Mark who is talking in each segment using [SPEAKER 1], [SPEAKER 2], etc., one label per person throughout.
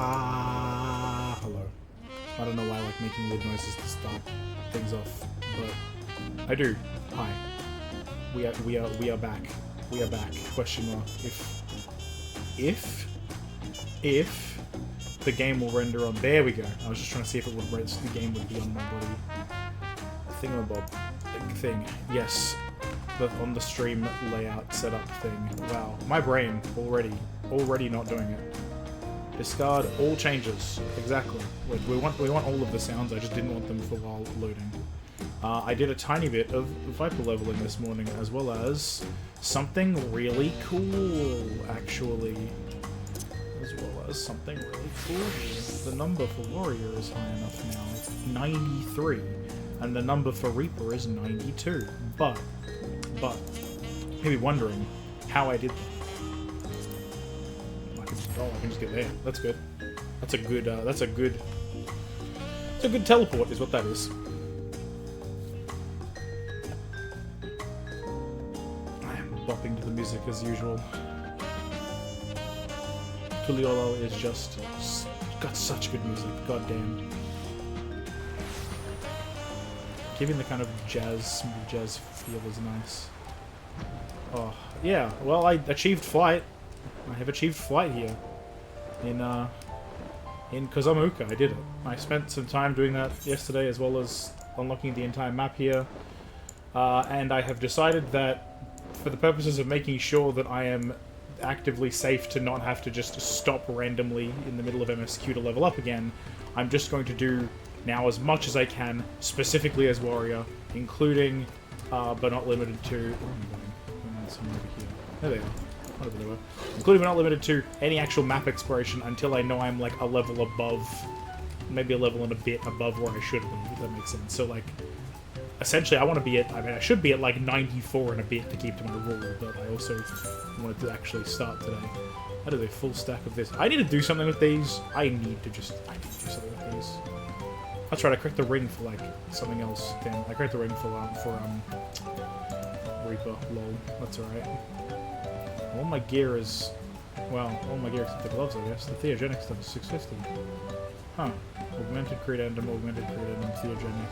[SPEAKER 1] Hello. I don't know why I like making weird noises to start things off, but I do. Hi. We are back. We are back. Question mark. If the game will render on. There we go. I was just trying to see if it would the game would be on my body. Thingamabob thing. Yes. On the stream layout setup thing. Wow. My brain already not doing it. Discard all changes. Exactly. Like, we want all of the sounds. I just didn't want them for while loading. I did a tiny bit of Viper leveling this morning, as well as something really cool, actually. As well as something really cool. The number for Warrior is high enough now. It's 93. And the number for Reaper is 92. But, you'll be wondering how I did that. I can just get there. That's good. That's a good teleport, is what that is. I am bopping to the music as usual. Tuliolo is just got such good music. God damn. Giving the kind of jazz feel is nice. Oh yeah. Well, I achieved flight. I have achieved flight here in Kozamuka. I did it. I spent some time doing that yesterday, as well as unlocking the entire map here. And I have decided that, for the purposes of making sure that I am actively safe to not have to just stop randomly in the middle of MSQ to level up again, I'm just going to do now as much as I can, specifically as Warrior, including, but not limited to... Somewhere over here. There they are. Whatever they were. Including but not limited to any actual map exploration until I know I'm like a level above, maybe a level and a bit above where I should be, if that makes sense. So like, essentially I want to be at, I should be at like 94 and a bit to keep to my rule, but I also wanted to actually start today. That is a full stack of this. I need to do something with these. I need to do something with these. That's right, I cracked the ring for like something else. Damn, I cracked the ring for Reaper, lol. That's alright. All my gear is... well, all my gear except the gloves, I guess. The theogenic stuff is 650. Huh. Augmented crit endum, theogenic,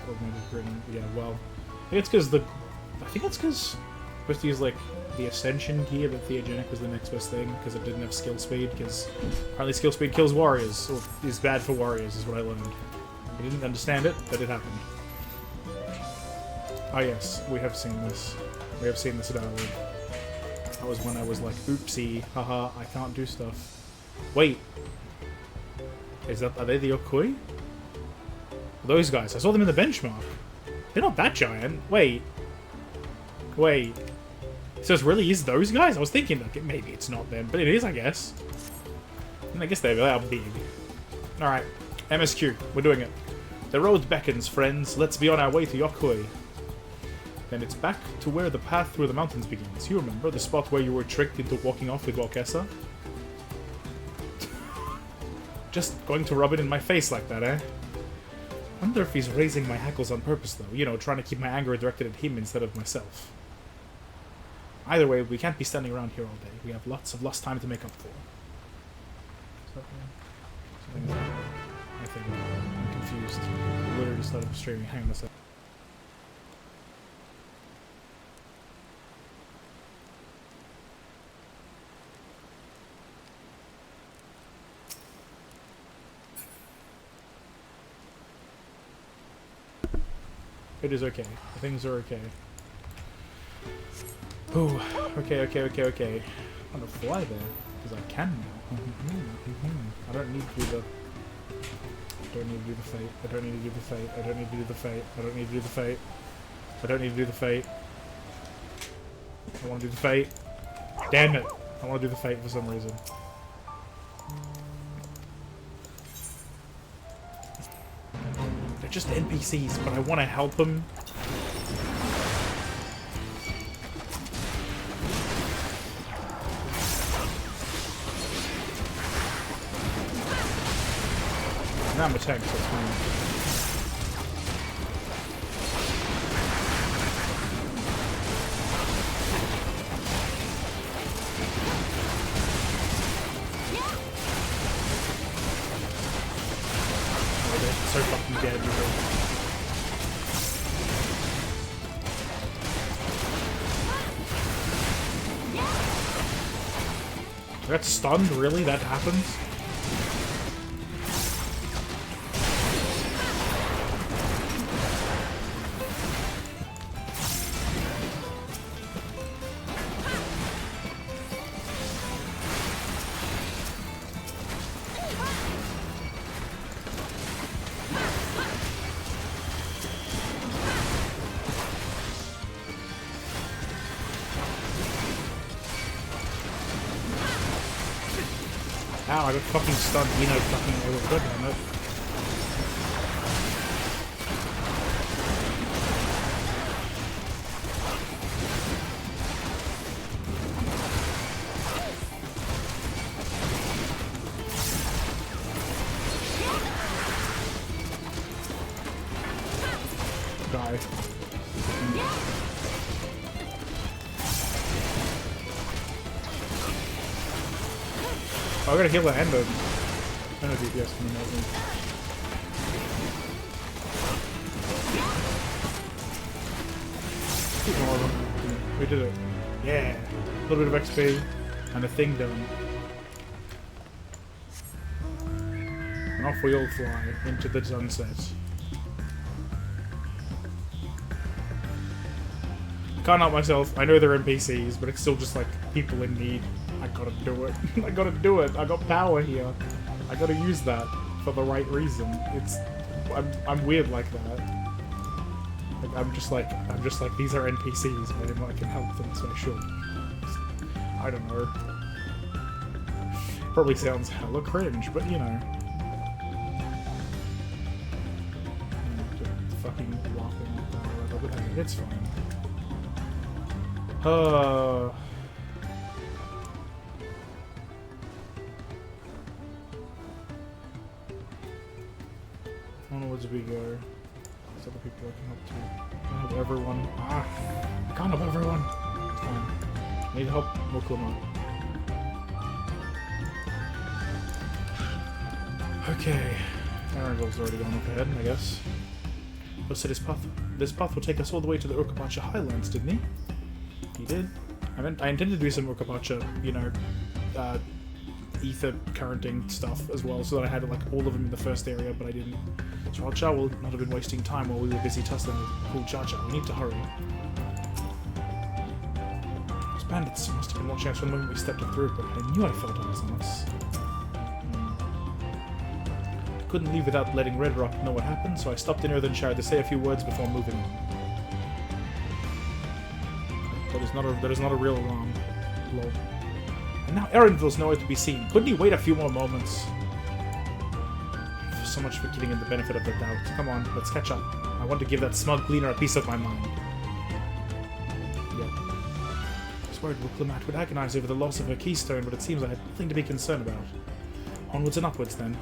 [SPEAKER 1] augmented crit endum. Yeah, well... I think it's because supposed to use, like, the Ascension gear, but theogenic was the next best thing, because it didn't have skill speed, because apparently skill speed kills warriors, or is bad for warriors, is what I learned. I didn't understand it, but it happened. Oh yes, we have seen this. We have seen this at Ireland. That was when I was like, oopsie, haha, I can't do stuff. Wait. Are they the Okui? Those guys, I saw them in the benchmark. They're not that giant. Wait. So it really is those guys? I was thinking, like, maybe it's not them, but it is, I guess. And I guess they are big. Alright, MSQ, we're doing it. The road beckons, friends. Let's be on our way to Yokoi. Then it's back to where the path through the mountains begins. You remember the spot where you were tricked into walking off with Walkessa? Just going to rub it in my face like that, eh? Wonder if he's raising my hackles on purpose, though. You know, trying to keep my anger directed at him instead of myself. Either way, we can't be standing around here all day. We have lots of lost time to make up for. I think I'm confused. I literally started streaming. Hang on a second. It is okay. Things are okay. Oh, okay. I'm gonna fly there, because I can now. I don't need to do the... I don't need to do the fate. I don't need to do the fate. I don't need to do the fate. I don't need to do the fate. I don't need to do the fate. I want to do the fate. Damn it! I want to do the fate for some reason. They're just NPCs, but I want to help them. Now I'm a tank, so it's fine. so fucking dead with it. I got stunned? Really? That happens? Ow, I got fucking stunned, you know, fucking really good on it. Die. Oh, I gotta heal the end of DPS coming at me. Keep more of them. We did it. Yeah! A little bit of XP and a thing done. And off we all fly into the sunset. I can't help myself. I know they're NPCs, but it's still just like people in need. I gotta do it. I gotta do it. I got power here. I gotta use that for the right reason. I'm weird like that. Like, I'm just like these are NPCs, but I can help them, so I should. I don't know. Probably sounds hella cringe, but you know. Just fucking laughing at that or whatever, but hey, it's fine. Onwards we go. There's other people I can help too. I can't help everyone. Ah! I can't help everyone! It's fine. Need help? We'll come up. Okay. Arundel's already gone up ahead, I guess. Oh, so this path will take us all the way to the Urkapacha Highlands, didn't he? He did. I intended to do some Urkapacha, you know, ether currenting stuff as well, so that I had like all of them in the first area, but I didn't. So our Cha will not have been wasting time while we were busy tussling with cool Cha-Cha. We need to hurry. Those bandits must have been watching us from the moment we stepped up through, but I knew I felt eyes on us. I couldn't leave without letting Red Rock know what happened, so I stopped in Earthenshire to say a few words before moving on. That is not a real alarm. Lol. And now Arundel's nowhere to be seen. Couldn't he wait a few more moments? So much for giving him the benefit of the doubt. Come on, let's catch up. I want to give that smug gleaner a piece of my mind. Yeah. I was worried Wuklemat would agonize over the loss of her keystone, but it seems I had nothing to be concerned about. Onwards and upwards, then.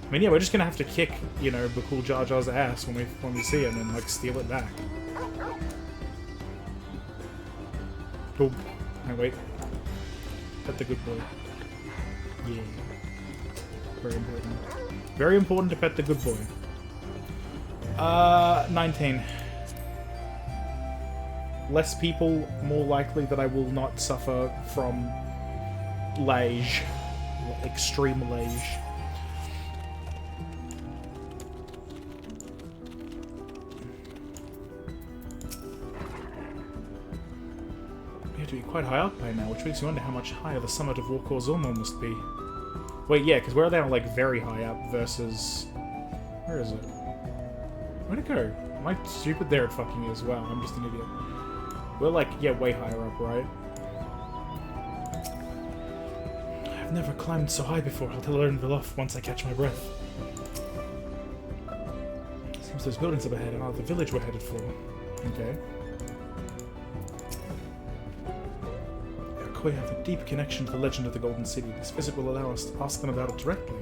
[SPEAKER 1] I mean, yeah, we're just gonna have to kick, you know, Bakul Jar Jar's ass when we see him and, like, steal it back. Oh, wait. Pet the good boy. Yeah. Very important. Very important to pet the good boy. 19. Less people, more likely that I will not suffer from lage. Extreme lage. To be quite high up by now, which makes me wonder how much higher the summit of Warkor Zulmo must be. Wait, yeah, because we're now, like, very high up versus... Where is it? Where'd it go? Am I stupid? There it fucking is. Wow, I'm just an idiot. We're, like, yeah, way higher up, right? I've never climbed so high before. I'll tell Aaron off once I catch my breath. Seems there's buildings up ahead and the village we're headed for. Okay. We have a deep connection to the legend of the Golden City. This visit will allow us to ask them about it directly.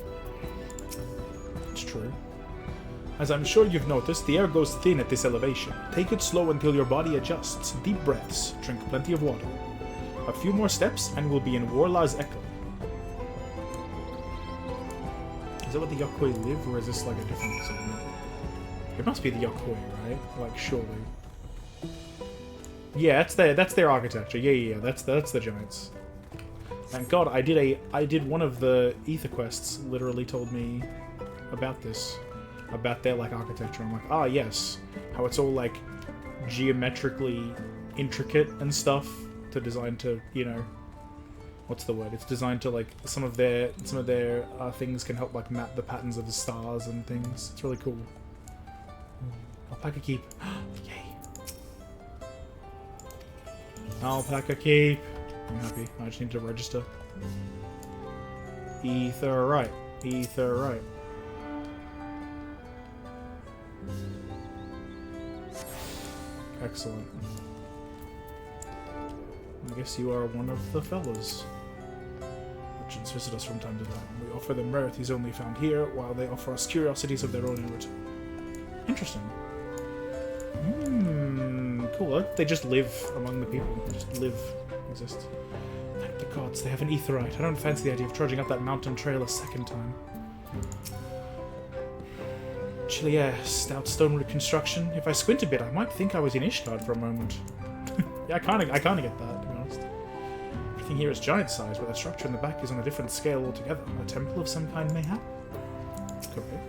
[SPEAKER 1] It's true. As I'm sure you've noticed, the air goes thin at this elevation. Take it slow until your body adjusts. Deep breaths. Drink plenty of water. A few more steps and we'll be in Warla's Echo. Is that what the Yokoi live, or is this like a different segment? It must be the Yokoi, right? Like, surely. Yeah, that's their architecture. Yeah, that's the giants. Thank God, I did one of the ether quests. Literally told me about this, about their like architecture. I'm like, ah, yes, how it's all like geometrically intricate and stuff to design to, you know, what's the word? It's designed to like some of their things can help like map the patterns of the stars and things. It's really cool. Alpaca keep. Yay. Alpaca keep. I'm happy. I just need to register. Etherite. Etherite. Excellent. I guess you are one of the fellas. Merchants visit us from time to time. We offer them rarities only found here, while they offer us curiosities of their own in return. Interesting. Cool. They just live among the people. They just live, exist. Thank the gods, they have an etherite. I don't fancy the idea of trudging up that mountain trail a second time. Chilly air, stout stonewood construction. If I squint a bit, I might think I was in Ishgard for a moment. Yeah, I kinda get that, to be honest. Everything here is giant size, but that structure in the back is on a different scale altogether. A temple of some kind, mayhap? Okay.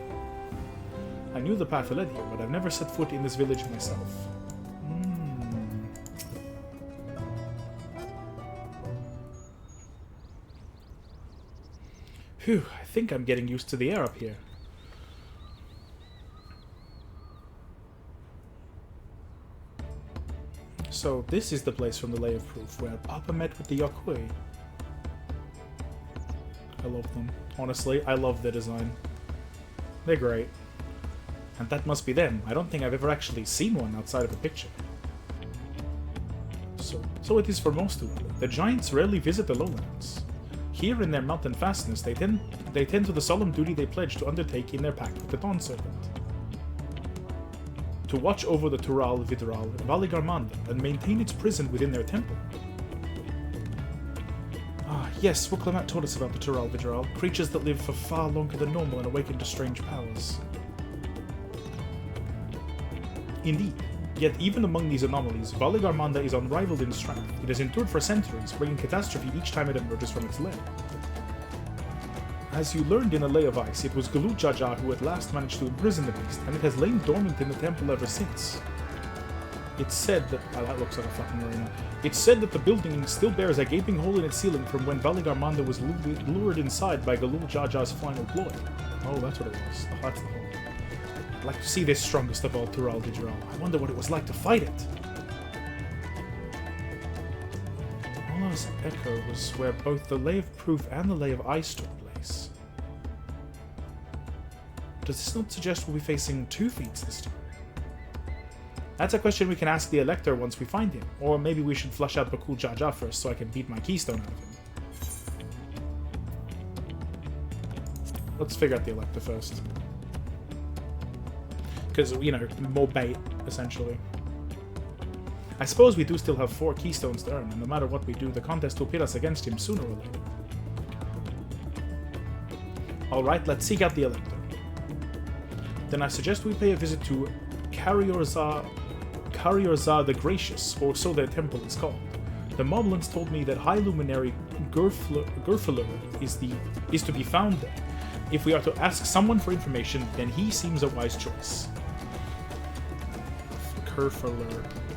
[SPEAKER 1] I knew the path led here, but I've never set foot in this village myself. Phew, I think I'm getting used to the air up here. So this is the place from the Lay of Proof, where Papa met with the Yokoi. I love them. Honestly, I love their design. They're great. And that must be them. I don't think I've ever actually seen one outside of a picture. So it is for most of them. The giants rarely visit the lowlands. Here in their mountain fastness, they tend to the solemn duty they pledge to undertake in their pact with the Dawn Serpent. To watch over the Tural Vidral Valigarmanda and maintain its prison within their temple. Ah, yes, Wuklamat told us about the Tural Vidral, creatures that live for far longer than normal and awaken to strange powers. Indeed. Yet even among these anomalies, Valigarmanda is unrivaled in strength. It has endured for centuries, bringing catastrophe each time it emerges from its lair. As you learned in the Lay of Ice, it was Galut Jaja who at last managed to imprison the beast, and it has lain dormant in the temple ever since. It's said that... Oh, that looks like a fucking arena. It's said that the building still bears a gaping hole in its ceiling from when Valigarmanda was lured inside by Galut Jaja's final ploy. Oh, that's what it was. Oh, that's the hole. I'd like to see this strongest of all Tural Vidral. I wonder what it was like to fight it. Allah's Echo was where both the Lay of Proof and the Lay of Ice took place. Does this not suggest we'll be facing 2 feats this time? That's a question we can ask the Elector once we find him, or maybe we should flush out Bakul Jaja first so I can beat my Keystone out of him. Let's figure out the Elector first. Because, you know, more bait, essentially. I suppose we do still have 4 Keystones to earn, and no matter what we do, the contest will pit us against him sooner or later. Alright, let's seek out the Elector. Then I suggest we pay a visit to Kariorzar the Gracious, or so their temple is called. The Moblins told me that High Luminary Gerfler is to be found there. If we are to ask someone for information, then he seems a wise choice. Kerfler.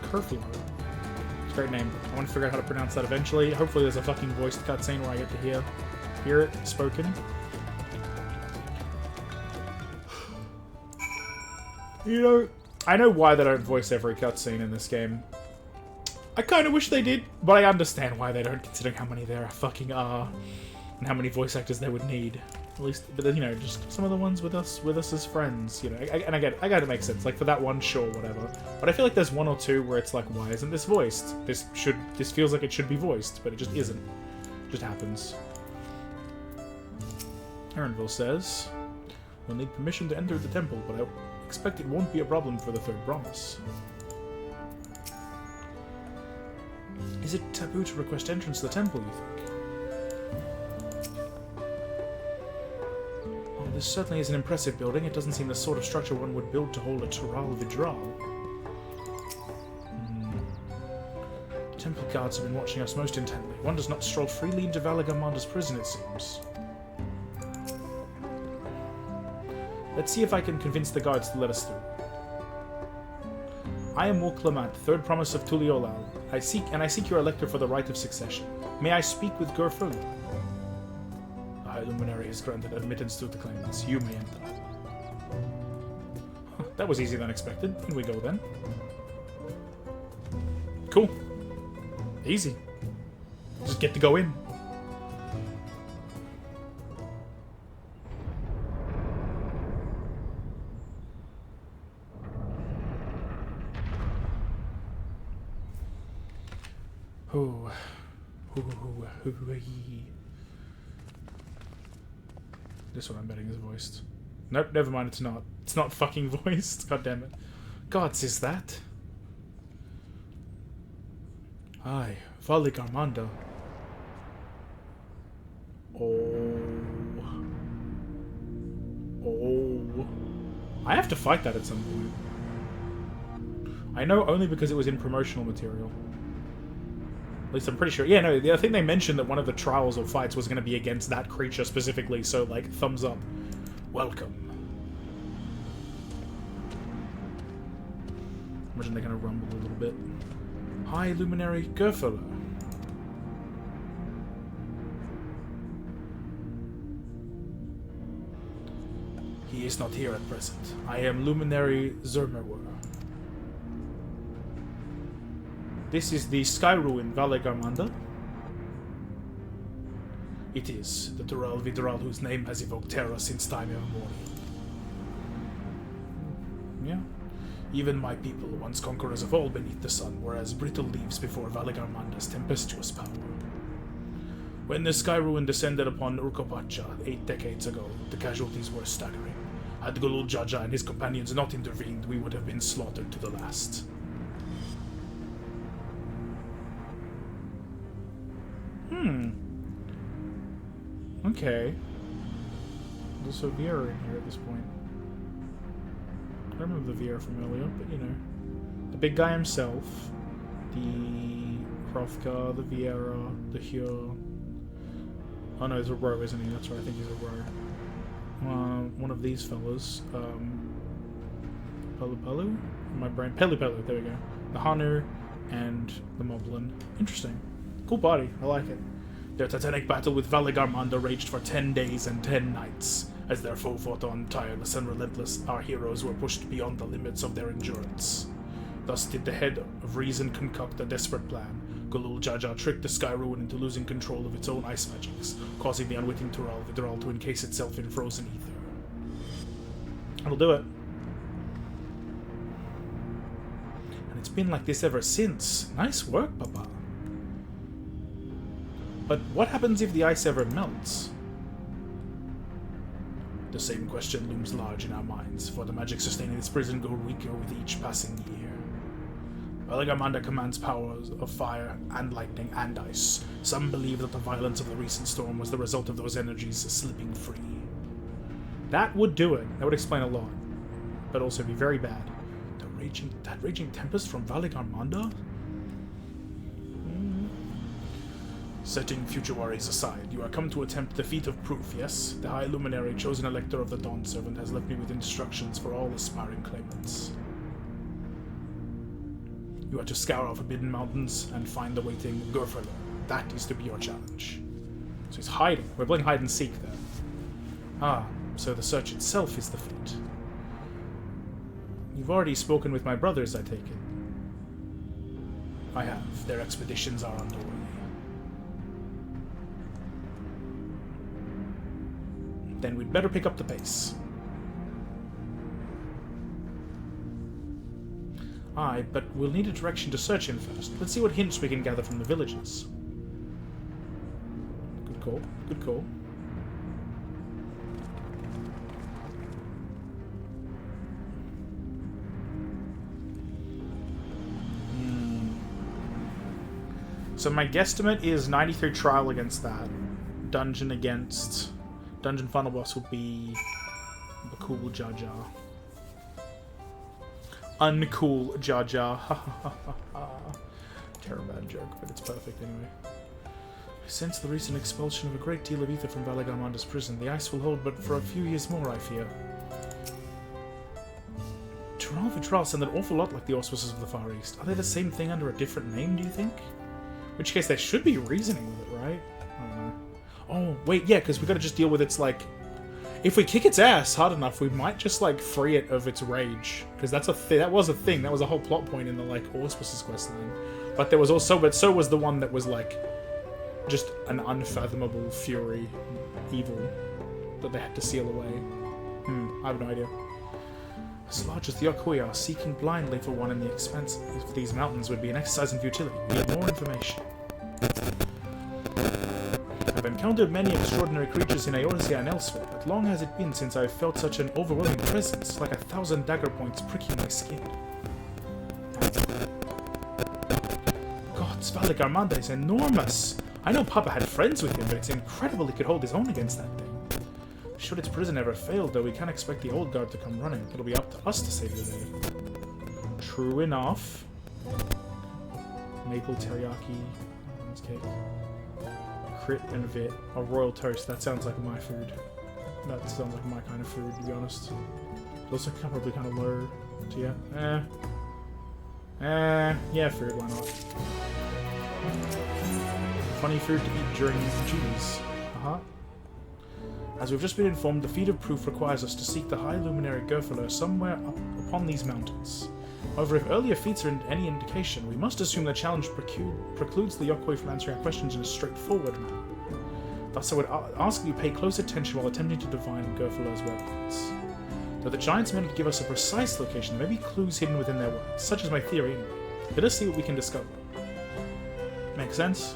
[SPEAKER 1] It's a great name. I want to figure out how to pronounce that eventually. Hopefully there's a fucking voiced cutscene where I get to hear it spoken. You know, I know why they don't voice every cutscene in this game. I kind of wish they did, but I understand why they don't, considering how many there fucking are, and how many voice actors they would need. At least, but you know, just some of the ones with us as friends, you know. I get it makes sense. Like for that one, sure, whatever. But I feel like there's 1 or 2 where it's like, why isn't this voiced? This feels like it should be voiced, but it just isn't. It just happens. Aaronville says, we'll need permission to enter the temple, but I expect it won't be a problem for the 3rd Brahmas. Is it taboo to request entrance to the temple, you think? This certainly is an impressive building. It doesn't seem the sort of structure one would build to hold a Tural Vidral. Temple guards have been watching us most intently. One does not stroll freely into Valagarmanda's prison, it seems. Let's see if I can convince the guards to let us through. I am Will Clement, third promise of Tuliolal. I seek your elector for the right of succession. May I speak with Gurful? The High Luminary has granted admittance to the claimants. You may enter. That was easier than expected. In we go then. Cool. Easy. Just get to go in. This one I'm betting is voiced. Nope, never mind, it's not. It's not fucking voiced. God damn it. Gods, is that? Aye, Valagarmanda. Oh. I have to fight that at some point. I know only because it was in promotional material. At least I'm pretty sure. Yeah, no, I think they mentioned that one of the trials or fights was going to be against that creature specifically, so, like, thumbs up. Welcome. Imagine they're going to rumble a little bit. High Luminary Gurfula. He is not here at present. I am Luminary Zermerwer. This is the Sky Ruin Valagarmanda. It is the Tural Vidral whose name has evoked terror since time immemorial. Yeah. Even my people, once conquerors of all beneath the sun, were as brittle leaves before Valagarmanda's tempestuous power. When the Sky Ruin descended upon Urkopacha 8 decades ago, the casualties were staggering. Had Gulul Jaja and his companions not intervened, we would have been slaughtered to the last. Okay. There's a Viera in here at this point. I remember the Viera from earlier, but you know. The big guy himself, the Hrothgar, the Viera, the Hyur. Oh no, he's a row, isn't he? That's right, I think he's a row. One of these fellas. Pelu? My brain. Pelu, there we go. The Hanu and the Moblin. Interesting. Cool party, I like it. Their titanic battle with Valagarmanda raged for 10 days and 10 nights. As their foe fought on, tireless and relentless, our heroes were pushed beyond the limits of their endurance. Thus did the head of reason concoct a desperate plan. Gulul Jaja tricked the Sky Ruin into losing control of its own ice magics, causing the unwitting Tural Vidral to encase itself in frozen ether. That'll do it. And it's been like this ever since. Nice work, Papa. But what happens if the ice ever melts? The same question looms large in our minds, for the magic sustaining this prison grow weaker with each passing year. Valagarmanda commands powers of fire and lightning and ice. Some believe that the violence of the recent storm was the result of those energies slipping free. That would do it. That would explain a lot. But also be very bad. That raging tempest from Valagarmanda? Setting future worries aside, you are come to attempt the feat of proof, yes? The High Luminary, chosen elector of the Dawn Servant, has left me with instructions for all aspiring claimants. You are to scour our Forbidden Mountains and find the waiting Gurfula. That is to be your challenge. So he's hiding. We're playing hide and seek there. Ah, so the search itself is the feat. You've already spoken with my brothers, I take it. I have. Their expeditions are underway. Then we'd better pick up the pace. Aye, but we'll need a direction to search in first. Let's see what hints we can gather from the villages. Good call. Good call. So my guesstimate is 93 trial against that. Dungeon against... Dungeon final boss will be Uncool Jar Jar. Uncool Jar Jar. Ha ha ha ha. Terrible bad joke, but it's perfect anyway. I sense the recent expulsion of a great deal of ether from Valagarmanda's prison. The ice will hold but for a few years more, I fear. Tural Vitral sound an awful lot like the auspices of the Far East. Are they the same thing under a different name, do you think? In which case there should be reasoning with it, right? I don't know. Oh, wait, yeah, because we gotta just deal with its, like... If we kick its ass hard enough, we might just, like, free it of its rage. Because that's that was a thing. That was a whole plot point in the, like, auspices questline. But there was also... But so was the one that was, like... Just an unfathomable fury, evil, that they had to seal away. I have no idea. As large as the Yokoi are, seeking blindly for one in the expanse of these mountains would be an exercise in futility. We need more information. I've encountered many extraordinary creatures in Eorzea and elsewhere, but long has it been since I've felt such an overwhelming presence, like 1,000 dagger points pricking my skin. God, Valagarmanda is enormous! I know Papa had friends with him, but it's incredible he could hold his own against that thing. Should its prison ever fail, though, we can't expect the old guard to come running. It'll be up to us to save the day. True enough. Maple teriyaki. Lemons cake. Crit and Vit. A royal toast. That sounds like my food. That sounds like my kind of food, to be honest. It's also probably kind of low tier. Yeah, food, why not? Funny food to eat during duties. As we've just been informed, the feat of proof requires us to seek the High Luminary Gerfalo somewhere up upon these mountains. However, if earlier feats are any indication, we must assume the challenge precludes the Yokoi from answering our questions in a straightforward manner. Thus, I would ask that you pay close attention while attempting to divine Gerfalo's whereabouts. Though the Giants may not give us a precise location, there may be clues hidden within their words, such is my theory anyway. Let us see what we can discover. Make sense?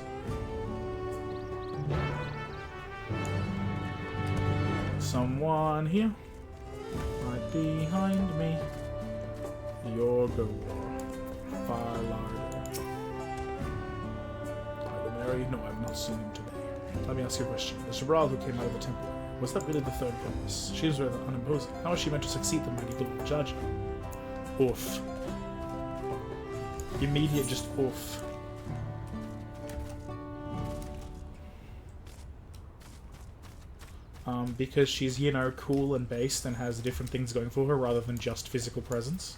[SPEAKER 1] Someone here, right behind me. Your goal, far larger. Mary? No, I've not seen him today. Let me ask you a question. The Shabral who came out of the temple, was that really the third promise? She was rather unimposing. How was she meant to succeed the mighty little judge? Oof. Immediate just oof. Because she's, you know, cool and based and has different things going for her rather than just physical presence.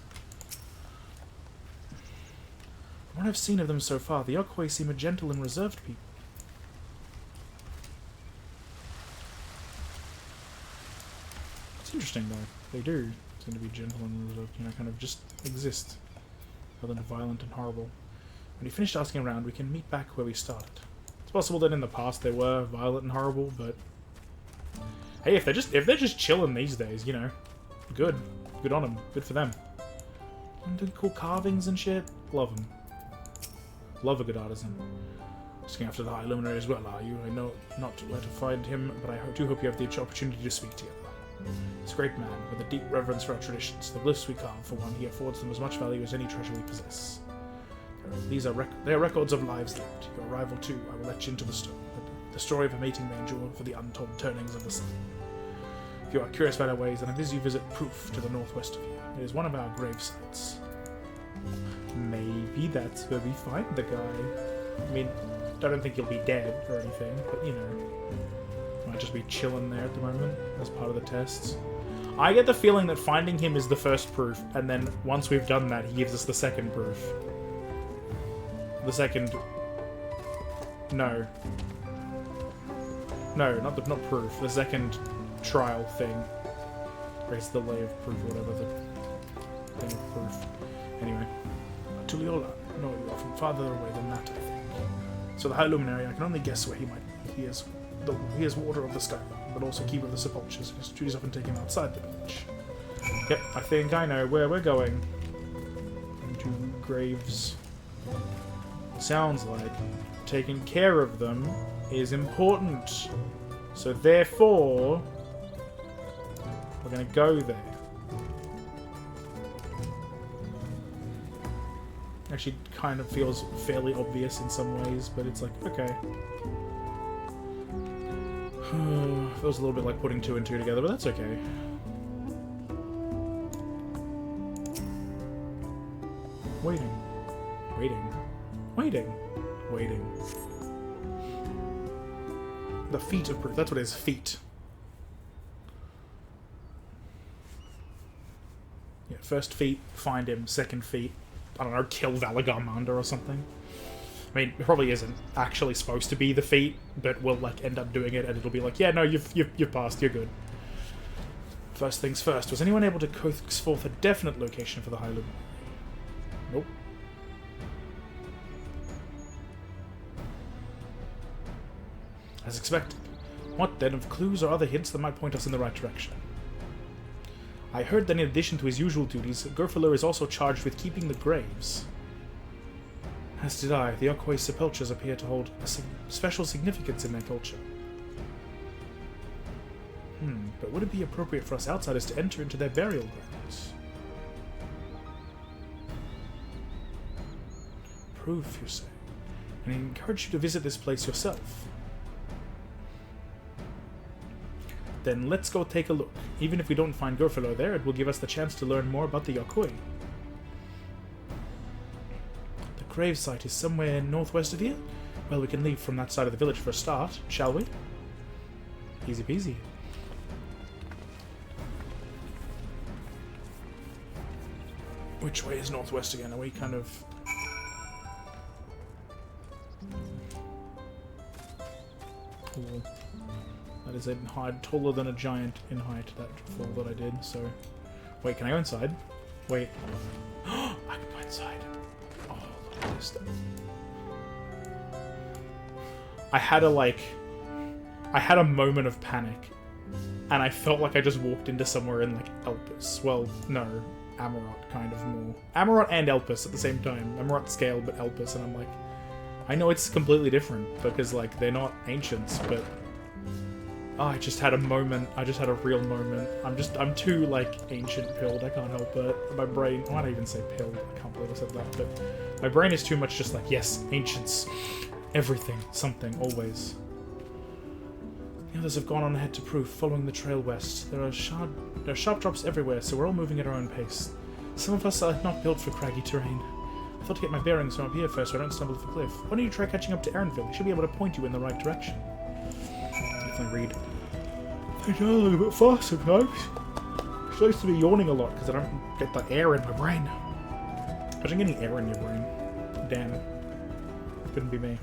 [SPEAKER 1] From what I've seen of them so far, the Yokoi seem a gentle and reserved people. It's interesting, though. They do seem to be gentle and reserved, you know, kind of just exist, rather than violent and horrible. When you finished asking around, we can meet back where we started. It's possible that in the past they were violent and horrible, but hey, if they're just chilling these days, you know, good on them, good for them. And doing cool carvings and shit, love them. Love a good artisan. Asking after the High Luminary as well, are you? I know not where to find him, but I do hope you have the opportunity to speak together. He's a great man, with a deep reverence for our traditions. The glyphs we carve, for one, he affords them as much value as any treasure we possess. They are records of lives lived. Your arrival, too, I will let you into the story. The story of a mating may endure for the untold turnings of the sun. If you are curious about our ways, then I advise you visit Proof to the northwest of here. It is one of our grave sites. Maybe that's where we find the guy. I mean, I don't think he'll be dead or anything, but you know, might just be chilling there at the moment as part of the tests. I get the feeling that finding him is the first proof, and then once we've done that, he gives us the second proof. The second... No, not proof. The second trial thing. Raise the lay of proof, or whatever the thing of proof. Anyway. Tuliola. No, you are from farther away than that, I think. So the High Luminary, I can only guess where he might be. He is Warder of the Sky, but also Keeper of the Sepulchres, and his duties often take him outside the village. Yep, I think I know where we're going. Into graves. Sounds like taking care of them is important. So therefore, we're going to go there. Actually, kind of feels fairly obvious in some ways, but it's like, okay. Feels a little bit like putting two and two together, but that's okay. Waiting. Waiting. Waiting. Waiting. The feet of proof. That's what it is. Feet. Yeah, first feat, find him. Second feat, I don't know, kill Valagarmanda or something. I mean, it probably isn't actually supposed to be the feat, but we'll like end up doing it, and it'll be like, yeah, no, you've passed, you're good. First things first. Was anyone able to coax forth a definite location for the High Luminary? Nope. As expected. What then of clues or other hints that might point us in the right direction? I heard that in addition to his usual duties, Gerfalur is also charged with keeping the graves. As did I. The Okwei sepulchres appear to hold a special significance in their culture. But would it be appropriate for us outsiders to enter into their burial grounds? Proof, you say? And I encourage you to visit this place yourself. Then let's go take a look. Even if we don't find Gerfalur there, it will give us the chance to learn more about the Okwei. The grave site is somewhere northwest of here? Well, we can leave from that side of the village for a start, shall we? Easy peasy. Which way is northwest again? Are we kind of... Cool. That is a height taller than a giant in height, that fall that I did, so... Wait, can I go inside? Wait. I can go inside. Oh, look at this stuff. I had a moment of panic. And I felt like I just walked into somewhere in, like, Elpis. Well, no. Amarot, kind of more. Amarot and Elpis at the same time. Amarot scale, but Elpis, and I'm like... I know it's completely different, because, like, they're not ancients, but... Oh, I just had a moment. I just had a real moment. I'm too, like, ancient pilled. I can't help it. My brain... Why did I even say pilled? I can't believe I said that, but... My brain is too much just like, yes, ancients. Everything. Something. Always. The others have gone on ahead to proof, following the trail west. There are sharp drops everywhere, so we're all moving at our own pace. Some of us are not built for craggy terrain. I thought to get my bearings from up here first so I don't stumble off a cliff. Why don't you try catching up to Erinville? He should be able to point you in the right direction. Definitely read. I do a little bit fast sometimes. I'm supposed to be yawning a lot because I don't get the air in my brain. Imagine getting air in your brain. Damn. Couldn't be me.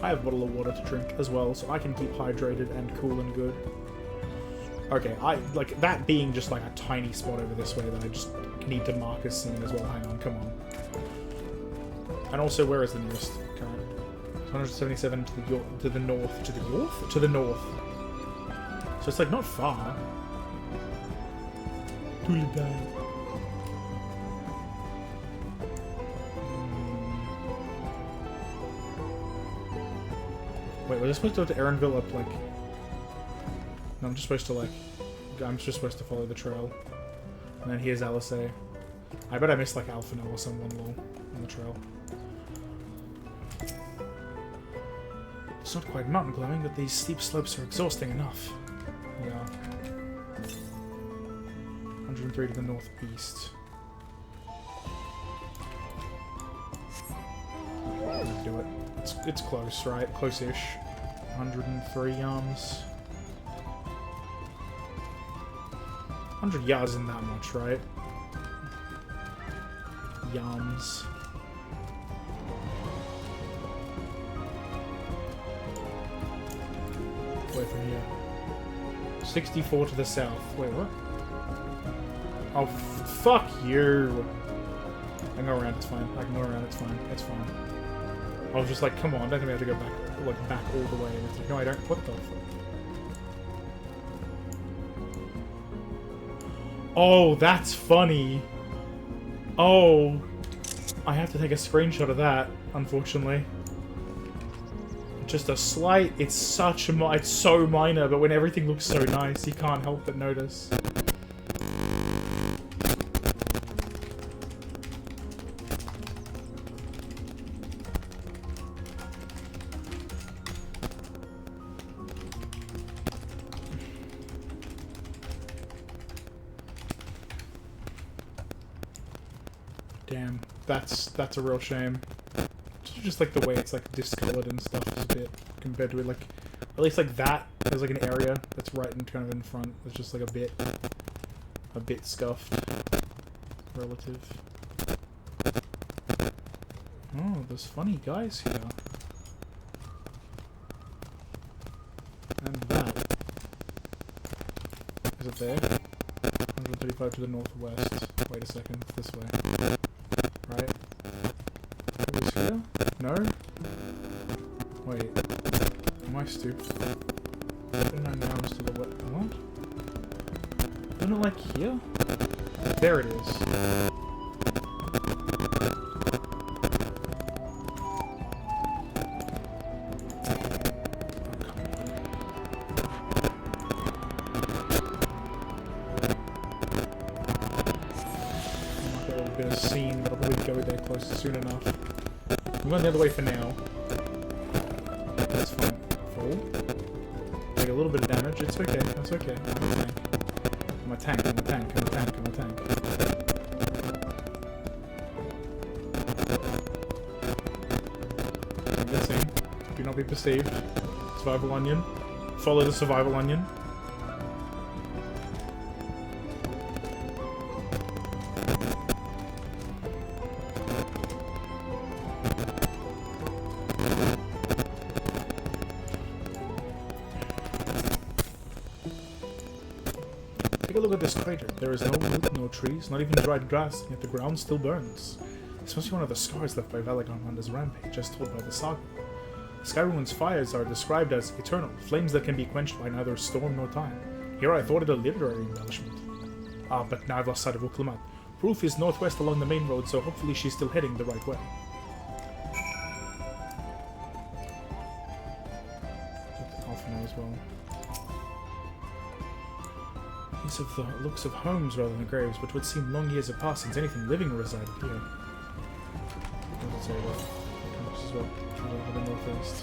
[SPEAKER 1] I have a bottle of water to drink as well, so I can keep hydrated and cool and good. Okay, like, that being just like a tiny spot over this way that I just need to mark as seen as well. Hang on, come on. And also, where is the nearest current? 177 to the north. To the north? To the north. So it's like not far. Wait, was I supposed to go to Erinville up, like... No, I'm just supposed to, like... I'm just supposed to follow the trail. And then here's Alisay. I bet I missed, like, Alphanel or someone low on the trail. It's not quite mountain climbing, but these steep slopes are exhausting enough. Yeah. 103 to the northeast. Do it. It's close, right? Close-ish. 103 yards. 100 yards isn't that much, right? Yams. Wait from here. 64 to the south. Wait, what? Oh, fuck you! I can go around, it's fine. I can go around, it's fine. It's fine. I was just like, come on, I don't think we have to go back, like, back all the way. And it's like, no, I don't. What the fuck? Oh, that's funny. Oh. I have to take a screenshot of that, unfortunately. Just a slight... It's such a... It's so minor, but when everything looks so nice, you can't help but notice. Damn, that's a real shame. Just like the way it's like discolored and stuff is a bit compared to it, like at least like that. There's like an area that's right in kind of in front. It's just like a bit scuffed. Relative. Oh, there's funny guys here. And that. Is it there? 135 to the northwest. Wait a second, it's this way. Right? It was here? No? Wait. Am I stupid? 39 hours to the west. What? Isn't it like here? There it is. Scene, but I'll probably go there close soon enough. I'm going the other way for now. That's fine. Fall. Take a little bit of damage. It's okay. That's okay. I'm a tank. I'm a tank. I'm a tank. I'm a tank. I'm a tank. I'm guessing. Do not be perceived. Survival onion. Follow the survival onion. Take a look at this crater. There is no wood, no trees, not even dried grass, yet the ground still burns. This must be one of the scars left by Valagon on his rampage, as told by the saga. Skyruin's fires are described as eternal, flames that can be quenched by neither storm nor time. Here I thought it a literary embellishment. Ah, but now I've lost sight of Uklamat. Proof is northwest along the main road, so hopefully she's still heading the right way. Alpha now as well. These have the looks of homes rather than graves, but would seem long years have passed since anything living resided here. What does it say about campus as well? Over the northeast.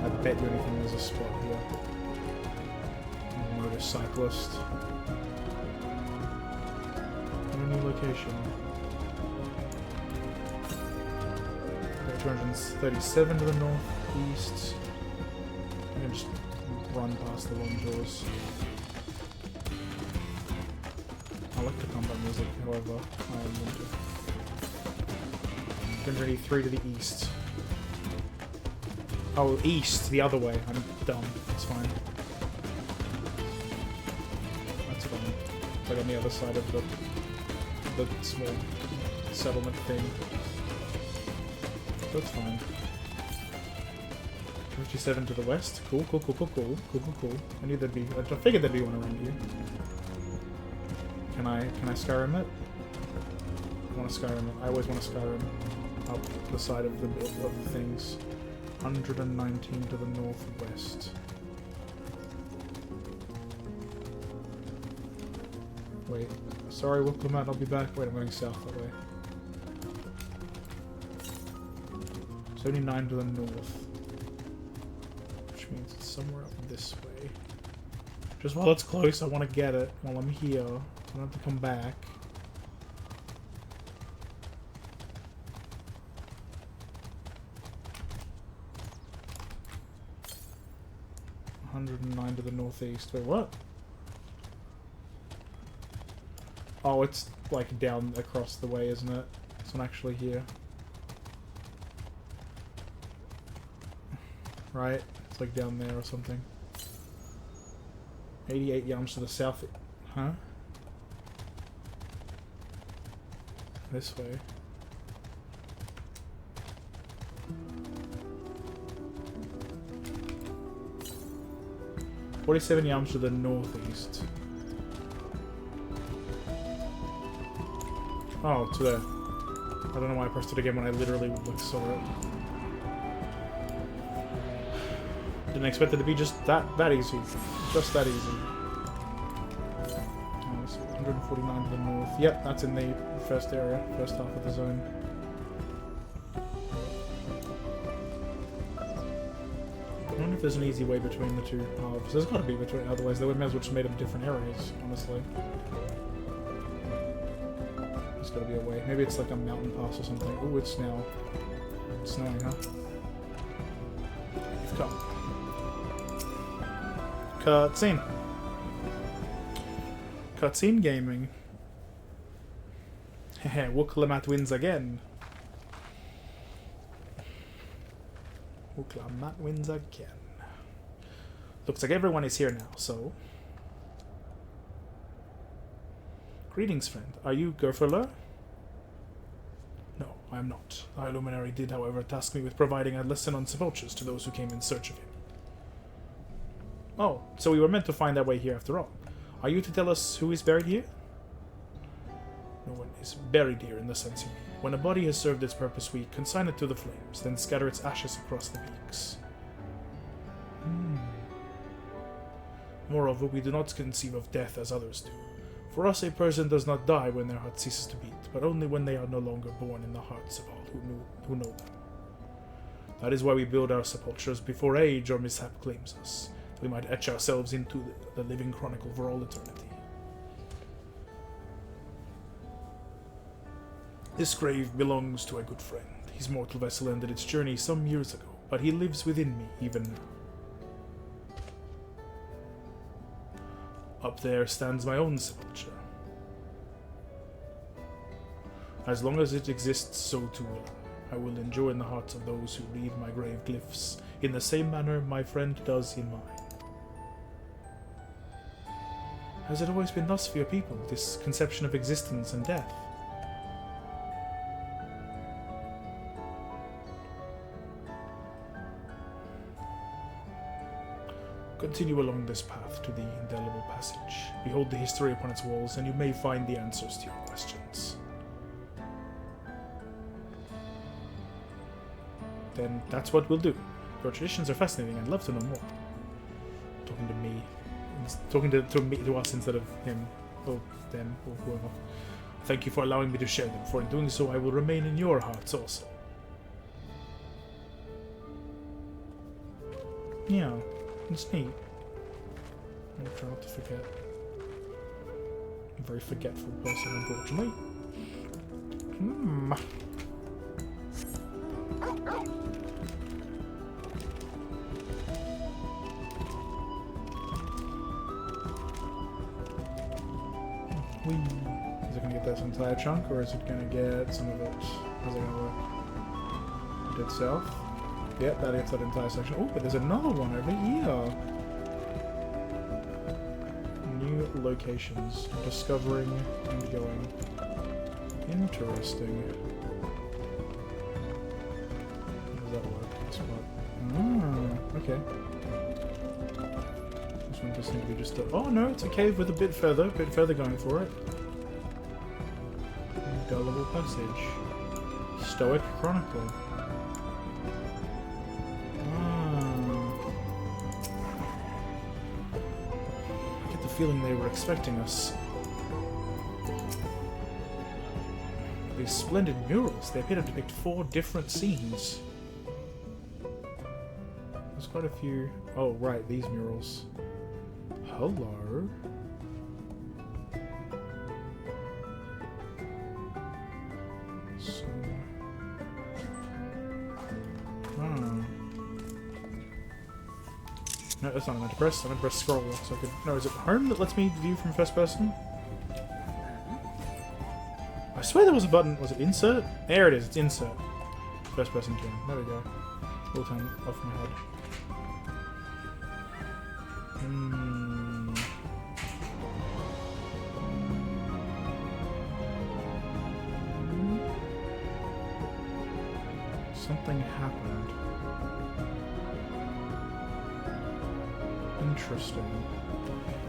[SPEAKER 1] I bet you anything there's a spot here. Motorcyclist. And a new location. Okay, 237 to the northeast. I'm gonna just run past the long doors. I like the combat music, however, I am going to. 283 to the east. Oh, east, the other way. I'm dumb. It's fine. That's fine. It's like on the other side of the small settlement thing. That's fine. 57 to the west. Cool, cool, cool, cool, cool. Cool, cool, cool. I knew there'd be... I figured there'd be one around here. Can I Skyrim it? I want to Skyrim it. I always want to Skyrim up the side of the things. 119 to the northwest. Wait. Sorry, we'll come out. I'll be back. Wait, I'm going south that way. 79 to the north. Which means it's somewhere up this way. Just while it's close, I want to get it while I'm here. I don't have to come back. To the northeast. Wait, what? Oh, it's like down across the way, isn't it? It's not actually here. Right? It's like down there or something. 88 yams to the south. Huh? This way. $47 yams to the northeast. Oh, to there. I don't know why I pressed it again when I literally like saw it. Didn't expect it to be just that easy. Just that easy. Oh, it's 149 to the north. Yep, that's in the first area, first half of the zone. I wonder if there's an easy way between the two halves. There's got to be between, otherwise they would may as well just made them different areas, honestly. There's gotta be a way. Maybe it's like a mountain pass or something. Oh, it's now snowing, huh? You've come. Cutscene. Cutscene gaming. Hehe, Wooklamat wins again. Wooklamat wins again. Looks like everyone is here now, so... Greetings, friend. Are you Gerferler? No, I am not. The High Luminary did, however, task me with providing a lesson on sepulchres to those who came in search of him. Oh, so we were meant to find our way here after all. Are you to tell us who is buried here? No one is buried here in the sense you mean. When a body has served its purpose, we consign it to the flames, then scatter its ashes across the peaks. Moreover, we do not conceive of death as others do. For us, a person does not die when their heart ceases to beat, but only when they are no longer born in the hearts of all who know them. That is why we build our sepulchres before age or mishap claims us, that we might etch ourselves into the living chronicle for all eternity. This grave belongs to a good friend. His mortal vessel ended its journey some years ago, but he lives within me even now. Up there stands my own sepulchre. As long as it exists, so too will I. I will endure in the hearts of those who read my grave glyphs, in the same manner my friend does in mine. Has it always been thus for your people, this conception of existence and death? Continue along this path to the indelible passage. Behold the history upon its walls, and you may find the answers to your questions. Then that's what we'll do. Your traditions are fascinating. I'd love to know more. Talking to me. Talking to us instead of him. Or them, or whoever. Thank you for allowing me to share them, for in doing so I will remain in your hearts also. Yeah. It's neat. I'll try not to forget. I'm a very forgetful person, unfortunately. Whee. Is it going to get this entire chunk, or is it going to get some of it? How's it going to work? Dead south? Yep, that gets that entire section. Oh, but there's another one over here. New locations. Discovering and going. Interesting. How does that work? This one. Okay. This one does seem to be just a... Oh no, it's a cave with a bit further going for it. Indelible passage. Stoic Chronicle. Feeling they were expecting us. These splendid murals, they appear to depict 4 different scenes. There's quite a few... Oh, right, these murals. Hello? So... No, that's not what I meant to press. I meant to press scroll so I could... No, is it home that lets me view from first person? I swear there was a button. Was it insert? There it is. It's insert. First person cam. There we go. All time off my head. Something happened. Interesting.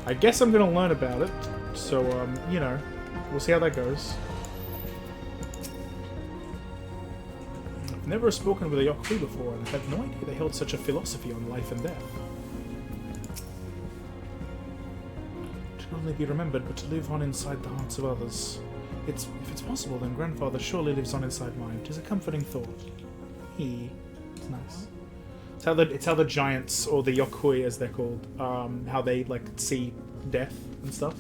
[SPEAKER 1] I guess I'm gonna learn about it, so, you know, we'll see how that goes. I've never spoken with a Yokui before, and I had no idea they held such a philosophy on life and death. To not only be remembered, but to live on inside the hearts of others. If it's possible, then Grandfather surely lives on inside mine. 'Tis a comforting thought. It's nice. It's how the giants, or the Yokui as they're called, how they like see death and stuff.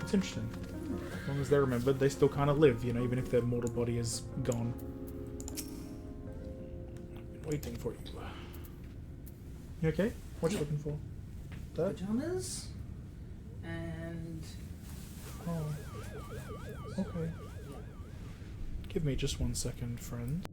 [SPEAKER 1] It's interesting. As long as they're remembered, they still kind of live, you know, even if their mortal body is gone. I've been waiting for you. You okay? What are you looking for? That?
[SPEAKER 2] Pajamas and
[SPEAKER 1] Oh. Okay. Give me just 1 second, friend.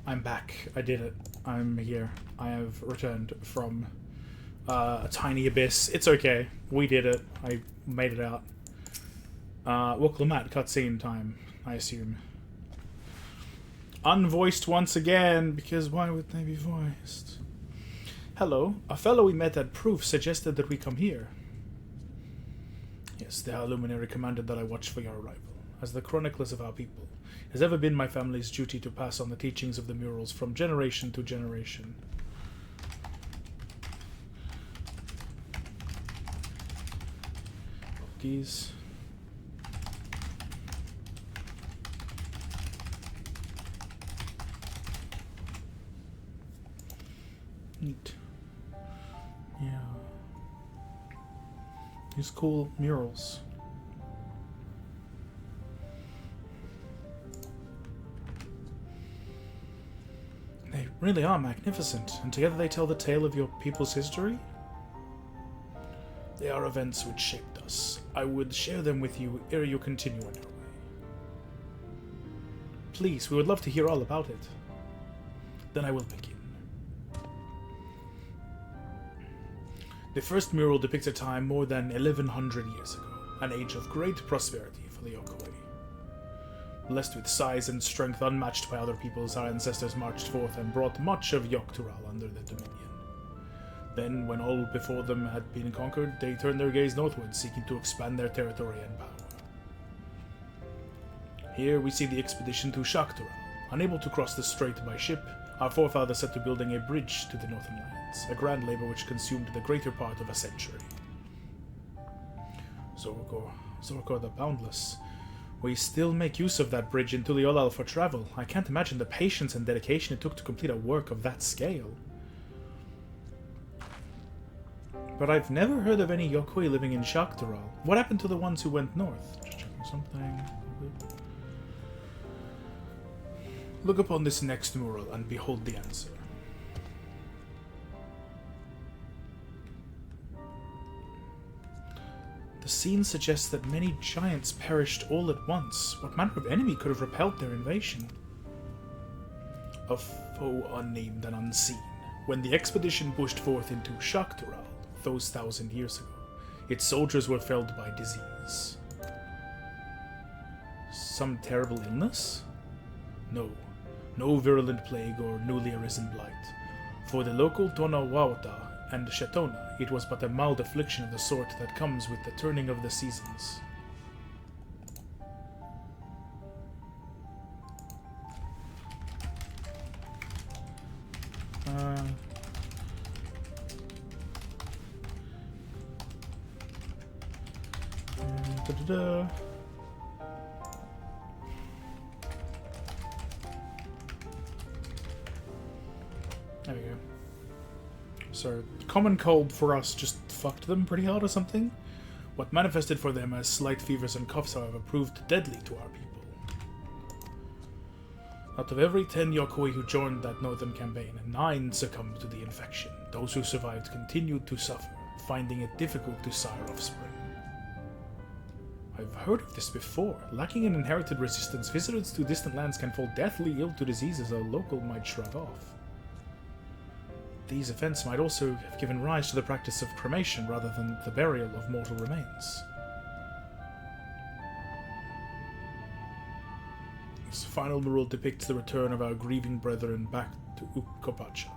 [SPEAKER 1] I'm back. I did it. I'm here. I have returned from a tiny abyss. It's okay. We did it. I made it out. Wooklamat cutscene time, I assume. Unvoiced once again, because why would they be voiced? Hello. A fellow we met at Proof suggested that we come here. Yes, the High Luminary commanded that I watch for your arrival. As the chroniclers of our people, it has ever been my family's duty to pass on the teachings of the murals from generation to generation. Keys. Neat. Yeah. These cool murals. They really are magnificent, and together they tell the tale of your people's history. They are events which shaped us. I would share them with you ere you continue on your way. Please, we would love to hear all about it. Then I will begin. The first mural depicts a time more than 1100 years ago, an age of great prosperity for the Yokoi. Blessed with size and strength unmatched by other peoples, our ancestors marched forth and brought much of Yogg-Tural under their dominion. Then, when all before them had been conquered, they turned their gaze northward, seeking to expand their territory and power. Here we see the expedition to Shak-Tural. Unable to cross the strait by ship, our forefathers set to building a bridge to the northern lands, a grand labor which consumed the greater part of a century. Zorkor the Boundless. We still make use of that bridge in Tuliolal for travel. I can't imagine the patience and dedication it took to complete a work of that scale. But I've never heard of any Yokoi living in Shak-Tural. What happened to the ones who went north? Just checking something. Look upon this next mural and behold the answer. The scene suggests that many giants perished all at once. What manner of enemy could have repelled their invasion? A foe unnamed and unseen. When the expedition pushed forth into Shak-Tural, those 1,000 years ago, its soldiers were felled by disease. Some terrible illness? No. No virulent plague or newly arisen blight. For the local Tonawauta and Shetona, it was but a mild affliction of the sort that comes with the turning of the seasons. There we go. So, common cold for us just fucked them pretty hard or something. What manifested for them as slight fevers and coughs, however, proved deadly to our people. Out of every 10 Yokoi who joined that northern campaign, 9 succumbed to the infection. Those who survived continued to suffer, finding it difficult to sire offspring. I've heard of this before. Lacking an inherited resistance, visitors to distant lands can fall deathly ill to diseases a local might shrug off. These events might also have given rise to the practice of cremation rather than the burial of mortal remains. This final mural depicts the return of our grieving brethren back to Ukkopacha.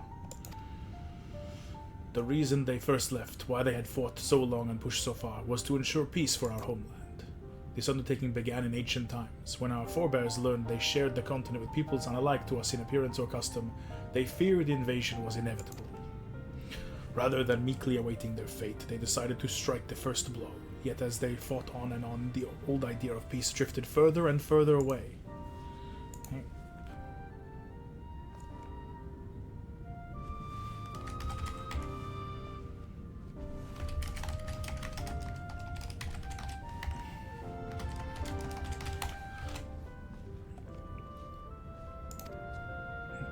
[SPEAKER 1] The reason they first left, why they had fought so long and pushed so far, was to ensure peace for our homeland. This undertaking began in ancient times. When our forebears learned they shared the continent with peoples unlike to us in appearance or custom, they feared invasion was inevitable. Rather than meekly awaiting their fate, they decided to strike the first blow. Yet as they fought on and on, the old idea of peace drifted further and further away.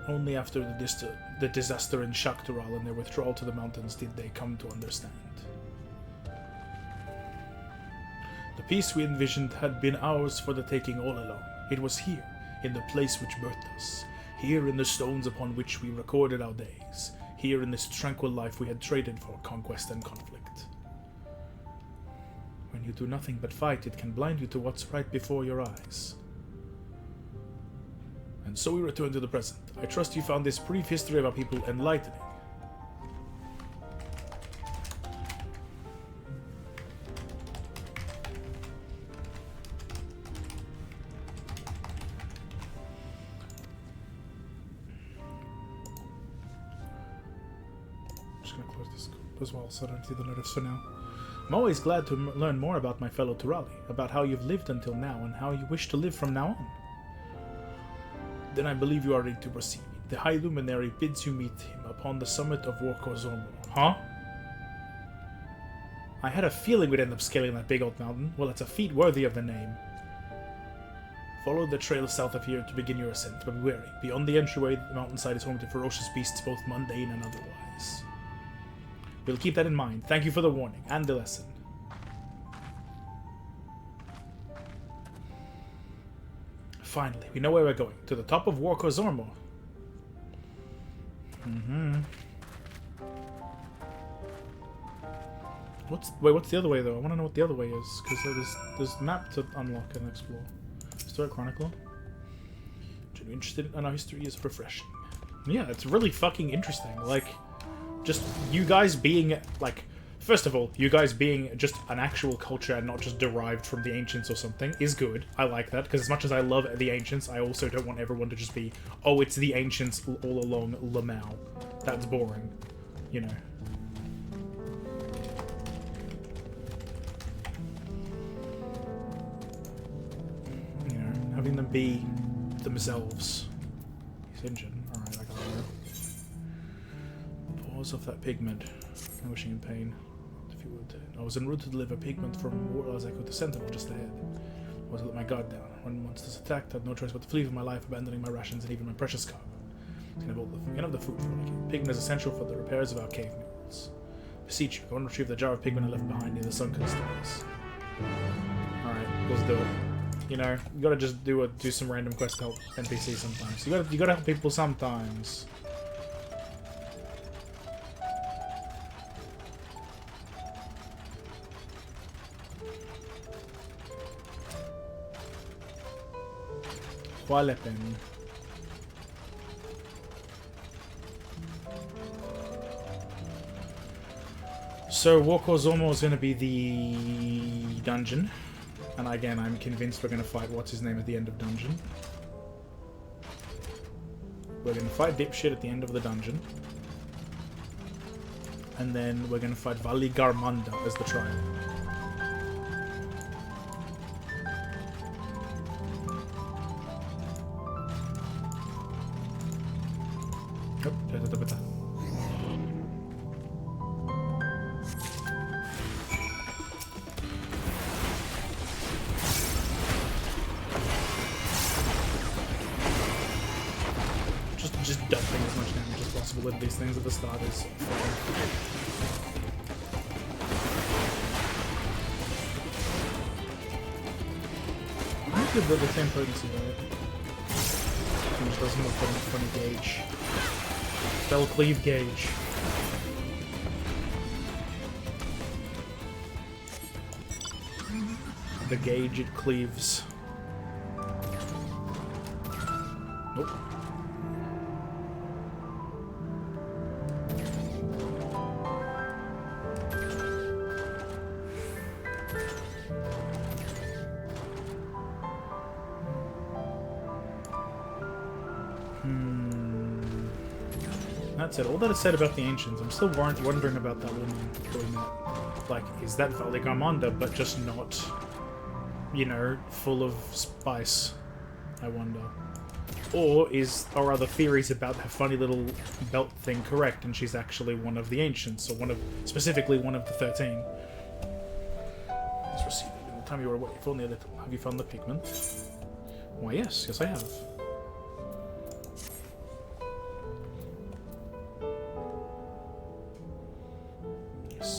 [SPEAKER 1] Only after the disaster in Shak-Tural and their withdrawal to the mountains did they come to understand. The peace we envisioned had been ours for the taking all along. It was here, in the place which birthed us. Here in the stones upon which we recorded our days, here in this tranquil life we had traded for conquest and conflict. When you do nothing but fight, it can blind you to what's right before your eyes. And so we return to the present. I trust you found this brief history of our people enlightening. I'm just going to close this as well so I don't see the notice for now. I'm always glad to learn more about my fellow Turali, about how you've lived until now and how you wish to live from now on. Then I believe you are ready to proceed. The High Luminary bids you meet him upon the summit of Warkozormo. Huh? I had a feeling we'd end up scaling that big old mountain. Well, it's a feat worthy of the name. Follow the trail south of here to begin your ascent, but be wary. Beyond the entryway, the mountainside is home to ferocious beasts, both mundane and otherwise. We'll keep that in mind. Thank you for the warning and the lesson. Finally, we know where we're going. To the top of Warkozormo. What's the other way, though? I want to know what the other way is, because there's map to unlock and explore. Historic Chronicle. Genuinely interested in our history is refreshing. Yeah, it's really fucking interesting. Like, just you guys being, like... First of all, you guys being just an actual culture and not just derived from the Ancients or something is good. I like that, because as much as I love the Ancients, I also don't want everyone to just be, oh, it's the Ancients all along Lamau. That's boring. You know. You know, having them be themselves. His engine. Alright, I got it. Pause off that pigment. I'm wishing in pain. If you would. I was en route to deliver pigment from Warlazeko to Sentinel just ahead. I was to let my guard down. When monsters attacked, I had no choice but to flee for my life, abandoning my rations and even my precious cargo. You can have the food for making. Pigment is essential for the repairs of our cave murals. Beseech you, go and retrieve the jar of pigment I left behind near the sunken stars. Alright, let's do it. You know, you gotta just do some random quest to help NPCs sometimes. You gotta help people sometimes. Weapon. So Warkozormo is going to be the dungeon, and again I'm convinced we're going to fight what's his name at the end of dungeon. We're going to fight Dipshit at the end of the dungeon, and then we're going to fight Vali Garmanda as the trial. Just dumping as much damage as possible with these things at the start is fun. I think they're the same potency, right? It just doesn't look like a funny gauge. Spell cleave gauge. The gauge it cleaves. Nope. That's it. All that is said about the Ancients. I'm still wondering about that woman doing that. Like, is that Vali Garmanda, but just not, you know, full of spice? I wonder. Or are other theories about her funny little belt thing correct, and she's actually one of the Ancients, or specifically one of the 13? Let's receive it. In the time you were away, if only a little. Have you found the pigment? Why, yes I have.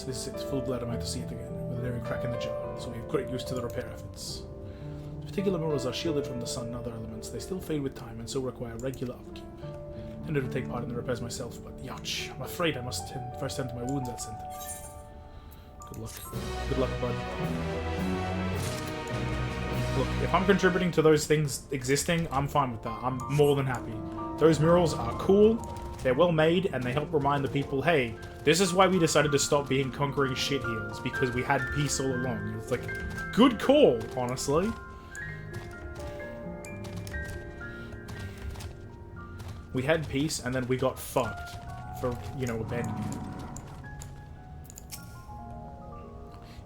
[SPEAKER 1] This is it. Full blood, am I to see it again, with an airy crack in the jar, so we have great use to the repair efforts. Particular murals are shielded from the sun and other elements. They still fade with time and so require regular upkeep. I intended to take part in the repairs myself, but yach, I'm afraid I must first tend to my wounds at center. Good luck. Good luck, bud. Look, if I'm contributing to those things existing, I'm fine with that. I'm more than happy. Those murals are cool, they're well made, and they help remind the people, hey, this is why we decided to stop being conquering shitheels, because we had peace all along. It's like, good call, honestly. We had peace, and then we got fucked for, you know, abandoning it.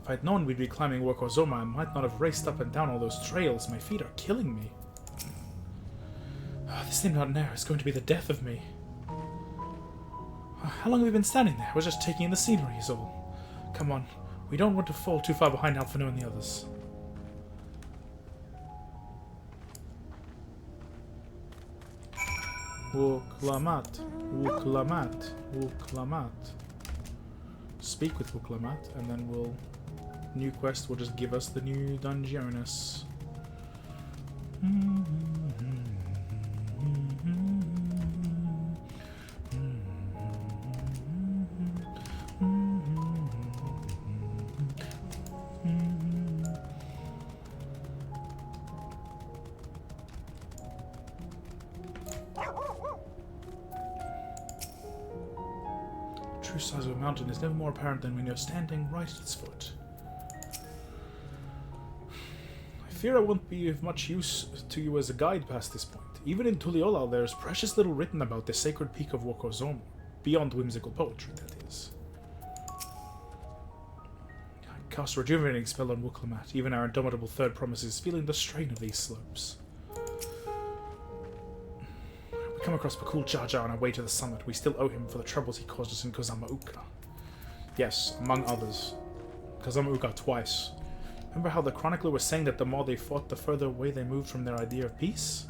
[SPEAKER 1] If I'd known we'd be climbing Wokozoma, I might not have raced up and down all those trails. My feet are killing me. Oh, this thing out there is going to be the death of me. How long have we been standing there? We're just taking in the scenery is all. Come on, we don't want to fall too far behind Alphino and the others. Wuklamat, Wuklamat, Wuklamat. Speak with Wuklamat, and then we'll... New quest will just give us the new Dungeonis. True size of a mountain is never more apparent than when you're standing right at its foot. I fear I won't be of much use to you as a guide past this point. Even in Tuliolal there's precious little written about the sacred peak of Wokozoma, beyond whimsical poetry, that is. I cast a rejuvenating spell on Wuklamat. Even our indomitable third promises feeling the strain of these slopes. We come across Pakul Jar on our way to the summit. We still owe him for the troubles he caused us in Kozamauka. Yes, among others. Kozamauka twice. Remember how the chronicler was saying that the more they fought, the further away they moved from their idea of peace?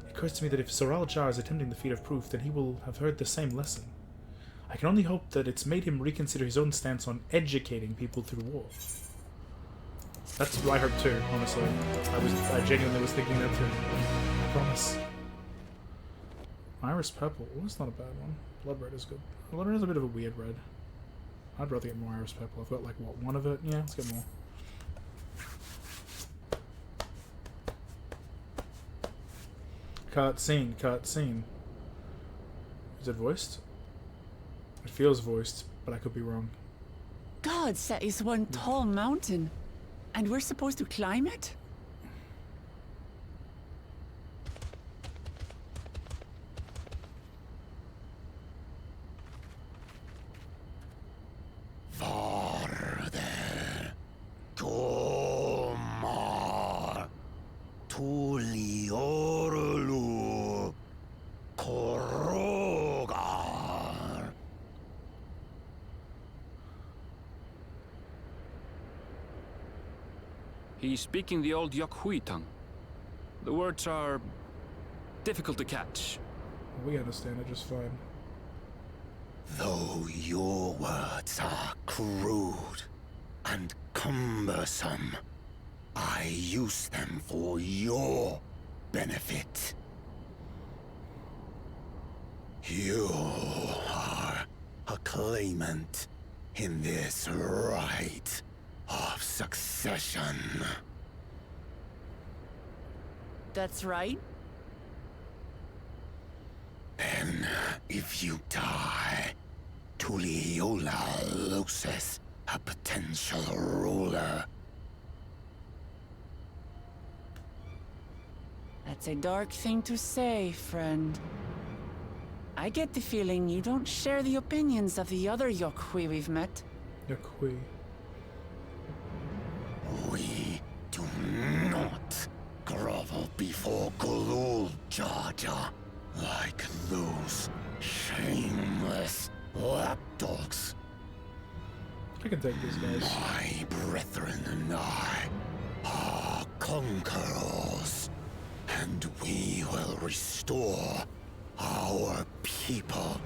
[SPEAKER 1] It occurs to me that if Zoral Jar is attempting the feat of proof, then he will have heard the same lesson. I can only hope that it's made him reconsider his own stance on educating people through war. That's what I heard too, honestly. I genuinely was thinking that too. I promise. Iris Purple. Oh, that's not a bad one. Blood Red is good. Blood Red is a bit of a weird red. I'd rather get more Iris Purple. I've got like, what, one of it? Yeah, let's get more. Cutscene, cutscene. Is it voiced? It feels voiced, but I could be wrong.
[SPEAKER 3] God, that is one tall mountain. And we're supposed to climb it?
[SPEAKER 4] Farther. Tomar. Tuliorlu. Korogar.
[SPEAKER 5] He's speaking the old Yokhui tongue. The words are difficult to catch.
[SPEAKER 1] We understand it just fine.
[SPEAKER 4] Though your words are crude and cumbersome, I use them for your benefit. You are a claimant in this right of succession.
[SPEAKER 3] That's right.
[SPEAKER 4] Then, if you die, Tuliola loses a potential ruler.
[SPEAKER 3] That's a dark thing to say, friend. I get the feeling you don't share the opinions of the other Yokhui we've met.
[SPEAKER 1] Yokhui.
[SPEAKER 4] We do not grovel before Gulul Jaja like those shameless lapdogs.
[SPEAKER 1] I can take these guys.
[SPEAKER 4] My brethren and I are conquerors, and we will restore our people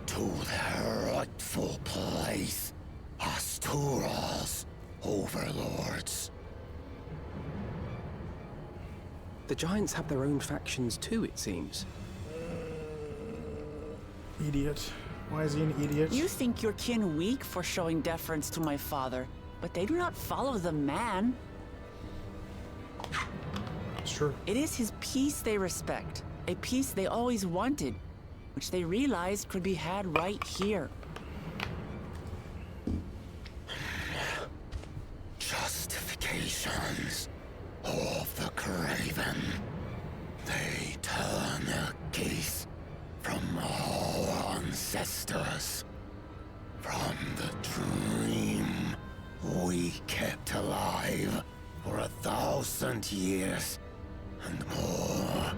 [SPEAKER 4] to their rightful place as Tural's overlords.
[SPEAKER 6] The giants have their own factions too, it seems.
[SPEAKER 1] Idiot. Why is he an idiot?
[SPEAKER 3] You think your kin weak for showing deference to my father, but they do not follow the man.
[SPEAKER 1] It's true.
[SPEAKER 3] It is his peace they respect, a peace they always wanted, which they realized could be had right here.
[SPEAKER 4] Justifications of the craven. They turn their gaze from our ancestors, from the dream we kept alive for 1,000 years and more.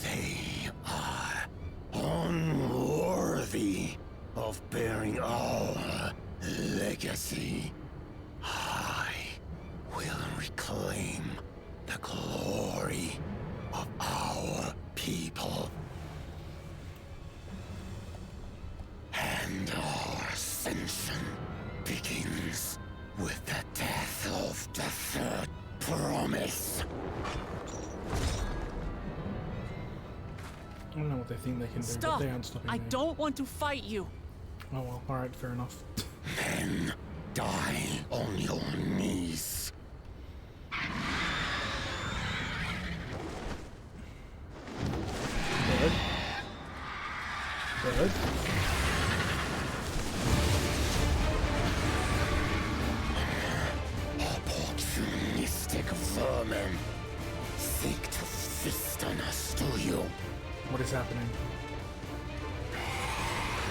[SPEAKER 4] They are unworthy of bearing our legacy. I will reclaim the glory of our people. And our ascension begins with the death of the third promise.
[SPEAKER 1] I don't know what they think they can do,
[SPEAKER 3] Stop!
[SPEAKER 1] but they aren't stopping
[SPEAKER 3] I
[SPEAKER 1] me.
[SPEAKER 3] don't want to fight you.
[SPEAKER 1] Oh well, alright, fair enough.
[SPEAKER 4] Then die on your knees.
[SPEAKER 1] Bird. Bird.
[SPEAKER 4] Opportunistic vermin seek to feast on us, do you?
[SPEAKER 1] What is happening?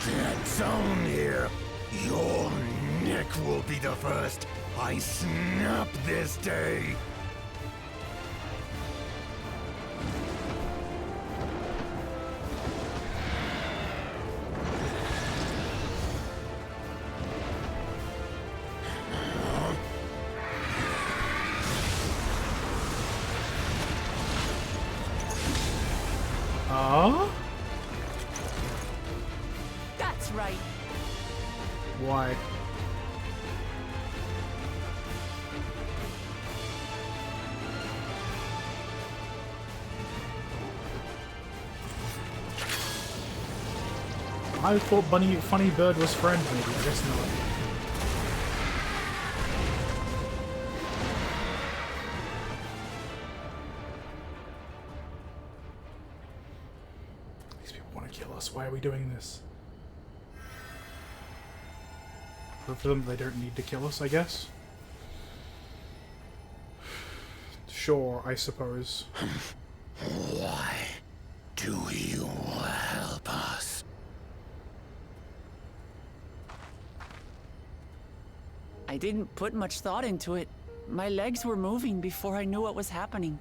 [SPEAKER 4] Get down here. Your neck will be the first I snap this day.
[SPEAKER 3] That's right.
[SPEAKER 1] Why? I thought Funny Bird was friend, maybe. I guess not. These people want to kill us. Why are we doing this? Prove to them they don't need to kill us, I guess. Sure, I suppose.
[SPEAKER 4] Why do you help us?
[SPEAKER 3] I didn't put much thought into it. My legs were moving before I knew what was happening.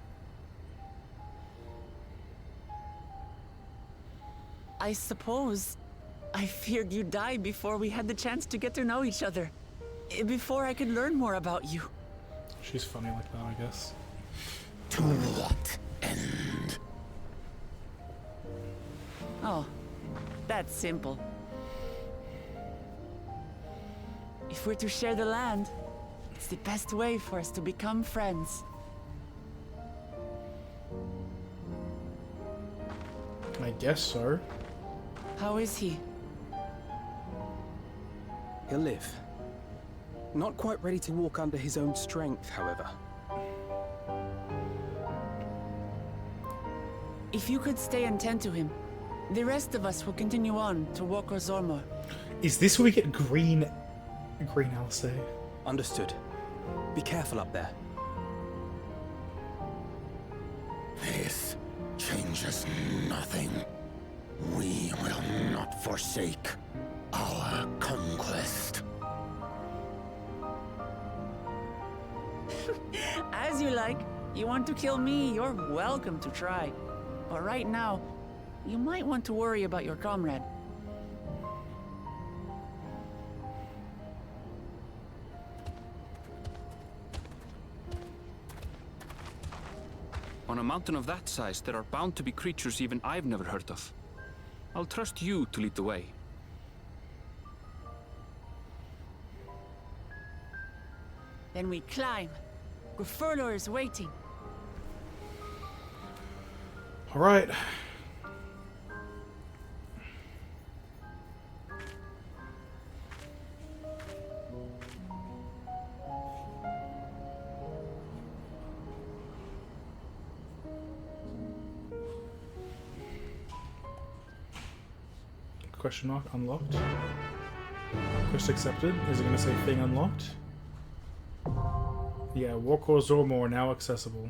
[SPEAKER 3] I suppose I feared you'd die before we had the chance to get to know each other. Before I could learn more about you.
[SPEAKER 1] She's funny like that, I guess.
[SPEAKER 4] To what end?
[SPEAKER 3] Oh, that's simple. If we're to share the land, it's the best way for us to become friends.
[SPEAKER 1] I guess so.
[SPEAKER 3] How is he?
[SPEAKER 6] He'll live. Not quite ready to walk under his own strength, however.
[SPEAKER 3] If you could stay and tend to him, the rest of us will continue on to Woko Zormor.
[SPEAKER 1] Is this where we get green Alistair?
[SPEAKER 6] Understood. Be careful up there.
[SPEAKER 4] This changes nothing. We will not forsake our conquest.
[SPEAKER 3] As you like. You want to kill me, you're welcome to try. But right now, you might want to worry about your comrade.
[SPEAKER 5] On a mountain of that size, there are bound to be creatures even I've never heard of. I'll trust you to lead the way.
[SPEAKER 3] Then we climb.
[SPEAKER 7] Gefurler is waiting.
[SPEAKER 1] Alright. Question mark unlocked. Quest accepted. Is it going to say thing unlocked? Yeah, Warcore Zormor now accessible.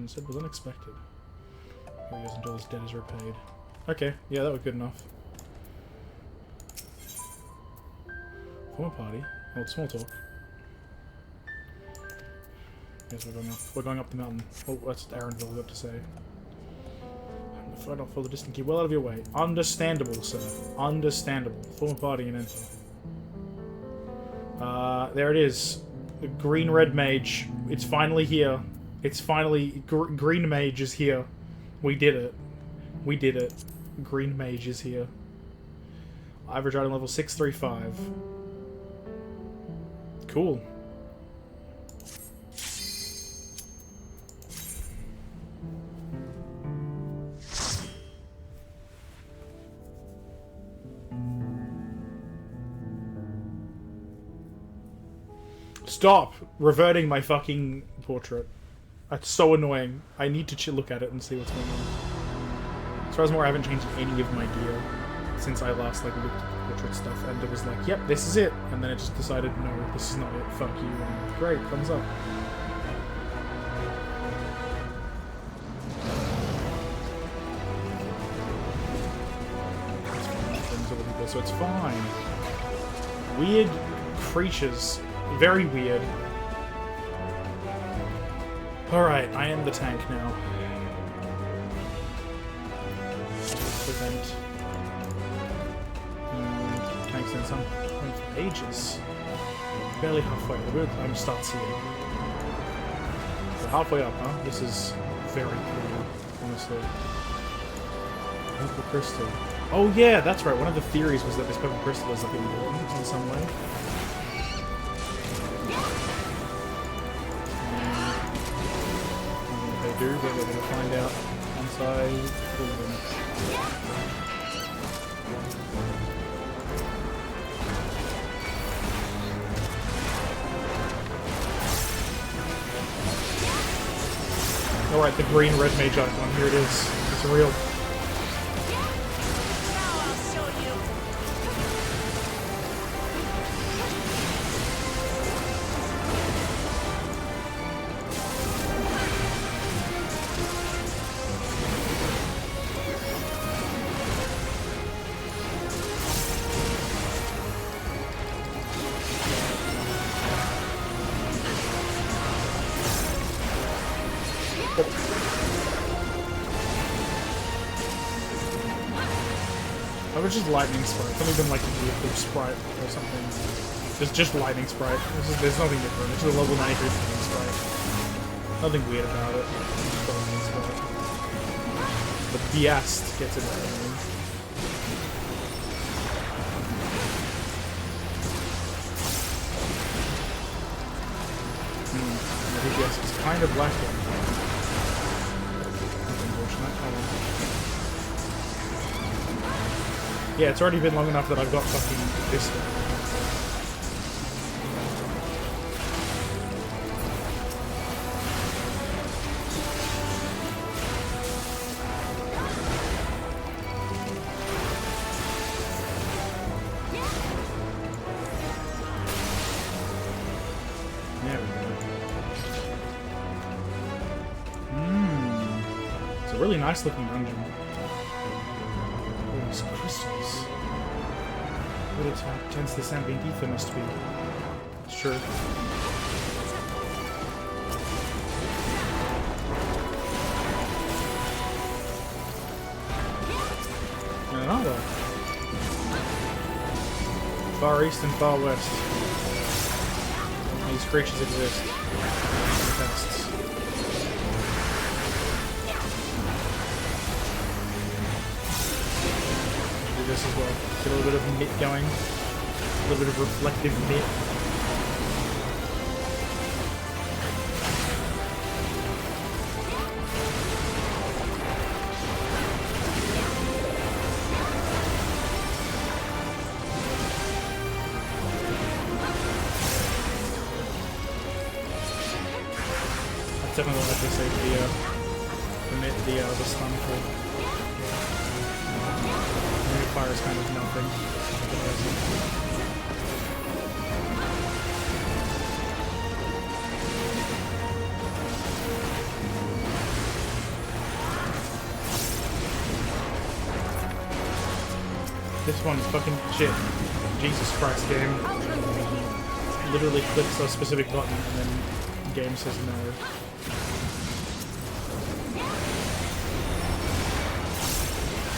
[SPEAKER 1] Said was unexpected. Here he goes until his debt is repaid. Okay, yeah, that was good enough. Form a party. Oh, it's small talk. Yes, we're going up. We're going up the mountain. Oh, that's Aaronville got to say. I'm the fight off for the distant key. Well out of your way. Understandable, sir. Understandable. Form a party and enter. There it is. The green-red mage. It's finally here. It's finally... green mage is here. We did it. We did it. Green mage is here. Average item level 635. Cool. Stop reverting my fucking portrait. That's so annoying. I need to look at it and see what's going on. As far as more, I haven't changed any of my gear since I last looked at the portrait stuff, and it was like, yep, this is it. And then it just decided, no, this is not it. Fuck you. And great, thumbs up. So it's fine. Weird creatures. Very weird. Alright, I am the tank now. Prevent. Tanks in some point for ages. Barely halfway. We're going to start seeing. So halfway up, huh? This is very cool, honestly. Purple crystal. Oh yeah, that's right. One of the theories was that this purple crystal is like important in some way. They do, but we're going to find out once I pull them. Alright, the green-red mage icon. Here it is. It's real. I was just lightning sprite. It's not even like a vehicle sprite or something. It's just lightning sprite. There's nothing different. It's just a level 93 lightning sprite. Nothing weird about it. It's just a lightning sprite. The Beast gets it anyway. The DPS is kind of lacking. Yeah, it's already been long enough that I've got fucking this thing. There we go. It's a really nice looking dungeon. Crystals. What attack tends this ambient ether must be. It's true. Another. Far east and far west. These creatures exist. Pests. this as well. Get a little bit of knit going. A little bit of reflective knit. Definitely like to save the stun for. Fire is kind of nothing. This one's fucking shit. Jesus Christ, game. Literally clicks a specific button and then game says no.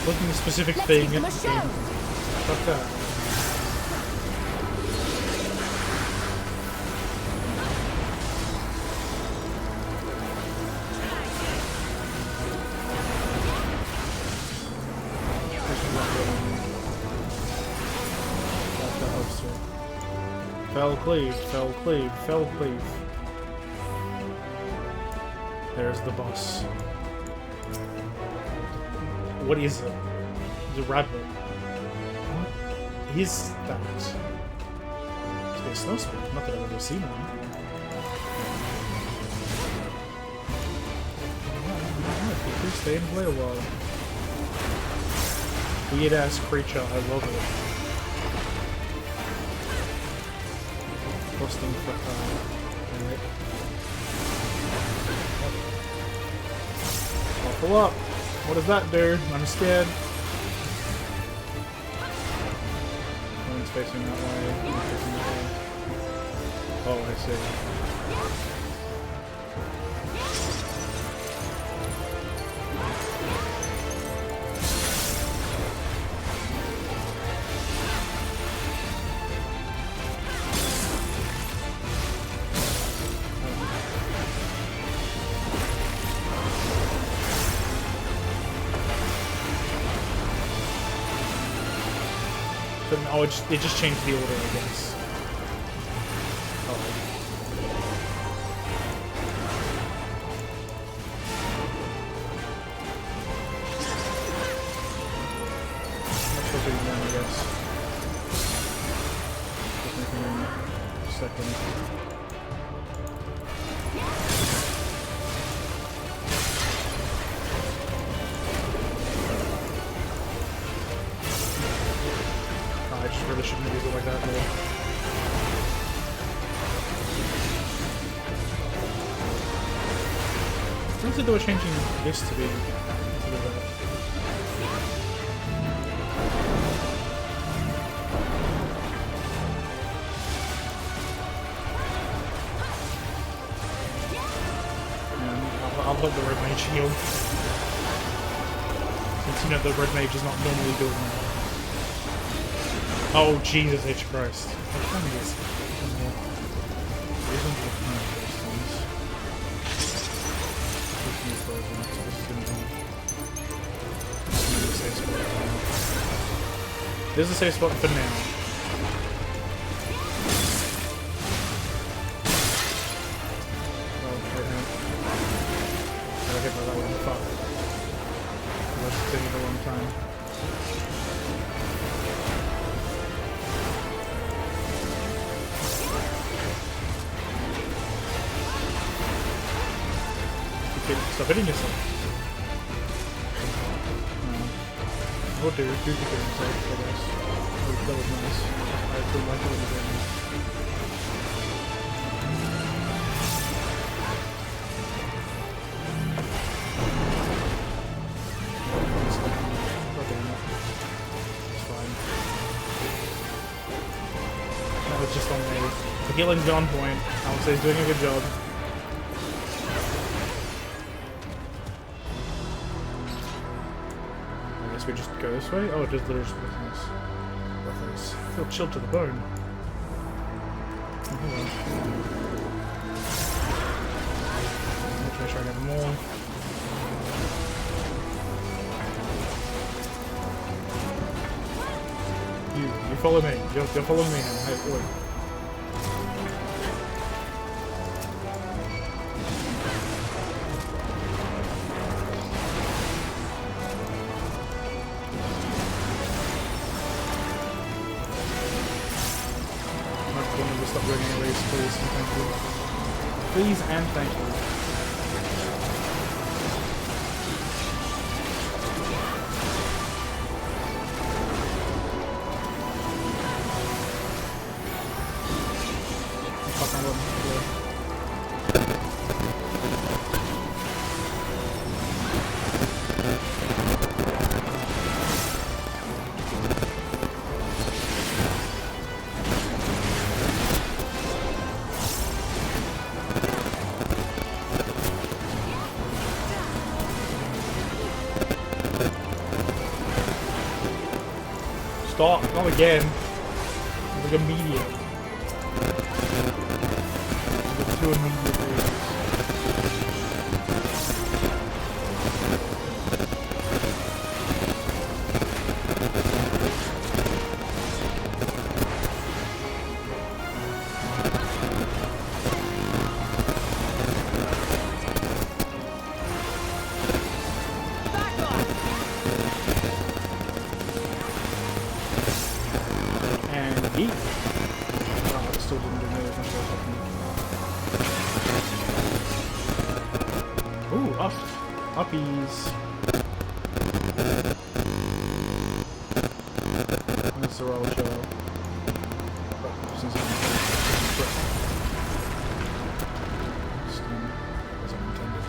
[SPEAKER 1] Looking at a specific thing. Fuck that. Fell cleave, fell cleave, fell cleave. There's the boss. What is it? The rabbit. What is that? It's a snow spirit. Not that I've ever seen one. People stay and play a while. Weird ass creature. I love it. Busting for alright. Buckle up. What does that do? I'm scared. One's facing that way. One's facing that way. Oh, I see. Oh, it just changed the order, I guess. Oh. That's what we're doing, I guess. Just making a second. Really shouldn't use it like that at all. What is it they were changing this to be that? I'll hold the red mage heal. Since, you know, the red mage is not normally doing that. Oh, Jesus H. Christ. What kind of is this is a safe spot for now. Oh, right now. I got hit by that one. Fuck. That's taking a long time. Stop hitting yourself. Oh dude, do hit himself, I guess. That was nice. I feel like it was very nice. God damn it. It's fine. That was just on me. The healing's on point. I would say he's doing a good job. We just go this way? Oh, it just literally nice. I feel chilled to the bone. Oh, hello. Try to get more. follow me. You're following me now. Hey, wait. Stop running a race, please, and thank you. Please and thank you. Fuck, I'm running. Stop, not again. Like immediate. Like 2 immediate races. Eat. Oh, I still didn't do anything. Ooh, up. Uppies. That's the roll show. Wasn't intended.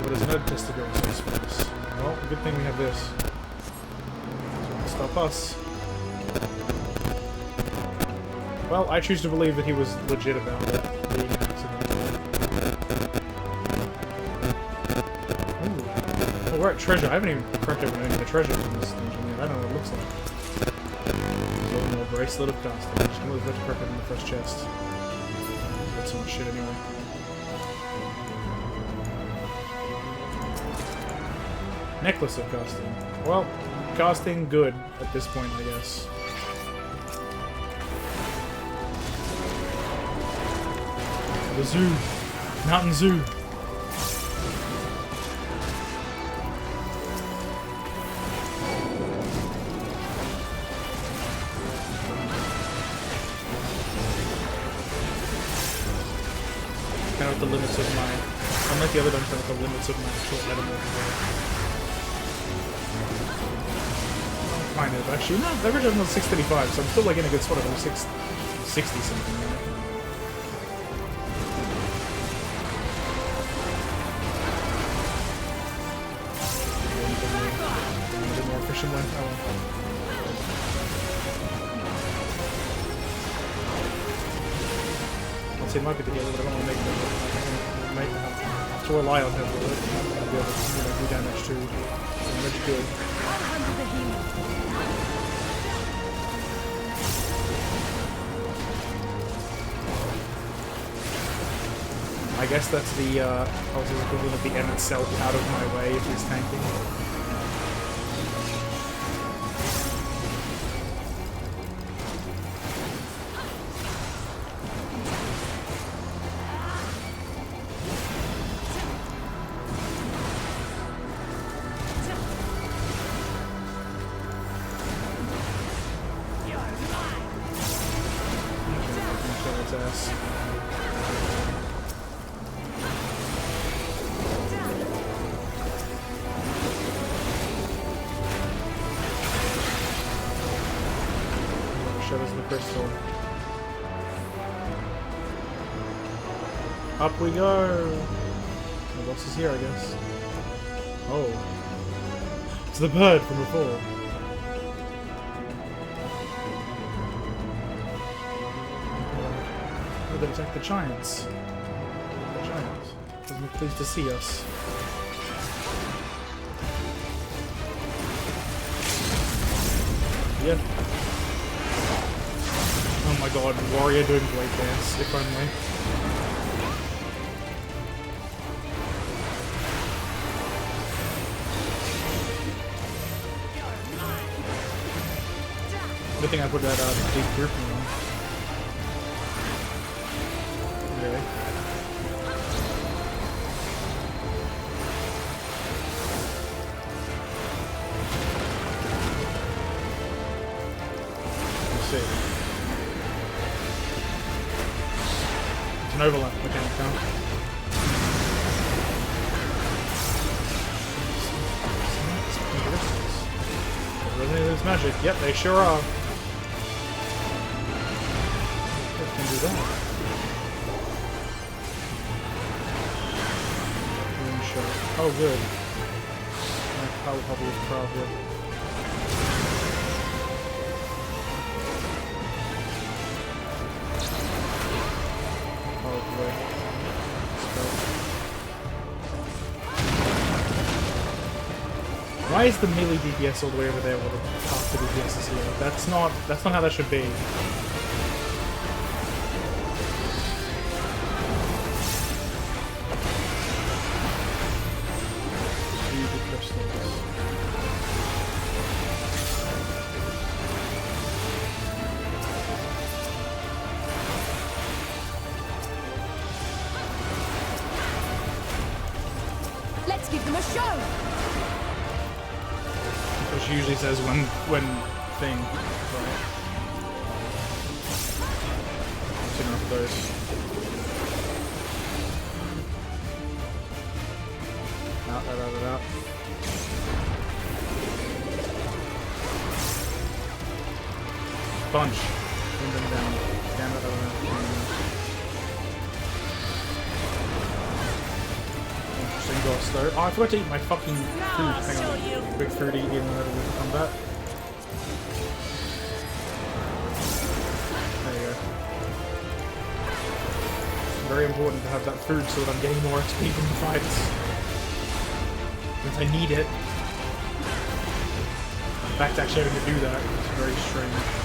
[SPEAKER 1] What is nerd tester going to space? Well, good thing we have this. Stop us. Well, I choose to believe that he was legit about it being an accident. Ooh. Oh, we're at treasure. I haven't even cracked open any of the treasure from this dungeon yet. I don't know what it looks like. There's a little more bracelet of casting. I'm just gonna leave that to crack open the first chest. I've got so much shit anyway. Necklace of casting. Well, casting good at this point, I guess. The zoo. Mountain Zoo. Kind of the limits of my... Unlike the other dungeon, at the limits of my actual animal control. Kind of, actually. No, the average was 635, so I'm still like in a good spot. I'm 660 something. You know? A bit more efficient one. Oh. I'll say it might be the healer, but I don't want to make them. I have to rely on him to be able to do damage to damage good. I guess that's the equivalent of the M itself out of my way if he's tanking. Up we go! The boss is here, I guess. Oh. It's the bird from before. Oh, they attack the giants. The giants. Doesn't look pleased to see us. Yep. Oh my god, warrior doing blade dance, if only. Good thing I put that deep grouping on. Really? Let's see. It's an overlap mechanic now. Resident Evil's magic. Yep, they sure are. Can do that. Moonshot. Oh, good. My power bubble is proud here. Oh, boy. Why is the melee DPS all the way over there while the half the DPS is here? That's not how that should be.
[SPEAKER 7] Let's give them a show.
[SPEAKER 1] Which usually says when thing, right? Two enough of those. Out. Bunch. Bring them down. Damn it, Interesting boss though. Oh, I forgot to eat my fucking food. Hang on. Quick food eating in combat. There you go. Very important to have that food so that I'm getting more XP from the fights. Since I need it. In fact, actually having to do that is very strange.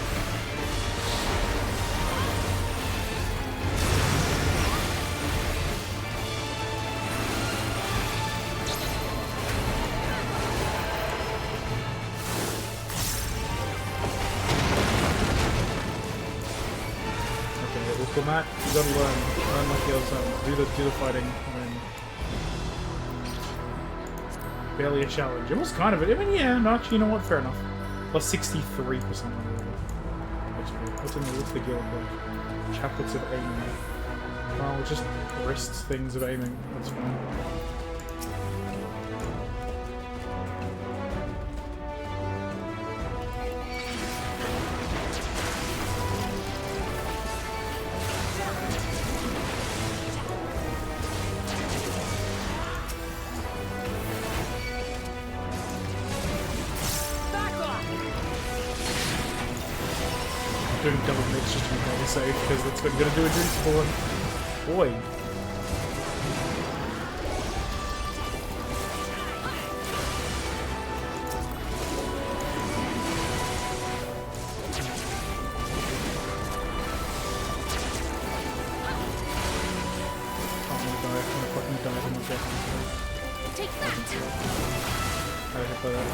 [SPEAKER 1] Matt, you gotta learn like the other side. Do the fighting, and then barely a challenge. It was kind of it. I mean, yeah, no, actually, you know what? Fair enough. Plus 63% on the What's the guild like? Chaplets of aiming. Well, just wrists things of aiming. That's fine. Doing double mix just to be very safe because that's what I'm gonna do a drink spawn. Boy. I'm gonna fucking die from my death.
[SPEAKER 7] Take that.
[SPEAKER 1] I hit by that.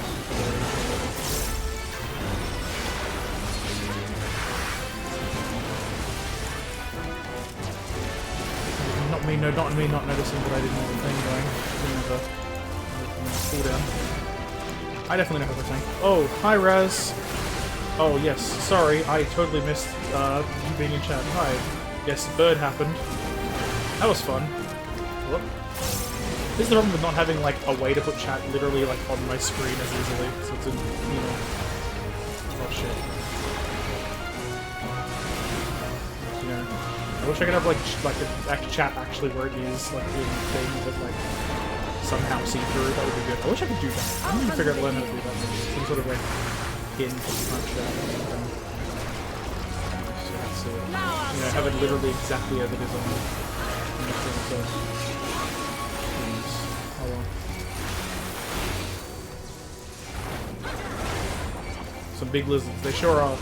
[SPEAKER 1] Not me not noticing that I didn't have a thing going. Didn't have a cooldown. I definitely don't have a tank. Oh, hi Raz. Oh yes, sorry, I totally missed you being in chat. Hi. Yes, bird happened. That was fun. What? This is the problem with not having like a way to put chat literally like on my screen as easily. So it's a, you know. Oh shit. I wish I could have like a chat actually where it is like in things that like somehow see through. That would be good. I wish I could do that. I need to figure out learn how to do that. Maybe. Some sort of like hidden punch chat or something. So that's it. You know, have it literally exactly as it is on the thing. So oh well. Some big lizards. They sure are.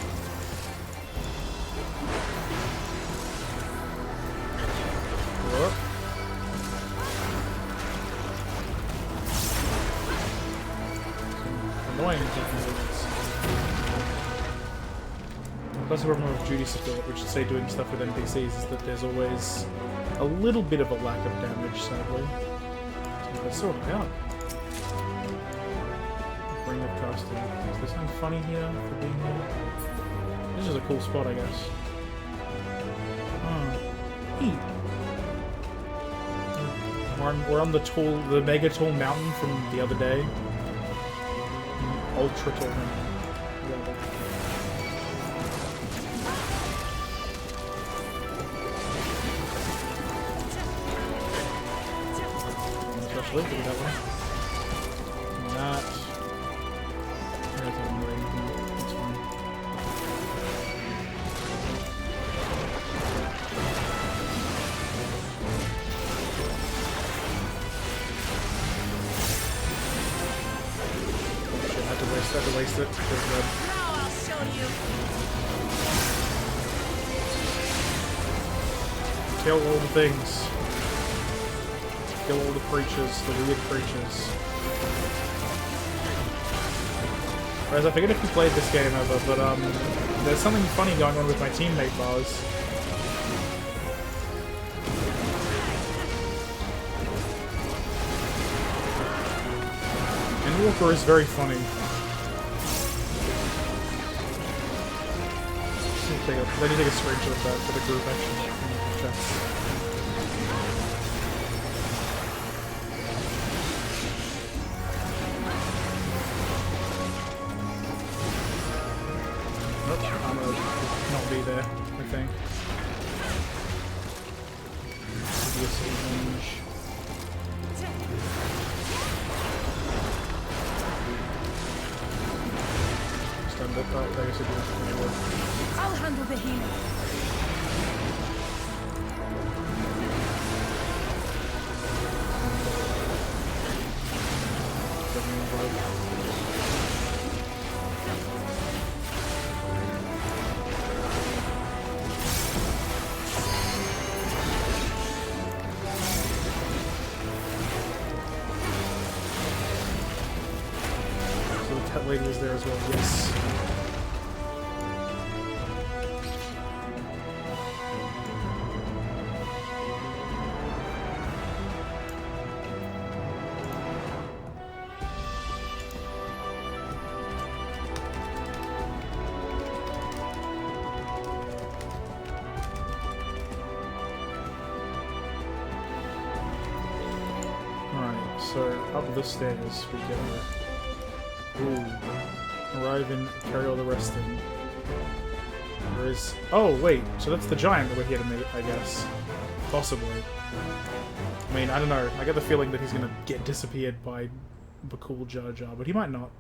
[SPEAKER 1] That's the problem with duty support, which is say doing stuff with NPCs, is that there's always a little bit of a lack of damage, sadly. So it's so high up. Ring of casting. Is there something funny here for being here? This is a cool spot, I guess. Oh. Neat. We're on the mega tall mountain from the other day. Ultra tall mountain. Look at that one. That. There's a ring here. That's fine. Shit, I had to waste it.
[SPEAKER 7] Now I'll show you.
[SPEAKER 1] Kill all the things. Kill all the creatures, the weird creatures. Whereas I forget if you played this game ever, but there's something funny going on with my teammate bars. And Walker is very funny. Let me take a screenshot of that for the group action. There, I think. Stand up, I guess it is.
[SPEAKER 7] I'll handle the healing.
[SPEAKER 1] That lady is there as well, yes. Alright, so up the stairs we go. Ooh. Arrive and carry all the rest in. There is... Oh, wait. So that's the giant that we're here to meet, I guess. Possibly. I mean, I don't know. I get the feeling that he's gonna get disappeared by the cool Jar Jar, but he might not.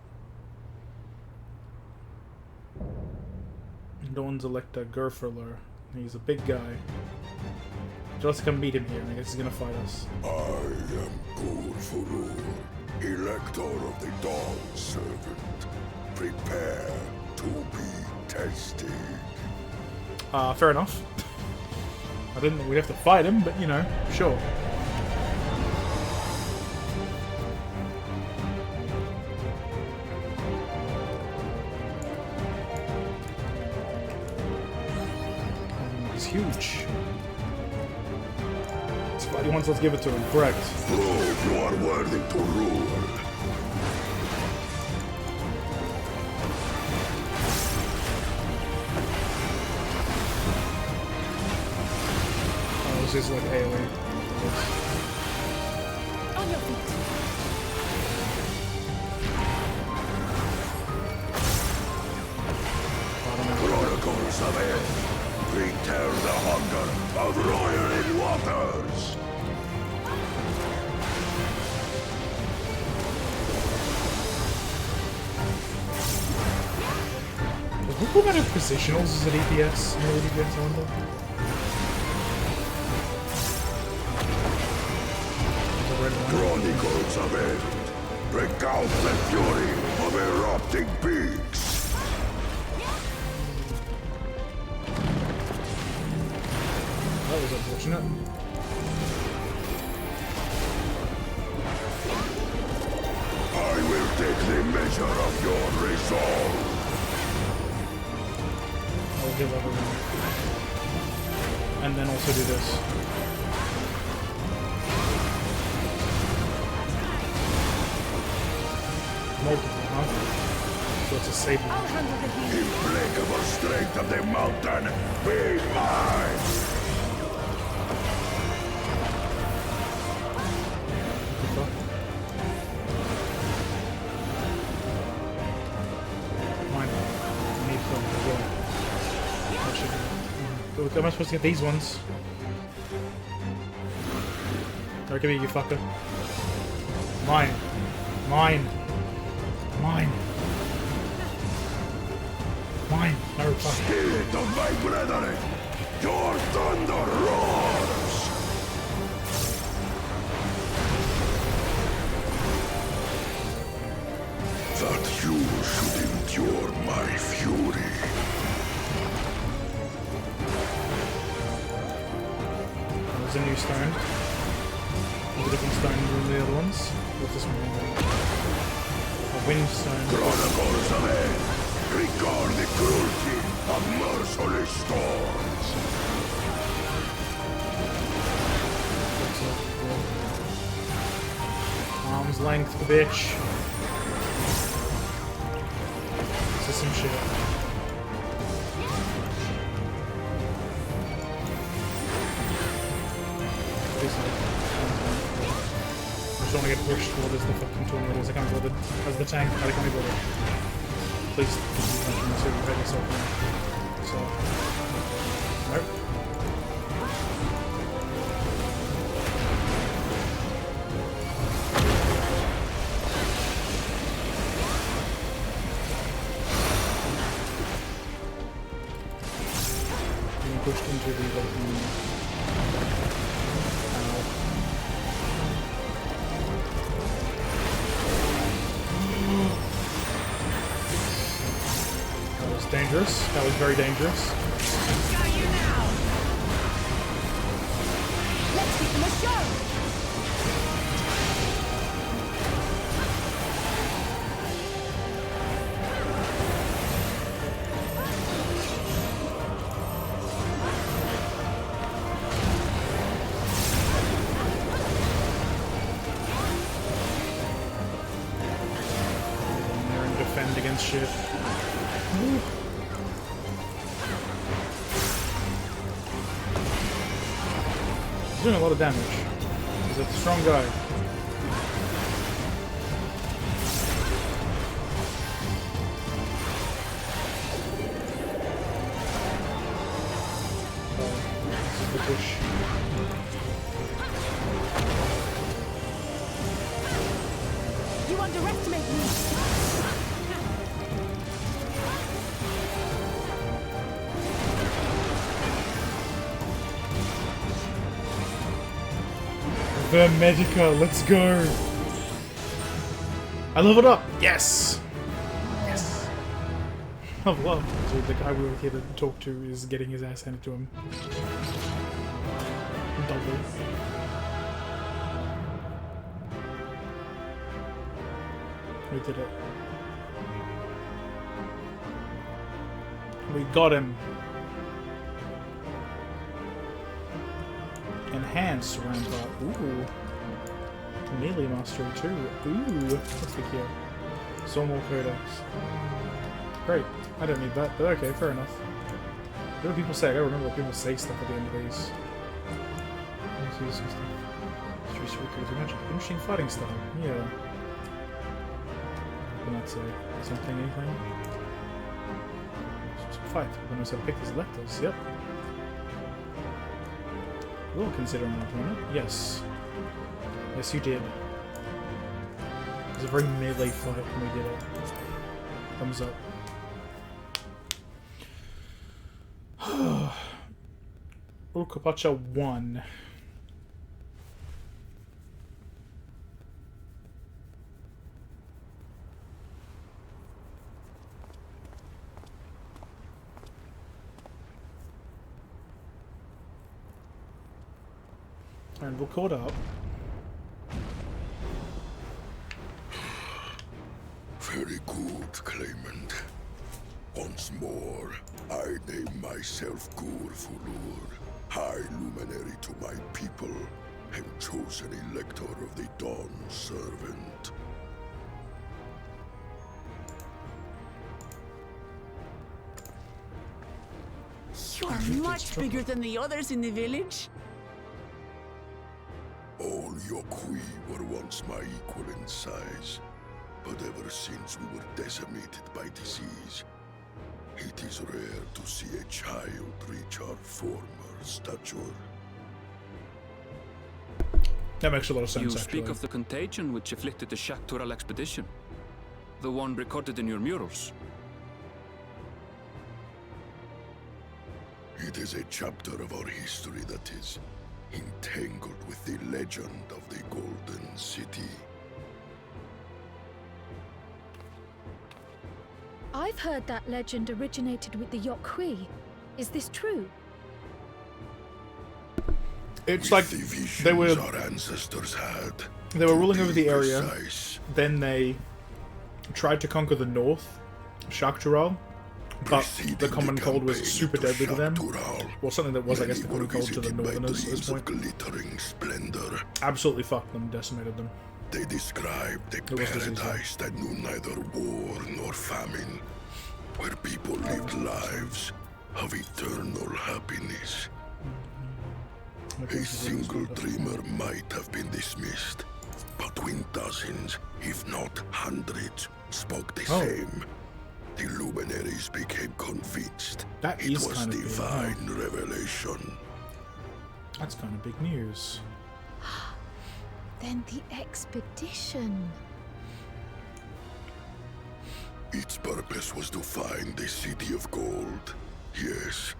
[SPEAKER 1] Dawn's Elector Gerferler. He's a big guy. Just come meet him here, and I guess he's gonna fight us.
[SPEAKER 4] I am Gulfurul, Elector of the Dawn Servant. Prepare to be tested.
[SPEAKER 1] Fair enough. I didn't think we'd have to fight him, but you know, sure. He's huge. It's what he wants, let's give it to him, correct.
[SPEAKER 4] Prove you are worthy to rule.
[SPEAKER 1] This is like AoE.
[SPEAKER 7] On your feet.
[SPEAKER 4] Chronicles of it. Return the hunger of roiling waters.
[SPEAKER 1] Does Wukong have positionals as an EPS? No EPS, I wonder?
[SPEAKER 4] Chronicles of it. Recount the fury of erupting peaks.
[SPEAKER 1] That was unfortunate.
[SPEAKER 4] I will take the measure of your resolve.
[SPEAKER 1] Oh, I'll heal everyone. And then also do this. Multiple, huh? So it's a save.
[SPEAKER 7] I'll handle the healing.
[SPEAKER 4] Implacable strength of the mountain, be mine!
[SPEAKER 1] Am I supposed to get these ones? Or give me, you fucker. Mine. Mine. Mine. Mine. No, fuck.
[SPEAKER 4] Spirit of my brethren, your thunder roars! That you should endure my fury.
[SPEAKER 1] There's a new stone. There's a different stone than the other ones. What's this one? A wind stone.
[SPEAKER 4] Chronicles of Hell, record the cruelty of merciless storms.
[SPEAKER 1] Arm's length, bitch. This is some shit. I just don't want to get pushed forward as the fucking tornadoes. I can't be bothered. As the tank, I can't be bothered. Please, don't you so you hurt yourself now. So. Nope. Being pushed into the dangerous. That was very dangerous.
[SPEAKER 7] Got you now. Let's give them a show.
[SPEAKER 1] And defend against shit. He's doing a lot of damage. He's a strong guy. This is the push.
[SPEAKER 7] You underestimate me.
[SPEAKER 1] The Medica, let's go! I leveled up! Yes! Yes! I've loved. So the guy we were here to talk to is getting his ass handed to him. Double. We did it. We got him! Enhanced Rampart. Ooh. Melee Mastery too. Ooh. Let's look here. Sawmill Codex. Great. I don't need that, but okay, fair enough. What do people say? I gotta remember what people say stuff at the end of these. Let's see some stuff. Street Recruits Magic. Interesting fighting style. Yeah. What can that say? Something, anything? Fight. When I said pick these electors. Yep. We'll consider an opponent. Yes. Yes, you did. It was a very melee fight when we did it. Thumbs up. Urkapacha 1. And we're caught up.
[SPEAKER 4] Very good, claimant. On Once more, I name myself Gurfulur, High Luminary to my people, and chosen Elector of the Dawn Servant.
[SPEAKER 3] You are much bigger than the others in the village.
[SPEAKER 4] All Yokhui were once my equal in size, but ever since we were decimated by disease, it is rare to see a child reach our former stature.
[SPEAKER 1] That makes a lot of sense,
[SPEAKER 5] You
[SPEAKER 1] actually.
[SPEAKER 5] speak of the contagion which afflicted the Shaktural expedition. The one recorded in your murals.
[SPEAKER 4] It is a chapter of our history that is entangled with the legend of the Golden City.
[SPEAKER 8] I've heard that legend originated with the Yokhui. Is this true?
[SPEAKER 1] It's
[SPEAKER 4] With
[SPEAKER 1] like
[SPEAKER 4] the visions
[SPEAKER 1] they were
[SPEAKER 4] our ancestors had.
[SPEAKER 1] ruling over the area.
[SPEAKER 4] Precise.
[SPEAKER 1] Then they tried to conquer the north, Shaktural, but the common cold was super deadly to them. Well, something that was, I guess, the common cold to the northerners at this point.
[SPEAKER 4] Glittering splendor.
[SPEAKER 1] Absolutely fucked them, decimated them.
[SPEAKER 4] They described a
[SPEAKER 1] was disease,
[SPEAKER 4] paradise that knew neither war nor famine, where people lived lives of eternal happiness. A single dreamer might have been dismissed, but when dozens, if not hundreds, spoke the same, the luminaries became convinced
[SPEAKER 1] That
[SPEAKER 4] it
[SPEAKER 1] is
[SPEAKER 4] was
[SPEAKER 1] kind of big,
[SPEAKER 4] divine revelation.
[SPEAKER 1] That's kind of big news.
[SPEAKER 8] Then the expedition.
[SPEAKER 4] Its purpose was to find the City of Gold. Yes,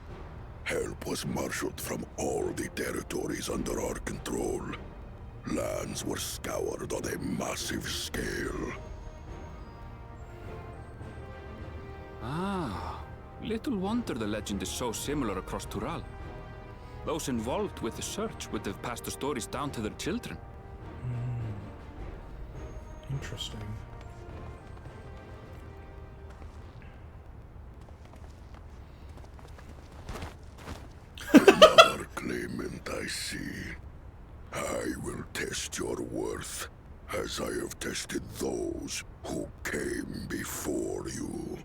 [SPEAKER 4] help was marshaled from all the territories under our control. Lands were scoured on a massive scale.
[SPEAKER 5] Ah, little wonder the legend is so similar across Tural. Those involved with the search would have passed the stories down to their children.
[SPEAKER 1] Interesting.
[SPEAKER 4] Another claimant, I see. I will test your worth, as I have tested those who came before you.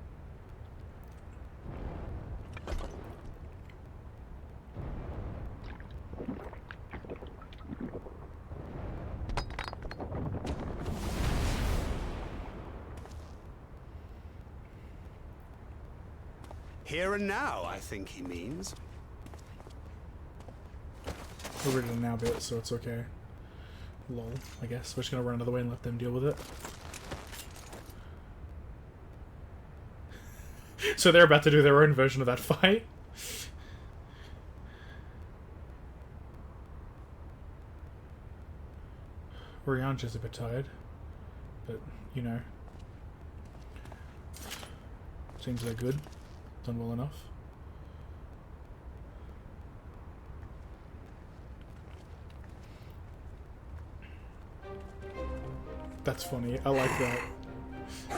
[SPEAKER 9] Here and now, I think he means.
[SPEAKER 1] We're ready to now bit, so it's okay. Lol, I guess. We're just gonna run another way and let them deal with it. So they're about to do their own version of that fight. Orianja's a bit tired, but you know, seems they're good, done well enough. That's funny. I like that.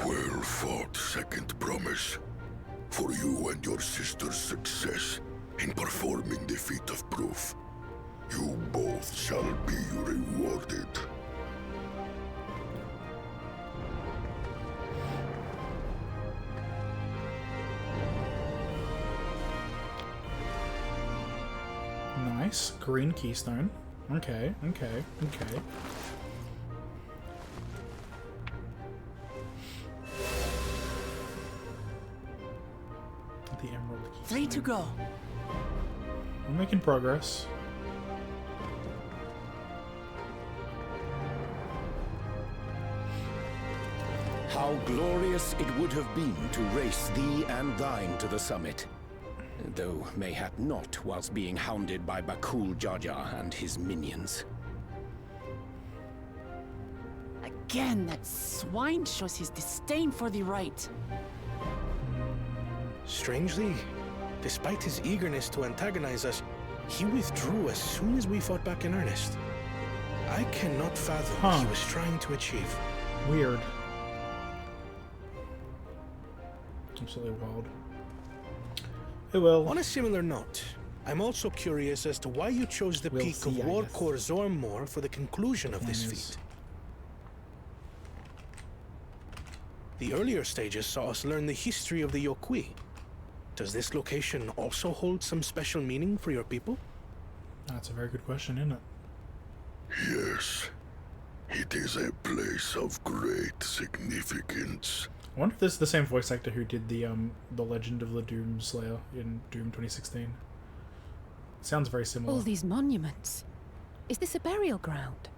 [SPEAKER 4] Well fought, second promise. For you and your sister's success in performing the feat of proof. You both shall be rewarded.
[SPEAKER 1] Nice. Green keystone. Okay, okay, okay. The emerald keystone.
[SPEAKER 3] 3 to go.
[SPEAKER 1] We're making progress.
[SPEAKER 10] How glorious it would have been to race thee and thine to the summit. Though mayhap not whilst being hounded by Bakul Jaja and his minions.
[SPEAKER 3] Again, that swine shows his disdain for the right.
[SPEAKER 6] Strangely, despite his eagerness to antagonize us, he withdrew as soon as we fought back in earnest. I cannot fathom what he was trying to achieve.
[SPEAKER 1] Weird. Absolutely wild. It will.
[SPEAKER 6] On a similar note, I'm also curious as to why you chose the
[SPEAKER 1] We'll
[SPEAKER 6] peak
[SPEAKER 1] see,
[SPEAKER 6] of
[SPEAKER 1] I
[SPEAKER 6] Warkor Zormor for the conclusion of this
[SPEAKER 1] Yes.
[SPEAKER 6] feat. The earlier stages saw us learn the history of the Yokui. Does this location also hold some special meaning for your people?
[SPEAKER 1] That's a very good question, isn't it?
[SPEAKER 4] Yes. It is a place of great significance.
[SPEAKER 1] I wonder if this is the same voice actor who did the Legend of the Doom Slayer in Doom 2016. Sounds very similar.
[SPEAKER 7] All these monuments. Is this a burial ground?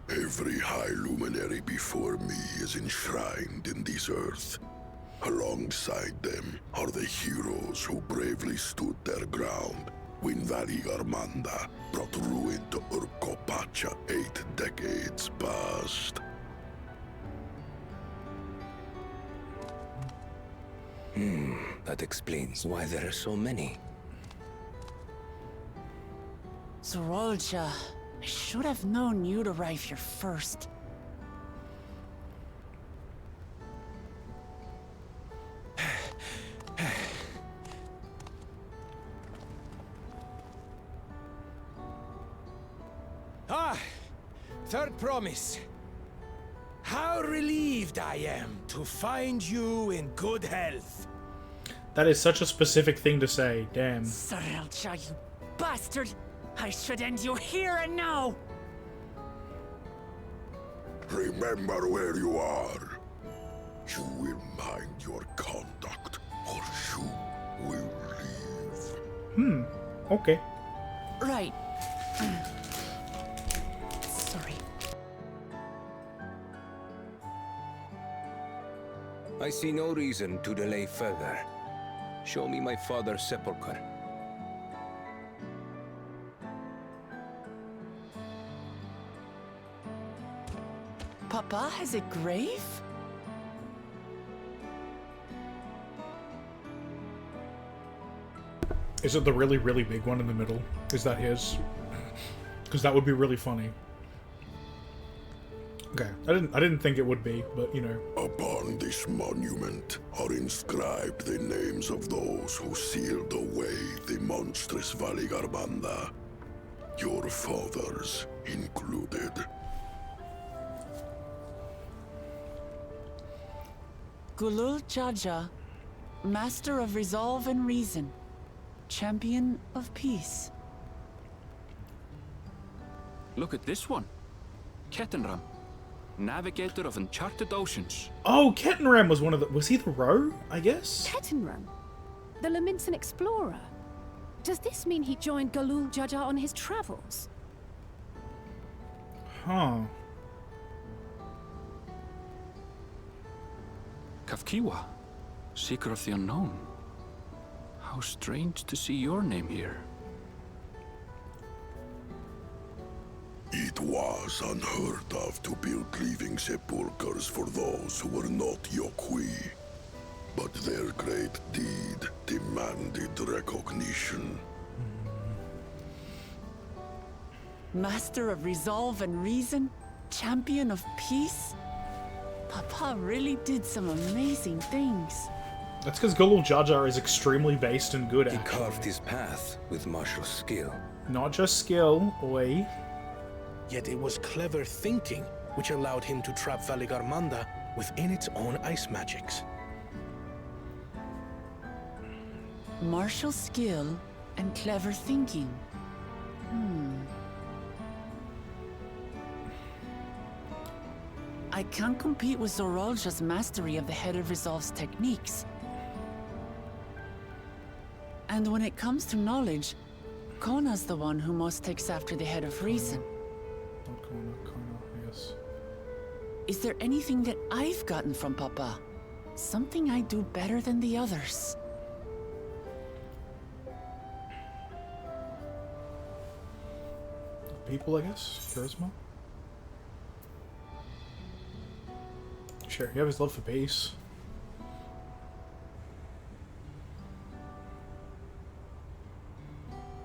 [SPEAKER 4] Every high luminary before me is enshrined in this earth. Alongside them are the heroes who bravely stood their ground when Valigarmanda brought ruin to Urkopacha 8 decades past.
[SPEAKER 11] That explains why there are so many.
[SPEAKER 3] Zorolja, I should have known you'd arrive here first.
[SPEAKER 11] Third promise. How relieved I am to find you in good health.
[SPEAKER 1] That is such a specific thing to say, damn.
[SPEAKER 3] Zorolja, you bastard! I should end you here and now!
[SPEAKER 4] Remember where you are. You will mind your conduct, or you will leave.
[SPEAKER 1] Okay.
[SPEAKER 3] Right. Sorry.
[SPEAKER 11] I see no reason to delay further. Show me my father's sepulchre.
[SPEAKER 3] Papa has a grave?
[SPEAKER 1] Is it the really, really big one in the middle? Is that his? Because that would be really funny. Okay, I didn't think it would be, but you know.
[SPEAKER 4] Upon this monument are inscribed the names of those who sealed away the monstrous Valigarmanda, your fathers included.
[SPEAKER 3] Gulul Jaja, Master of Resolve and Reason, Champion of Peace.
[SPEAKER 5] Look at this one. Kettenram, Navigator of Uncharted Oceans.
[SPEAKER 1] Oh, Kettenram was one of the... Was he the row, I guess?
[SPEAKER 7] Kettenram? The Laminsan explorer? Does this mean he joined Galul Jaja on his travels?
[SPEAKER 1] Huh.
[SPEAKER 5] Kafkiwa, Seeker of the Unknown. How strange to see your name here.
[SPEAKER 4] It was unheard of to build living sepulchres for those who were not Yokui. But their great deed demanded recognition.
[SPEAKER 3] Master of Resolve and Reason, Champion of Peace? Papa really did some amazing things.
[SPEAKER 1] That's because Gulul Jaja is extremely based and good,
[SPEAKER 11] He
[SPEAKER 1] actually.
[SPEAKER 11] carved his path with martial skill.
[SPEAKER 1] Not just skill, oi.
[SPEAKER 6] Yet it was clever thinking which allowed him to trap Valigarmanda within its own ice magics.
[SPEAKER 3] Martial skill and clever thinking. I can't compete with Zorolja's mastery of the Head of Resolve's techniques. And when it comes to knowledge, Kona's the one who most takes after the Head of Reason.
[SPEAKER 1] Not Kona, I guess.
[SPEAKER 3] Is there anything that I've gotten from Papa? Something I do better than the others?
[SPEAKER 1] People, I guess? Charisma? Sure, you have his love for peace.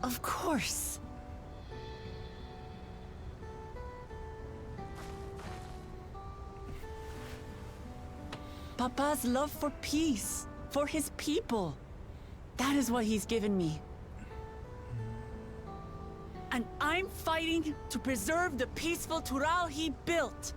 [SPEAKER 3] Of course. Papa's love for peace, For his people. That is what he's given me. And I'm fighting to preserve the peaceful Tural he built.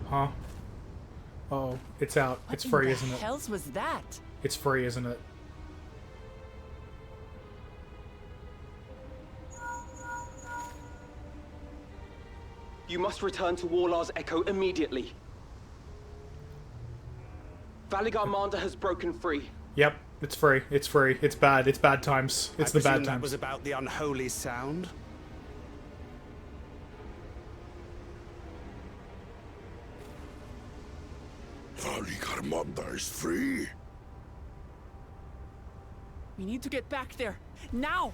[SPEAKER 1] Huh? Oh, it's out. It's free, isn't it?
[SPEAKER 3] What the hell was that?
[SPEAKER 1] It's free, isn't it?
[SPEAKER 12] You must return to Warlar's Echo immediately. Valigarmanda has broken free.
[SPEAKER 1] Yep, it's free. It's free. It's bad. It's bad times. It's the bad times.
[SPEAKER 9] That was about the unholy sound.
[SPEAKER 4] Valigarmanda is free.
[SPEAKER 3] We need to get back there. Now!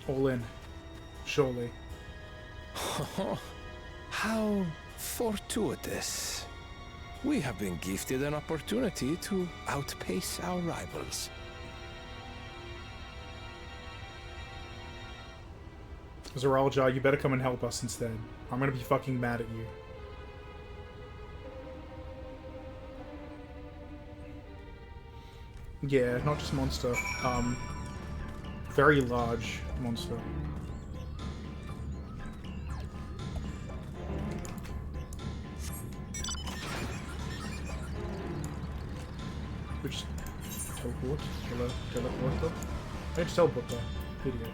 [SPEAKER 1] All in. Surely.
[SPEAKER 11] How fortuitous. We have been gifted an opportunity to outpace our rivals.
[SPEAKER 1] Zeraljar, you better come and help us instead. I'm gonna be fucking mad at you. Yeah, not just monster. Very large monster. We just teleport. Teleport though. I just teleport there. Idiot.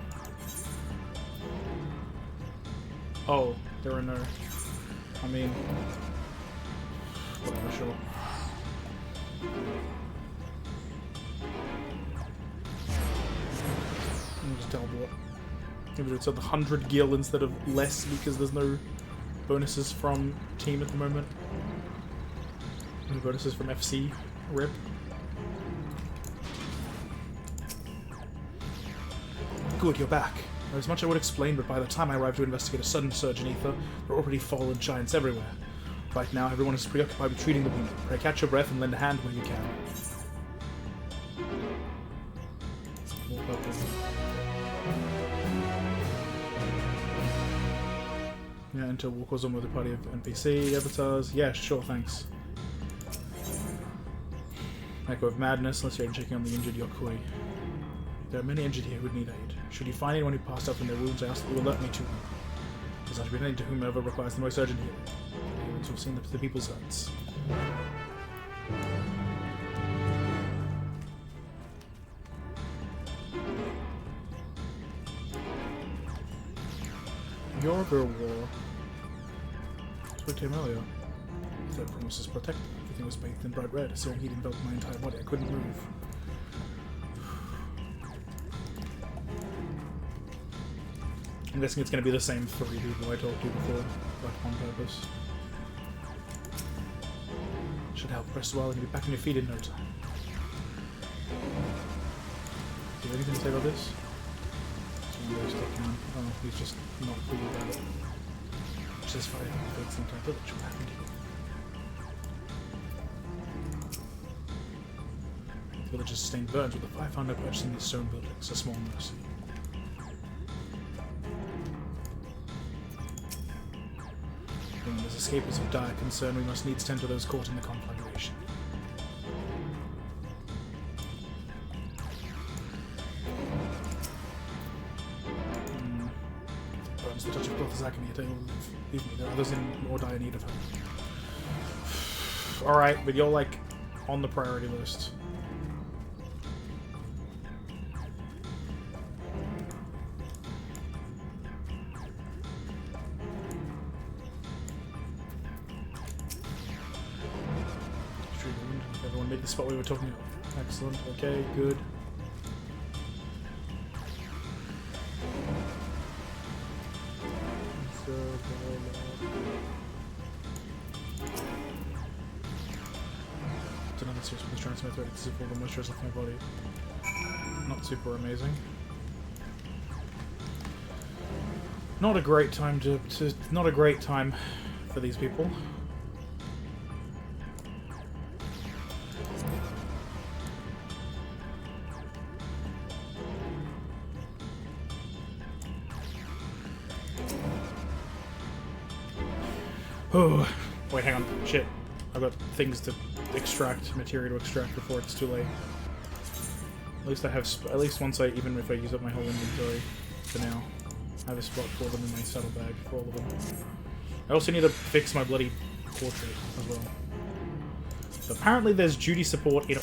[SPEAKER 1] Oh, there are no. I mean, whatever, sure. Just teleport. Maybe it's at 100 gil instead of less because there's no bonuses from team at the moment. No bonuses from FC. RIP. Good, you're back. There's much I would explain, but by the time I arrived to investigate a sudden surge in ether, there were already fallen giants everywhere. Right now, everyone is preoccupied with treating the wounded. Pray catch your breath and lend a hand where you can. Yeah, enter walk zone with a party of NPC avatars. Yeah, sure, thanks. Echo of Madness, unless you're checking on the injured Yokoi. There are many injured here who would need aid. Should you find anyone who passed out from their wounds, I ask that you alert me to them. As I should be related to whomever requires the most urgent healing. The healings will seen the people's hurts. Yorger War. Spoke to him earlier. Their promises protect. Everything was bathed in bright red. A searing heat enveloped my entire body. I couldn't move. I'm guessing it's going to be the same 3 people I told you before, like on purpose. Should help. Rest well and you'll be back on your feet in no time. Do you have anything to say about this? Oh, he's just not cool about it. Just fine. It's not a village. What happened here? The village has sustained burns with the 500 purchasing these stone buildings. A small mercy. As escape is of dire concern, we must needs tend to those caught in the conflagration. Burns the touch of Cloth's agony, yet I will live. Leave me, there are others in more dire need of her. Alright, but you're like on the priority list. Everyone made the spot we were talking about. Excellent. Okay, good. It's another serious with the transmitter ready to support the moisture off my body. Not super amazing. Not a great time not a great time for these people. Oh, wait, hang on. Shit. I've got things to extract, material to extract before it's too late. At least I have, at least once even if I use up my whole inventory for now, I have a spot for them in my saddlebag for all of them. I also need to fix my bloody portrait as well. So apparently there's duty support in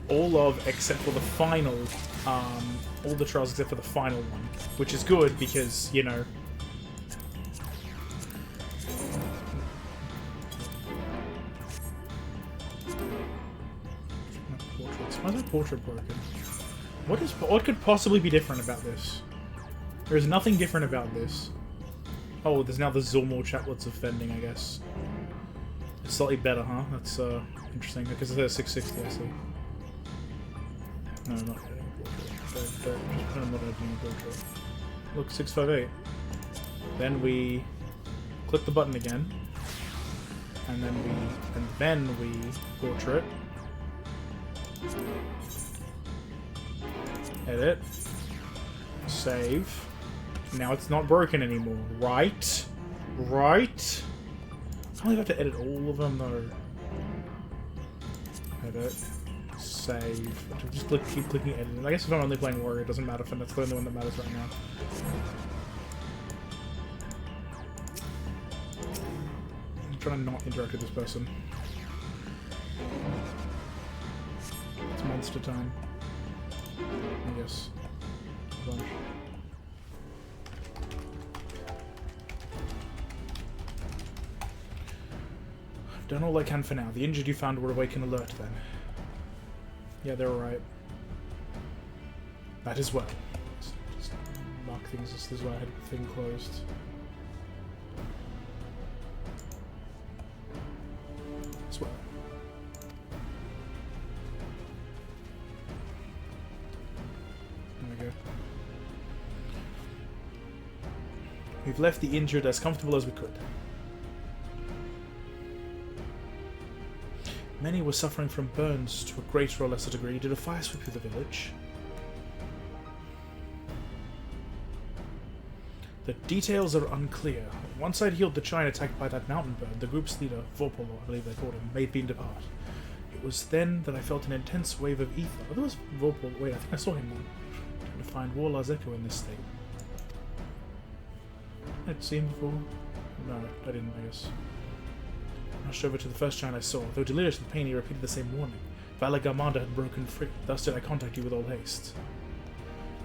[SPEAKER 1] all of, except for the final, all the trials except for the final one, which is good because, you know, why is that portrait broken? What could possibly be different about this? There is nothing different about this. Oh, there's now the Zulmor chaplets of fending, I guess. It's slightly better, huh? That's interesting because it says 660. I see. No, I'm not editing a portrait. Just I'm not editing a portrait. Look, 658. Then we click the button again, and then we portrait. Edit. Save. Now it's not broken anymore, right? Right? I only have to edit all of them though. Edit. Save. Just keep clicking edit. I guess if I'm only playing Warrior, it doesn't matter if that's the only one that matters right now. I'm trying to not interact with this person. It's monster time. I guess. A bunch. I've done all I can for now. The injured you found were awake and alert then. Yeah, they're alright. That is well. Just mark things as this is why I had the thing closed. As well. We've left the injured as comfortable as we could. Many were suffering from burns to a greater or lesser degree. Did a fire sweep through the village? The details are unclear. Once I'd healed the giant attacked by that mountain bird, the group's leader, Vorpal, I believe they called him, made me depart. It was then that I felt an intense wave of ether. Oh, there was Vorpal. Wait, I think I saw him then. Trying to find Warlar's echo in this state. I'd seen him before. No, I didn't, I guess. I rushed over to the first giant I saw. Though delirious with pain, he repeated the same warning. Valagamanda had broken free. Thus did I contact you with all haste.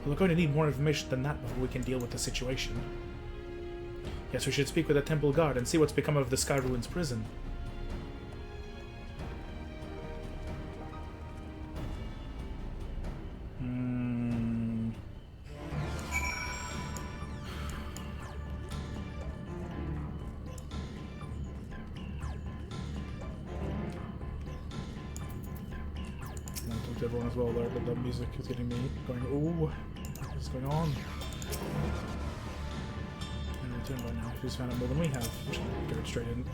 [SPEAKER 1] We're going to need more information than that before we can deal with the situation. Yes, we should speak with the temple guard and see what's become of the Sky Ruins prison. Everyone as well there, but the music is getting me going, ooh, what's going on? And return by now. Who's found out more than we have? Which will go straight in.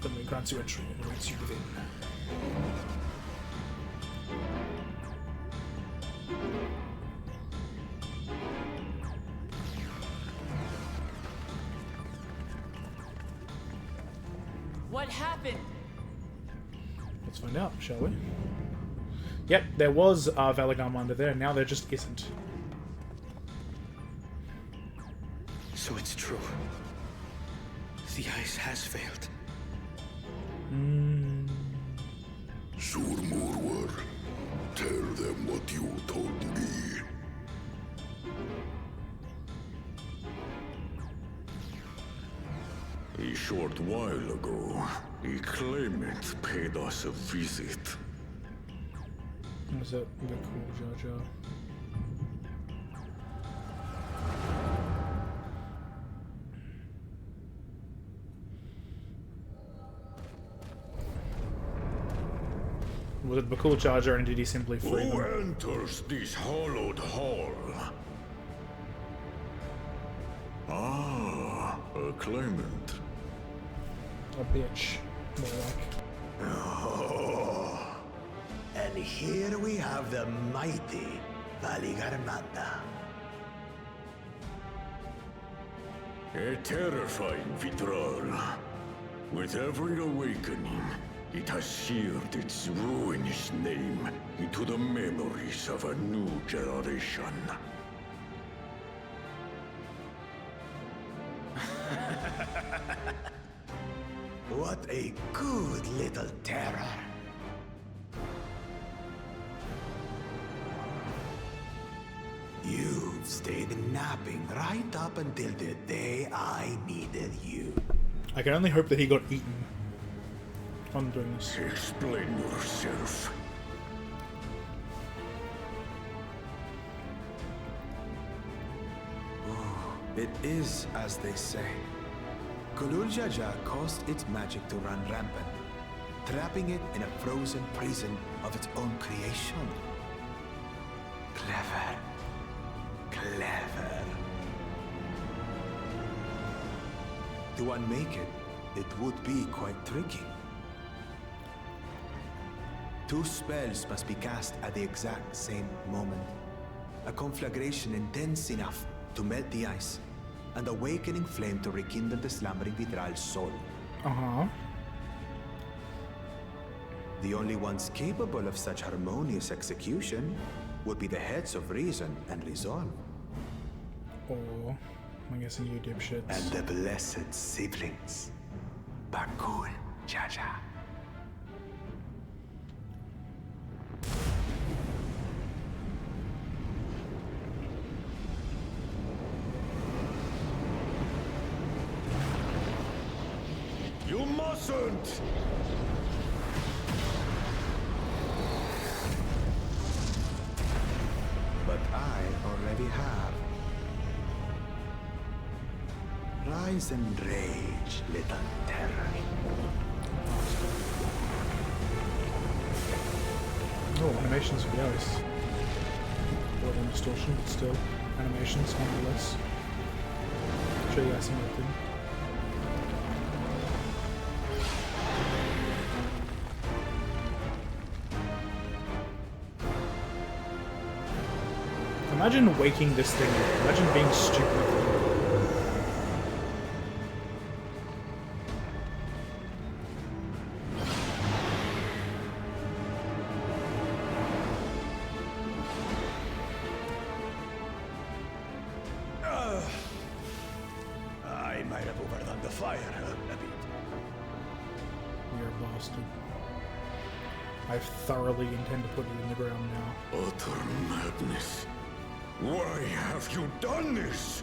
[SPEAKER 1] Then we grant you entry and awaits you within.
[SPEAKER 3] What happened?
[SPEAKER 1] Let's find out, shall we? Yep, there was Valagamanda there, now there just isn't.
[SPEAKER 6] So it's true. The ice has failed.
[SPEAKER 4] Surmurwar, tell them what you told me.
[SPEAKER 13] A short while ago, a claimant paid us a visit.
[SPEAKER 1] Was it the cool Jar Jar? Was it Bakul Jar Jar, and did he simply free
[SPEAKER 13] Who
[SPEAKER 1] them?
[SPEAKER 13] enters this hallowed hall? Ah, A claimant.
[SPEAKER 1] A bitch, more like.
[SPEAKER 14] Oh, and here we have the mighty Valigarmanda.
[SPEAKER 13] A terrifying Vitral. With every awakening, it has seared its ruinous name into the memories of a new generation.
[SPEAKER 14] What a good little terror. You've stayed napping right up until the day I needed you.
[SPEAKER 1] I can only hope that he got eaten on doing this.
[SPEAKER 13] Explain yourself.
[SPEAKER 15] It is as they say. Gulul Jaja caused its magic to run rampant, trapping it in a frozen prison of its own creation. Clever. Clever. To unmake it, it would be quite tricky. 2 spells must be cast at the exact same moment. A conflagration intense enough to melt the ice, and awakening flame to rekindle the slumbering Vitral's soul.
[SPEAKER 1] Uh-huh.
[SPEAKER 15] The only ones capable of such harmonious execution would be the heads of reason and resolve.
[SPEAKER 1] Or, I'm guessing you dipshits.
[SPEAKER 15] And the blessed siblings, Bakul Jaja.
[SPEAKER 13] You mustn't!
[SPEAKER 15] But I already have. Rise and rage, little terror.
[SPEAKER 1] Oh, animations for the ice. Blood and distortion, but still. Animations, nonetheless. Show you guys some of the thing. Imagine waking this thing up. Imagine being stupid.
[SPEAKER 14] I might have overdone the fire a bit.
[SPEAKER 1] You're a bastard. I thoroughly intend to put it in the ground now.
[SPEAKER 13] Utter madness. Why have you done this?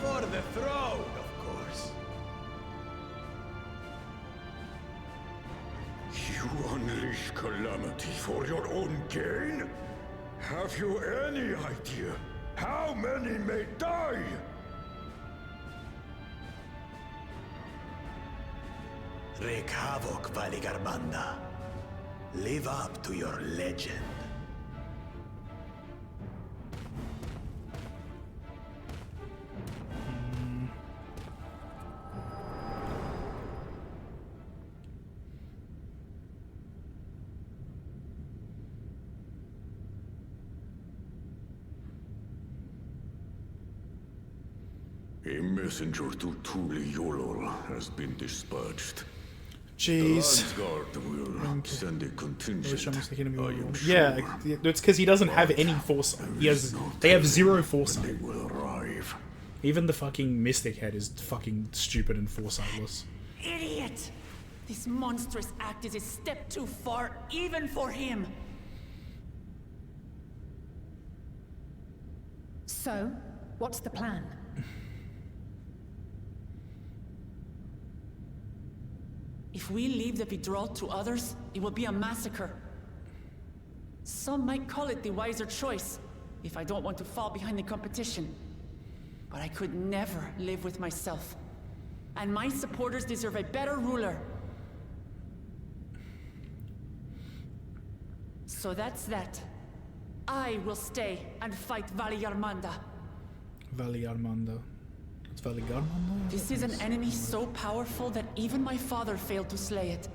[SPEAKER 14] For the throne, of course.
[SPEAKER 13] You unleash calamity for your own gain? Have you any idea how many may die?
[SPEAKER 14] Wreak havoc, Valigarmanda. Live up to your legend.
[SPEAKER 13] A messenger to Tuli Yolol has been dispatched.
[SPEAKER 1] Jeez.
[SPEAKER 13] The Landsguard will send a contingent.
[SPEAKER 1] Yeah, it's because he doesn't have any foresight. They have zero foresight.
[SPEAKER 13] They will arrive.
[SPEAKER 1] Even the fucking Mystic Head is fucking stupid and foresightless.
[SPEAKER 3] Idiot! This monstrous act is a step too far, even for him.
[SPEAKER 8] So, what's the plan?
[SPEAKER 3] If we leave the Vidral to others, it will be a massacre. Some might call it the wiser choice, if I don't want to fall behind the competition. But I could never live with myself. And my supporters deserve a better ruler. So that's that. I will stay and fight Valigarmanda.
[SPEAKER 1] Valley Armanda. It's Valley Garmanda?
[SPEAKER 3] This is an enemy so powerful that even my father failed to slay it.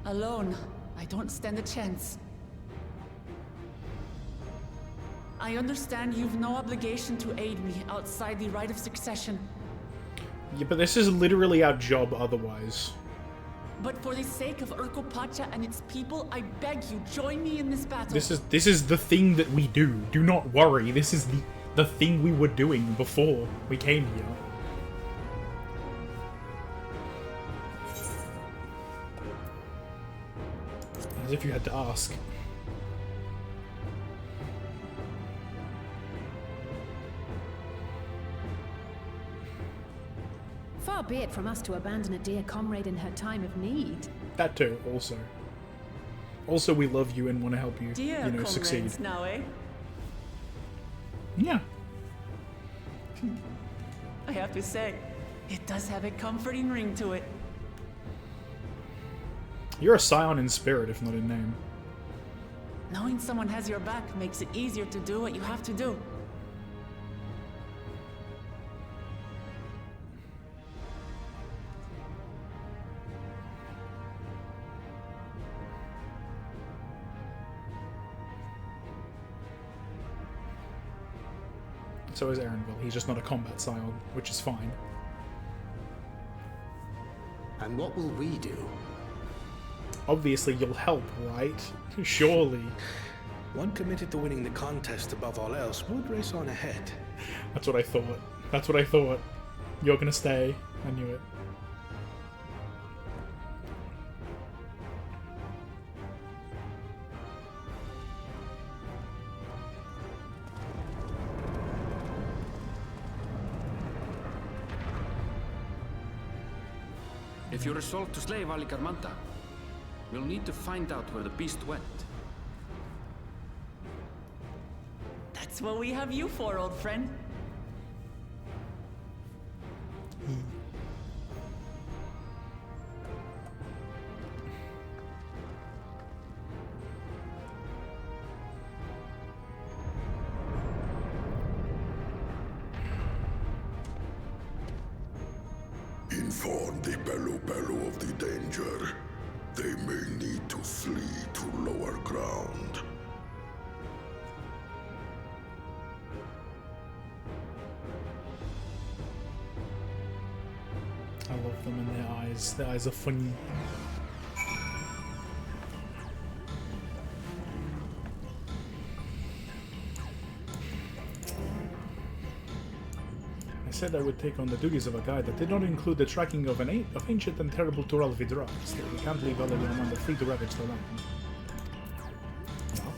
[SPEAKER 3] Alone, I don't stand a chance. I understand you've no obligation to aid me outside the right of succession.
[SPEAKER 1] Yeah, but this is literally our job otherwise.
[SPEAKER 3] But for the sake of Urko Pacha and its people, I beg you, join me in this battle.
[SPEAKER 1] This is the thing that we do. Do not worry. This is the thing we were doing before we came here. As if you had to ask.
[SPEAKER 7] Far be it from us to abandon a dear comrade in her time of need.
[SPEAKER 1] That too, also. Also, we love you and want to help you,
[SPEAKER 3] Dear
[SPEAKER 1] you know, succeed.
[SPEAKER 3] comrades now, eh?
[SPEAKER 1] Yeah.
[SPEAKER 3] I have to say, it does have a comforting ring to it.
[SPEAKER 1] You're a scion in spirit, if not in name.
[SPEAKER 3] Knowing someone has your back makes it easier to do what you have to do.
[SPEAKER 1] So is Aaronville. He's just not a combat scion, which is fine.
[SPEAKER 14] And what will we do?
[SPEAKER 1] Obviously, you'll help, right? Surely.
[SPEAKER 6] One committed to winning the contest above all else would race on ahead.
[SPEAKER 1] That's what I thought. That's what I thought. You're gonna stay. I knew it.
[SPEAKER 5] If you resolve to slay Valley Garmanda, we'll need to find out where the beast went.
[SPEAKER 3] That's what we have you for, old friend.
[SPEAKER 4] Inform the Bello of the danger. They may need to flee to lower ground.
[SPEAKER 1] I love them in their eyes. Their eyes are funny. I said I would take on the duties of a guide that did not include the tracking of ancient and terrible Tural Vidra. Still, we can't leave other than free to ravage the land. No.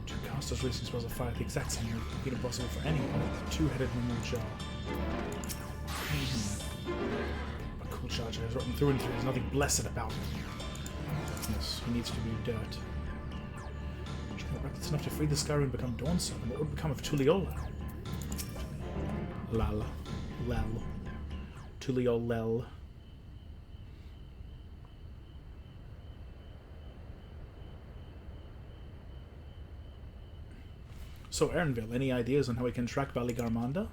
[SPEAKER 1] Jakarta's recent spells of fire at the exact same rate. It would be impossible for anyone with a two-headed Mamul Jar. A cool charger is rotten through and through. There's nothing blessed about him. Yes, he needs to be dirt. It's enough to free the Skyrim and become Dawntrail. What would become of Tuliola? Lal. Lel. Tuliolel. So, Aaronville, any ideas on how we can track Valley Garmanda?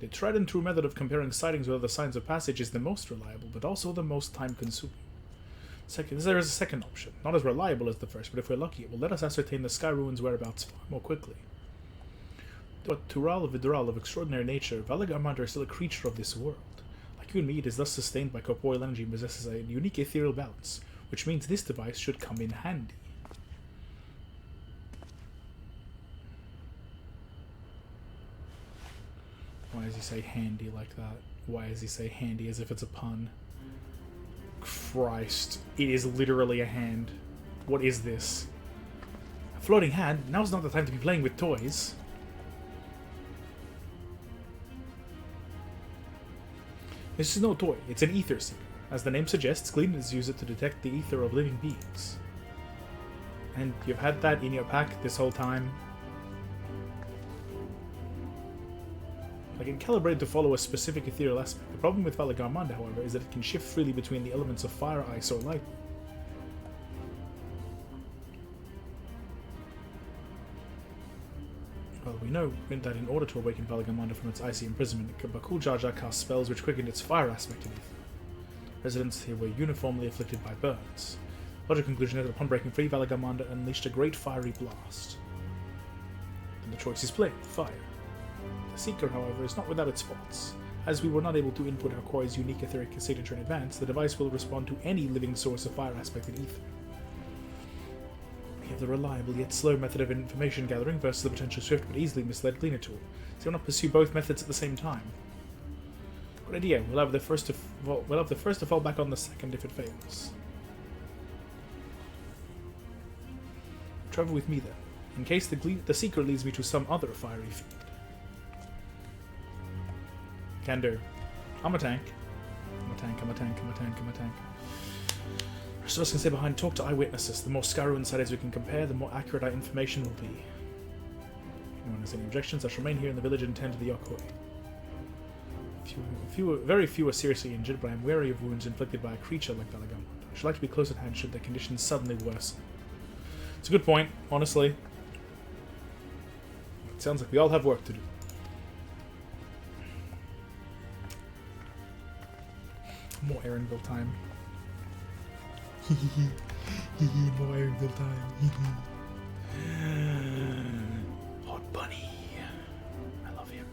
[SPEAKER 1] The tried and true method of comparing sightings with other signs of passage is the most reliable, but also the most time-consuming. Second, there is a second option. Not as reliable as the first, but if we're lucky, it will let us ascertain the Sky Ruins' whereabouts far more quickly. But Tural Vidral of extraordinary nature, Valley Garmanda is still a creature of this world. Like you and me, it is thus sustained by corporeal energy and possesses a unique ethereal balance, which means this device should come in handy. Why does he say handy like that? Why does he say handy as if it's a pun? Christ, it is literally a hand. What is this? A floating hand? Now's not the time to be playing with toys. This is no toy, it's an ether seeker. As the name suggests, Gleaners use it to detect the ether of living beings. And you've had that in your pack this whole time. Like, it's calibrated to follow a specific ethereal aspect. The problem with Valley Garmanda, however, is that it can shift freely between the elements of fire, ice, or light. Well, we know that in order to awaken Valagamonda from its icy imprisonment, Bakul Jar Jar cast spells which quickened its fire aspect in ether. Residents here were uniformly afflicted by burns. Logical conclusion is that upon breaking free, Valagamonda unleashed a great fiery blast. And the choice is plain: fire. The Seeker, however, is not without its faults. As we were not able to input our Koi's unique etheric signature in advance, the device will respond to any living source of fire aspect in ether. We have the reliable yet slow method of information gathering versus the potential swift but easily misled Gleaner tool, so we'll not pursue both methods at the same time. Good idea. We'll have the first to fall back on the second if it fails. Travel with me then, in case the Seeker leads me to some other fiery field. Can do. I'm a tank. I'm a tank. Rest of us can stay behind, talk to eyewitnesses. The more Skyru insiders we can compare, the more accurate our information will be. If anyone has any objections, I shall remain here in the village and tend to the Yokoi. Very few are seriously injured, but I am wary of wounds inflicted by a creature like Valagamonda. I should like to be close at hand should their conditions suddenly worsen. It's a good point, honestly. It sounds like we all have work to do. More Aaronville time. More Aaronville time. Hot Bunny. I love him.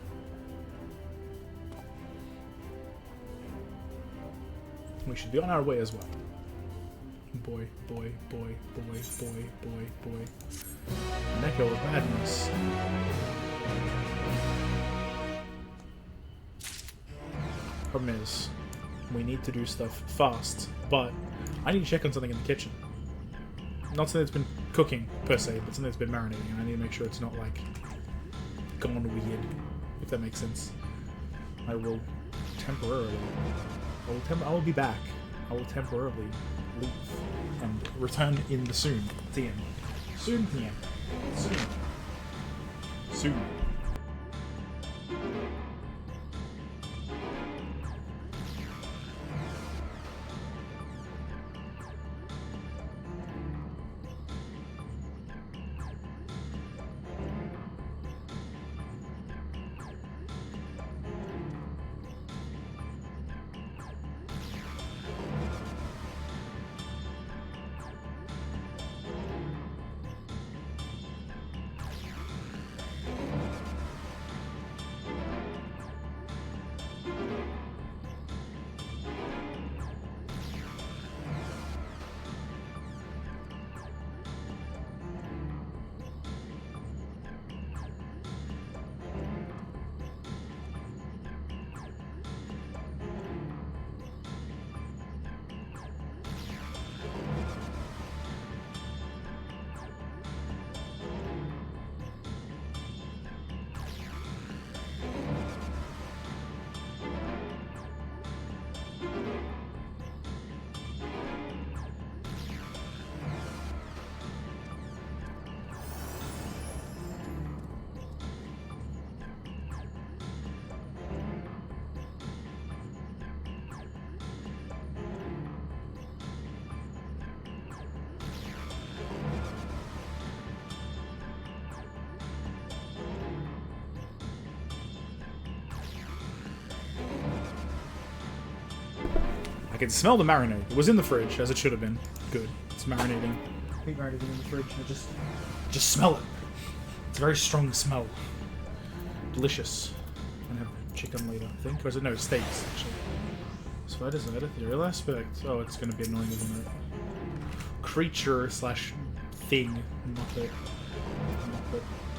[SPEAKER 1] We should be on our way as well. Boy. An echo of madness. Problem is, we need to do stuff fast, but I need to check on something in the kitchen. Not something that's been cooking, per se, but something that's been marinating, and I need to make sure it's not, like, gone weird, if that makes sense. I will temporarily... I will be back. I will temporarily leave and return in the soon. TM. Soon, TM. Soon. I can smell the marinade. It was in the fridge, as it should have been. Good. It's marinating. I hate marinating in the fridge. I just smell it. It's a very strong smell. Delicious. I'm gonna have chicken later, I think. Or is it? No, steaks, actually. So that is an ethereal aspect. Oh, it's gonna be annoying, isn't it? Creature slash thing. Muppet.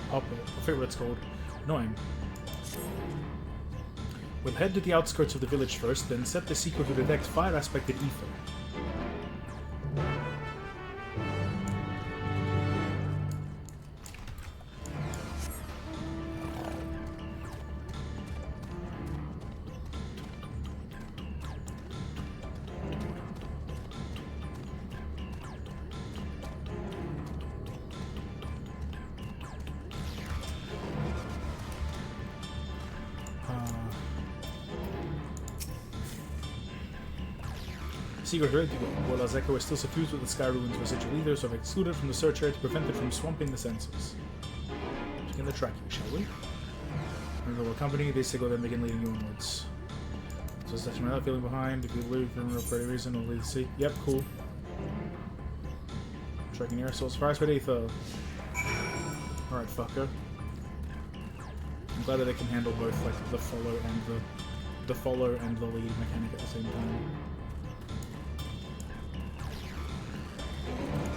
[SPEAKER 1] Puppet. I forget what it's called. Annoying. We'll head to the outskirts of the village first, then set the Seeker to detect fire-aspected ether. Secret ready to go. While Azeko is still suffused with the Sky Ruins residual ether, so I've excluded from the search area to prevent it from swamping the sensors. begin the tracking, shall we? We will accompany this signal, then begin leading you onwards. So section without feeling behind. If you lose for any reason, we'll lead the seat. Yep, cool. Tracking air source, fire speed ether. Alright, fucker. I'm glad that they can handle both, like the follow and the lead mechanic at the same time.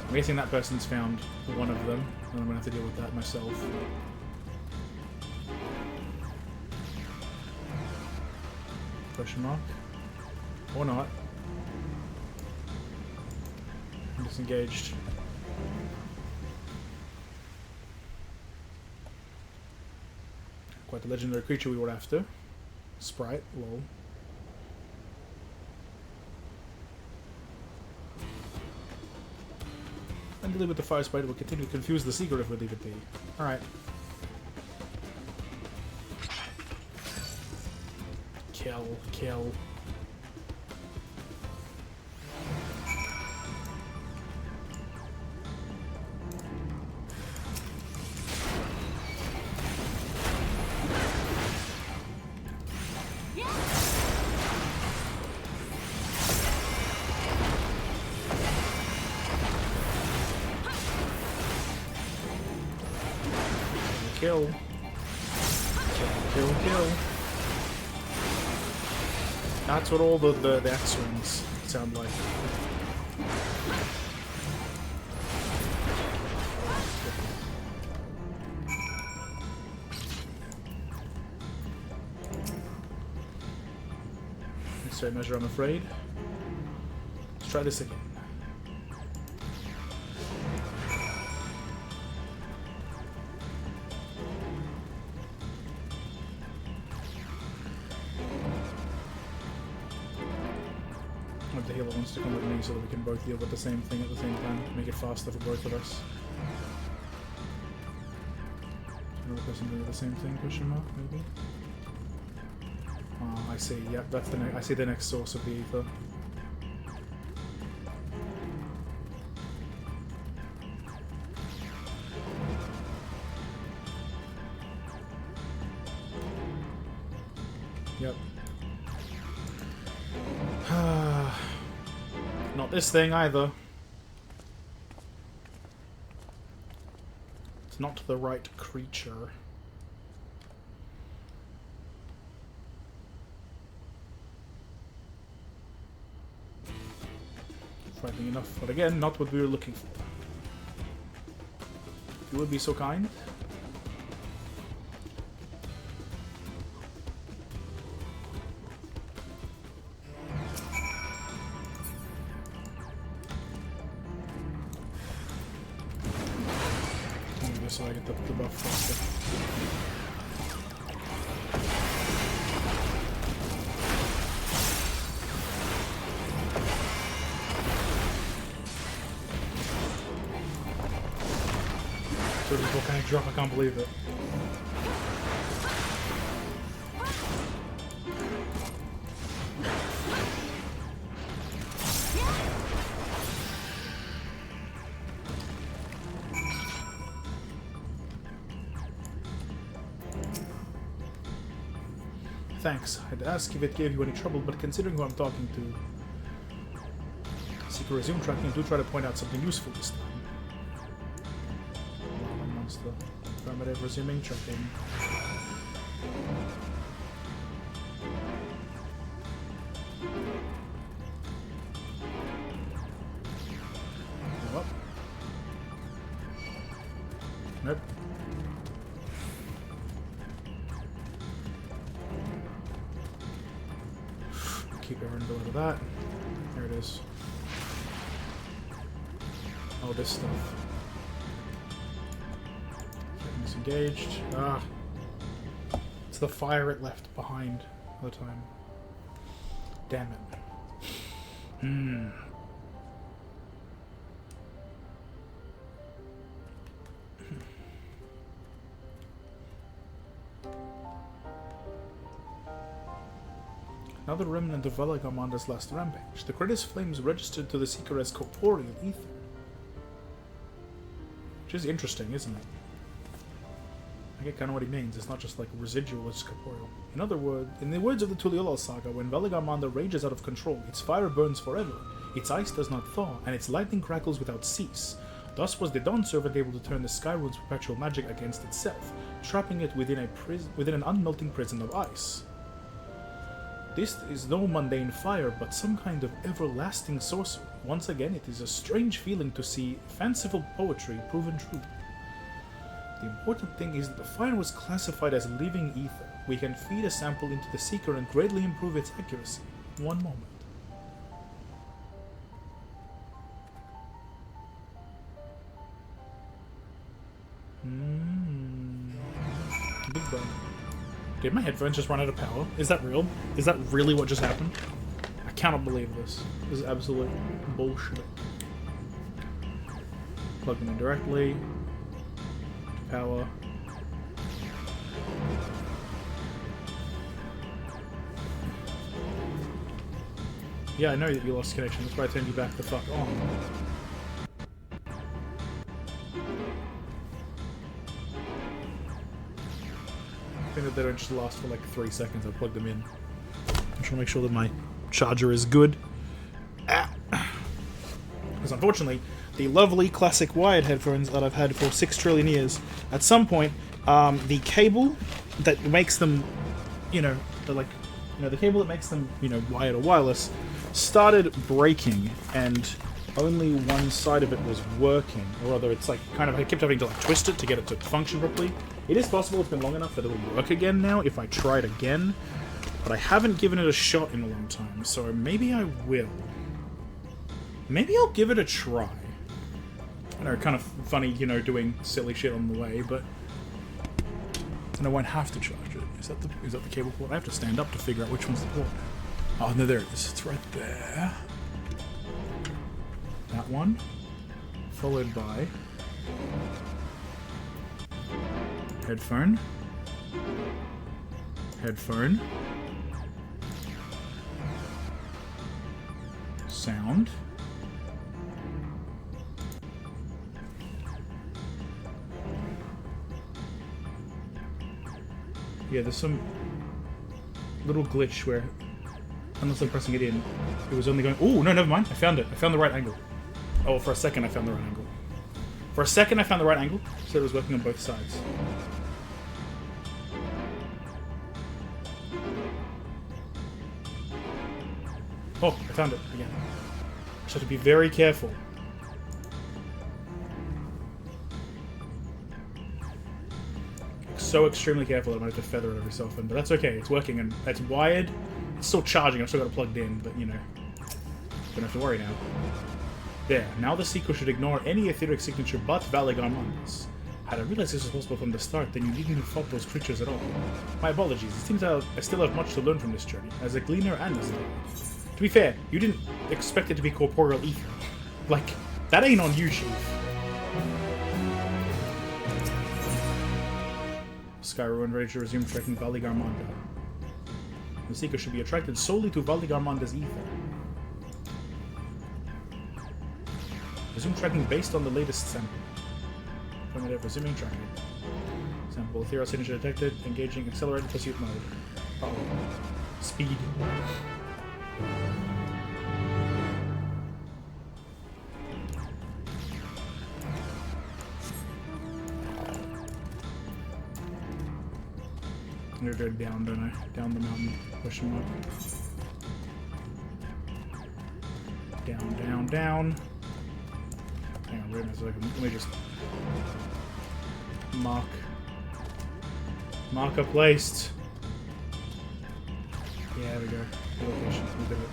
[SPEAKER 1] I'm guessing that person's found one of them, and I'm gonna have to deal with that myself. Question mark? Or not. I'm disengaged. Quite the legendary creature we were after. Sprite, lol. And dealing with the fire sprite will continue to confuse the seeker if we leave it be. Alright. Kill, kill. Kill. Kill, kill. That's what all the X-Wings sound like. Necessary measure, I'm afraid. Let's try this again. The healer wants to come with me so that we can both deal with the same thing at the same time. Make it faster for both of us. Another person doing the same thing, question mark, maybe? Oh, I see. Yep, that's the I see the next source of the ether. Yep. Not this thing either. It's not the right creature. Frightening enough, but again, not what we were looking for. If you would be so kind. So I get the buff faster. So this volcanic drop, I can't believe it. Thanks. I'd ask if it gave you any trouble, but considering who I'm talking to, seek a resume tracking, do try to point out something useful this time. Monster. Affirmative, resuming tracking. Go up. Nope. Keep everyone below that. There it is. Oh, this stuff. Getting disengaged. Ah. It's the fire it left behind all the time. Damn it. Hmm. Another remnant of Vela Commander's last rampage. The greatest flames registered to the Seeker as corporeal ether. Which is interesting, isn't it? I get kind of what he means. It's not just like residual, it's corporeal. In other words, in the words of the Tuliolal saga, when Valigarmanda rages out of control, its fire burns forever, its ice does not thaw, and its lightning crackles without cease. Thus was the Dawn Servant able to turn the Skyrune's perpetual magic against itself, trapping it within an unmelting prison of ice. This is no mundane fire, but some kind of everlasting sorcery. Once again, it is a strange feeling to see fanciful poetry proven true. The important thing is that the fire was classified as living ether. We can feed a sample into the Seeker and greatly improve its accuracy. One moment. Big bone. Did my headphones just run out of power? Is that real? Is that really what just happened? I cannot believe this. This is absolute bullshit. Plug them in directly. Power. Yeah, I know that you lost connection. That's why I turned you back the fuck on. I think that they don't just last for like 3 seconds. I plugged them in. I'm trying to make sure that my charger is good. Because unfortunately, the lovely classic wired headphones that I've had for 6 trillion years, at some point, the cable that makes them, the cable that makes them, wired or wireless, started breaking, and only one side of it was working, or rather, it's like I kept having to twist it to get it to function properly. It is possible it's been long enough that it'll work again now if I try it again, but I haven't given it a shot in a long time, so maybe I will. Maybe I'll give it a try. I know, kind of funny, doing silly shit on the way, but and I won't have to charge it. Is that the cable port? I have to stand up to figure out which one's the port. Oh no, there it is. It's right there. That one, followed by headphone, sound, yeah, there's some little glitch where, unless I'm pressing it in, it was only going... Oh, no, never mind. I found it. I found the right angle. Oh, for a second I found the right angle. So it was working on both sides. Oh, I found it again. I just have to be very careful. So extremely careful that I might have to feather it every so often, but that's okay. It's working and it's wired. It's still charging. I've still got it plugged in, but don't have to worry now. There. Now the Seeker should ignore any etheric signature but Valigarmanda's. Had I realized this was possible from the start, then you needn't have fought those creatures at all. My apologies. It seems I still have much to learn from this journey, as a gleaner and as a guide. To be fair, you didn't expect it to be corporeal ether. Like, that ain't on you, Chief. Skyruin ready to resume tracking Valigarmanda. The Seeker should be attracted solely to Valigarmanda's ether. Resume tracking based on the latest sample. Affirmative, resuming tracking. Sample Ethereal signature detected, engaging accelerated pursuit mode. Uh oh. Speed. I'm gonna go down, don't I? Down the mountain. Question mark. Down, down, down. Hang on, wait a second. Let me just marker placed. Yeah, there we go. The location. We did it.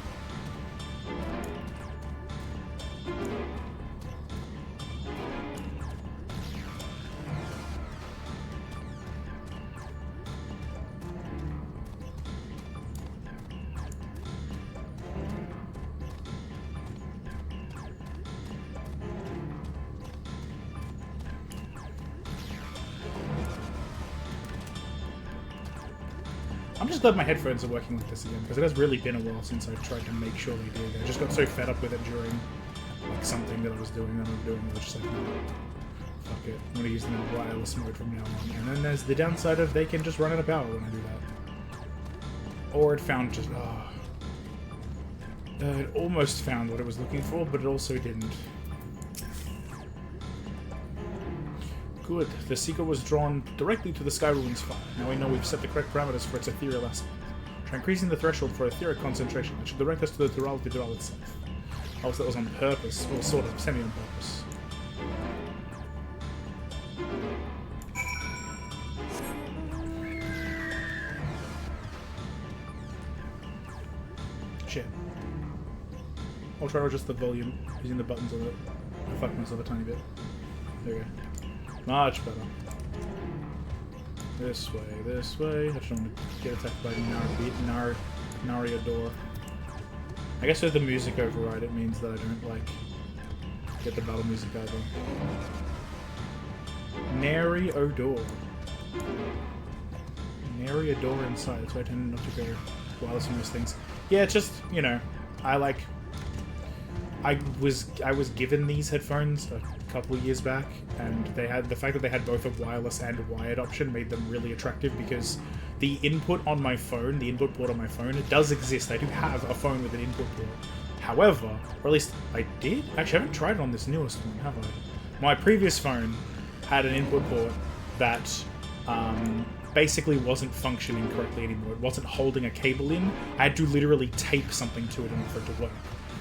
[SPEAKER 1] I'm just glad my headphones are working like this again, because it has really been a while since I tried to make sure they did. I just got so fed up with it during like something that I was doing that I was doing. I was just like, no, fuck fuck it. I'm gonna use them in wireless mode from now on. And then there's the downside of they can just run out of power when I do that. Or it found just... it almost found what it was looking for, but it also didn't. Good. The Seeker was drawn directly to the Sky Ruins fire. Now we know we've set the correct parameters for its ethereal aspect. Try increasing the threshold for etheric concentration. That should direct us to the Vitral itself. Also, that was on purpose. Well, sort of. Semi on purpose. Shit. I'll try to adjust the volume using the buttons on it. I fucked myself a tiny bit. There we go. Much better. This way, this way. I just don't want to get attacked by Nariador. I guess with the music override, it means that I don't, like, get the battle music either. Nariador. Nariador inside. That's why I tend not to go wireless on those things. Yeah, it's just, you know, I was given these headphones a couple of years back, and they had the fact that they had both a wireless and a wired option made them really attractive because the input on my phone, the input port on my phone, it does exist. I do have a phone with an input port. However, or at least I did? Actually, I haven't tried it on this newest one, have I? My previous phone had an input port that basically wasn't functioning correctly anymore. It wasn't holding a cable in. I had to literally tape something to it in order for it to work.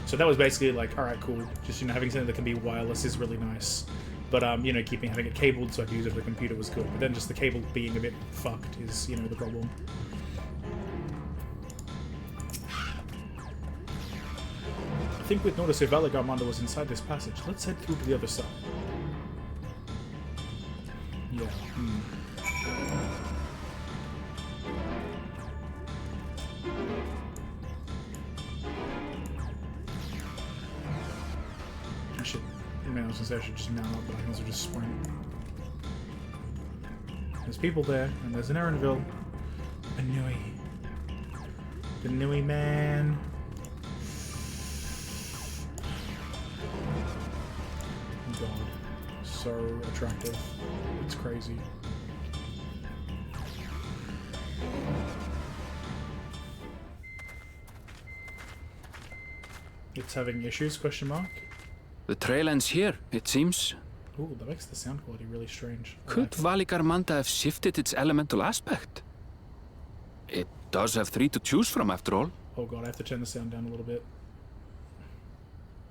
[SPEAKER 1] So that was basically like, alright, cool. Just, you know, having something that can be wireless is really nice. But, you know, having it cabled so I could use it for the computer was good. But then just the cable being a bit fucked is, you know, the problem. I think we'd notice if Valigarmanda was inside this passage. Let's head through to the other side. Yeah. I was gonna say I should just mount up, but I can also just sprint. There's people there, and there's an Erenville. A Nui. The Nui man. Oh god. So attractive. It's crazy. It's having issues, question mark?
[SPEAKER 5] The trail ends here, it seems.
[SPEAKER 1] Ooh, that makes the sound quality really strange.
[SPEAKER 5] Could Valigarmanda have shifted its elemental aspect? It does have 3 to choose from, after all.
[SPEAKER 1] Oh god, I have to turn the sound down a little bit.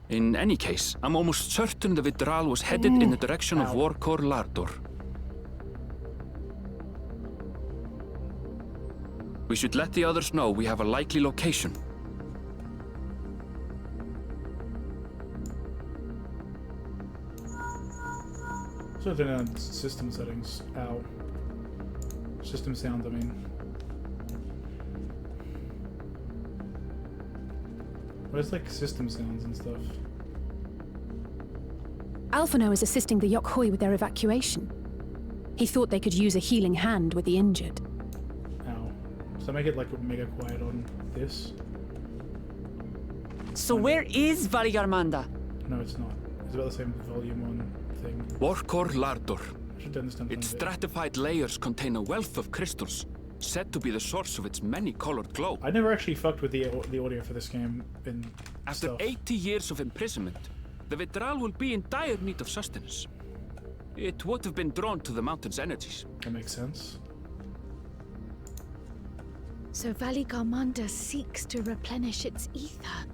[SPEAKER 5] In any case, I'm almost certain the Vitral was headed in the direction of Vorkor Lardor. We should let the others know we have a likely location.
[SPEAKER 1] So then system settings. Ow. System sound, I mean. Where's like system sounds and stuff?
[SPEAKER 7] Alphino is assisting the Yokhui with their evacuation. He thought they could use a healing hand with the injured.
[SPEAKER 1] Ow. So make it like mega quiet on this.
[SPEAKER 3] So where is Valigarmanda?
[SPEAKER 1] No, it's not. It's about the same volume on thing.
[SPEAKER 5] Vorkor Lardor.
[SPEAKER 1] I should understand.
[SPEAKER 5] Its stratified layers contain a wealth of crystals, said to be the source of its many-colored glow.
[SPEAKER 1] I never actually fucked with the audio for this game in
[SPEAKER 5] After
[SPEAKER 1] stuff.
[SPEAKER 5] 80 years of imprisonment, the Vitral will be in dire need of sustenance. It would have been drawn to the mountain's energies.
[SPEAKER 1] That makes sense.
[SPEAKER 8] So Valigarmanda seeks to replenish its ether.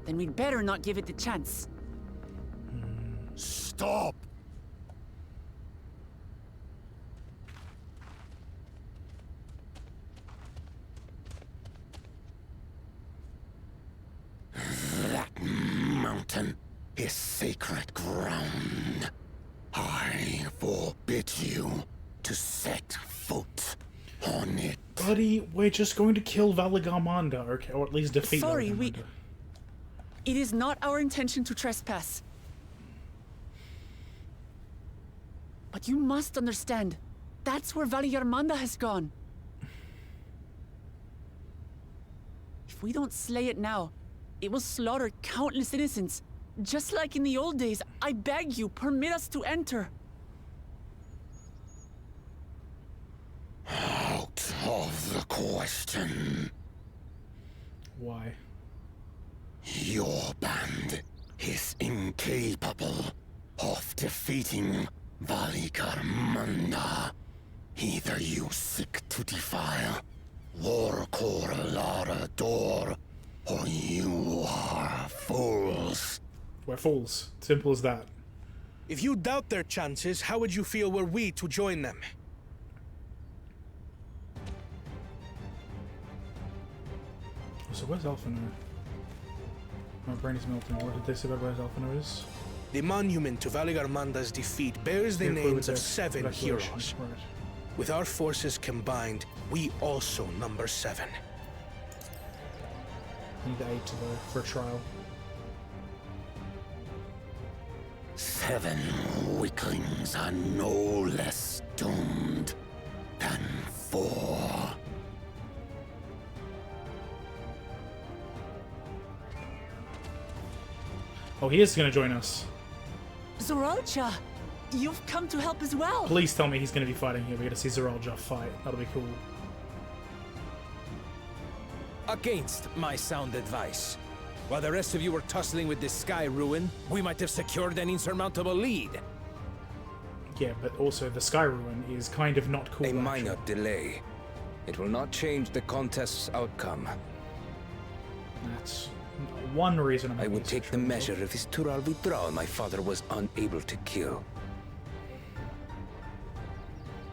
[SPEAKER 3] Then we'd better not give it the chance.
[SPEAKER 13] Stop!
[SPEAKER 10] That mountain is sacred ground. I forbid you to set foot on it.
[SPEAKER 1] Buddy, we're just going to kill Valigarmanda, or at least defeat Valigarmanda.
[SPEAKER 3] It is not our intention to trespass. But you must understand, that's where Valigarmanda has gone. If we don't slay it now, it will slaughter countless innocents, Just like in the old days, I beg you, permit us to enter.
[SPEAKER 4] Out of the question.
[SPEAKER 1] Why?
[SPEAKER 4] Your band is incapable of defeating Valikarmanda. Either you seek to defile Warkor Lara Door, or you are fools.
[SPEAKER 1] We're fools. Simple as that.
[SPEAKER 6] If you doubt their chances, how would you feel were we to join them?
[SPEAKER 1] So where's Alphino? My brain is melting. What did they say about where Alphino is?
[SPEAKER 6] The monument to Valigarmanda's defeat bears the names of 7 heroes.
[SPEAKER 1] Right.
[SPEAKER 6] With our forces combined, we also number 7.
[SPEAKER 1] Need 8 though for a trial.
[SPEAKER 4] 7 weaklings are no less doomed than 4.
[SPEAKER 1] Oh, he is going to join us.
[SPEAKER 3] Zoralcha, you've come to help as well.
[SPEAKER 1] Please tell me he's going to be fighting here. We're going to see Zoralja fight. That'll be cool.
[SPEAKER 11] Against my sound advice. While the rest of you were tussling with this sky ruin, we might have secured an insurmountable lead.
[SPEAKER 1] Yeah, but also the Sky Ruin is kind of not cool.
[SPEAKER 11] A minor delay. It will not change the contest's outcome.
[SPEAKER 1] That's one reason
[SPEAKER 11] I would take the measure of this Tural Vitral my father was unable to kill.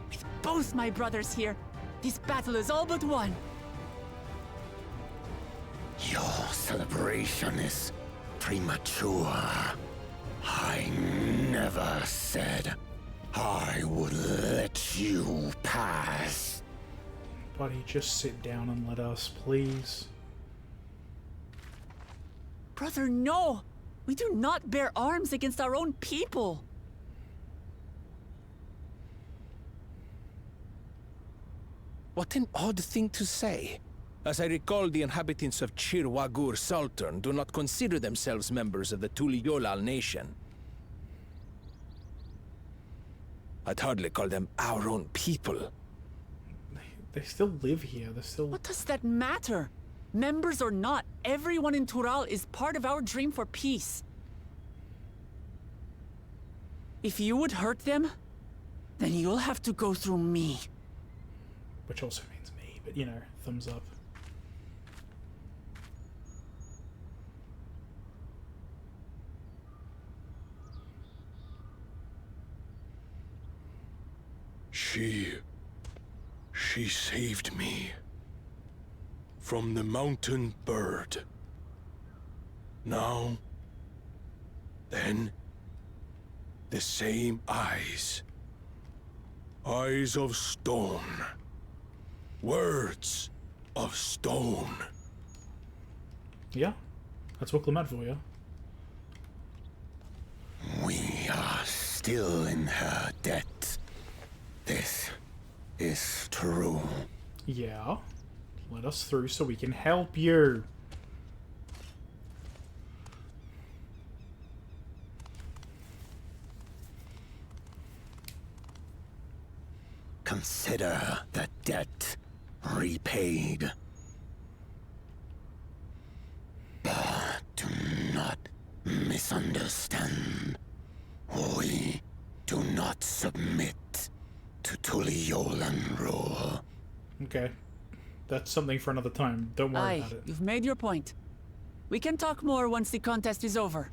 [SPEAKER 3] With both my brothers here, this battle is all but won.
[SPEAKER 4] Your celebration is premature. I never said I would let you pass.
[SPEAKER 1] Buddy, just sit down and let us, please.
[SPEAKER 3] Brother, no! We do not bear arms against our own people!
[SPEAKER 11] What an odd thing to say. As I recall, the inhabitants of Chir Wagur Sultan do not consider themselves members of the Tuliyolal nation. I'd hardly call them our own people.
[SPEAKER 1] They still live here. They're still...
[SPEAKER 3] What does that matter? Members or not, everyone in Tural is part of our dream for peace. If you would hurt them, then you'll have to go through me.
[SPEAKER 1] Which also means me, but you know, thumbs up.
[SPEAKER 4] She saved me from the mountain bird. Now, then, the same eyes. Eyes of stone. Words of stone.
[SPEAKER 1] Yeah, that's what Clement for you.
[SPEAKER 4] We are still in her debt. This is true.
[SPEAKER 1] Yeah. Let us through so we can help you.
[SPEAKER 4] Consider the debt repaid. But do not misunderstand. We do not submit to Tuliolan rule.
[SPEAKER 1] Okay. That's something for another time. Don't worry about it.
[SPEAKER 3] You've made your point. We can talk more once the contest is over.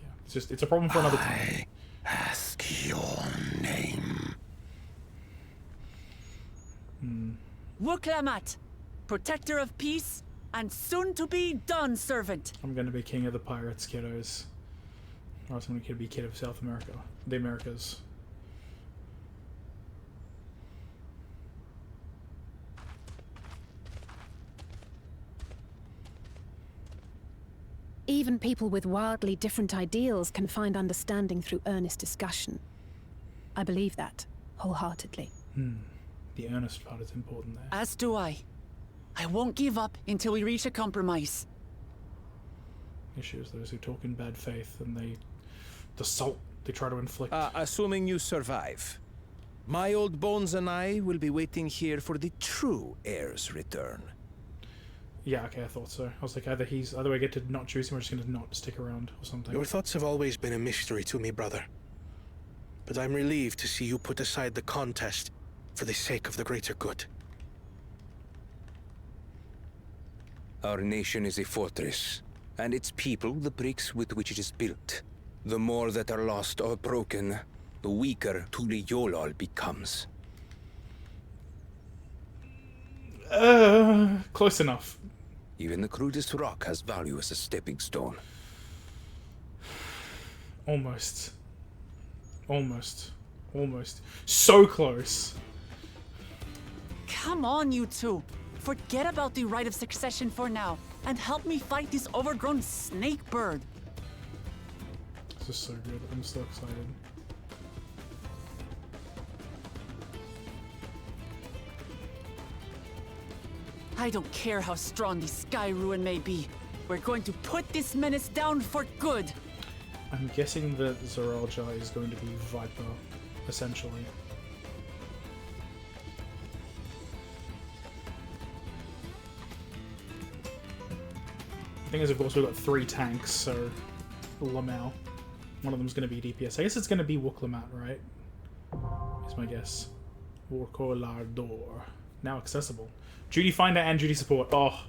[SPEAKER 1] Yeah, it's a problem for another time.
[SPEAKER 4] Ask your name.
[SPEAKER 3] Wuklamat, protector of peace, and soon-to-be Dawn servant.
[SPEAKER 1] I'm gonna be king of the pirates, kiddos. Or else I'm gonna be king of South America. The Americas.
[SPEAKER 7] Even people with wildly different ideals can find understanding through earnest discussion. I believe that, wholeheartedly.
[SPEAKER 1] The earnest part is important there.
[SPEAKER 3] As do I. I won't give up until we reach a compromise.
[SPEAKER 1] issues. Those who talk in bad faith and the salt they try to inflict.
[SPEAKER 11] Assuming you survive, my old bones and I will be waiting here for the true heir's return.
[SPEAKER 1] Yeah, okay, I thought so. I was like, either I get to not choose him or just gonna not stick around or something.
[SPEAKER 6] Your thoughts have always been a mystery to me, brother. But I'm relieved to see you put aside the contest for the sake of the greater good.
[SPEAKER 10] Our nation is a fortress, and its people the bricks with which it is built. The more that are lost or broken, the weaker Tuliyollal becomes.
[SPEAKER 1] Close enough.
[SPEAKER 10] Even the crudest rock has value as a stepping stone.
[SPEAKER 1] Almost. So close.
[SPEAKER 3] Come on, you two. Forget about the right of succession for now, and help me fight this overgrown snake bird.
[SPEAKER 1] This is so good. I'm so excited.
[SPEAKER 3] I don't care how strong the Sky Ruin may be. We're going to put this menace down for good.
[SPEAKER 1] I'm guessing that Zaralja is going to be Viper, essentially. The thing is, of course, we've got 3 tanks, so Lamau. One of them's going to be DPS. I guess it's going to be Wooklamat, right? Is my guess. Warcolardor. Now accessible. Duty Finder and Duty Support. Oh.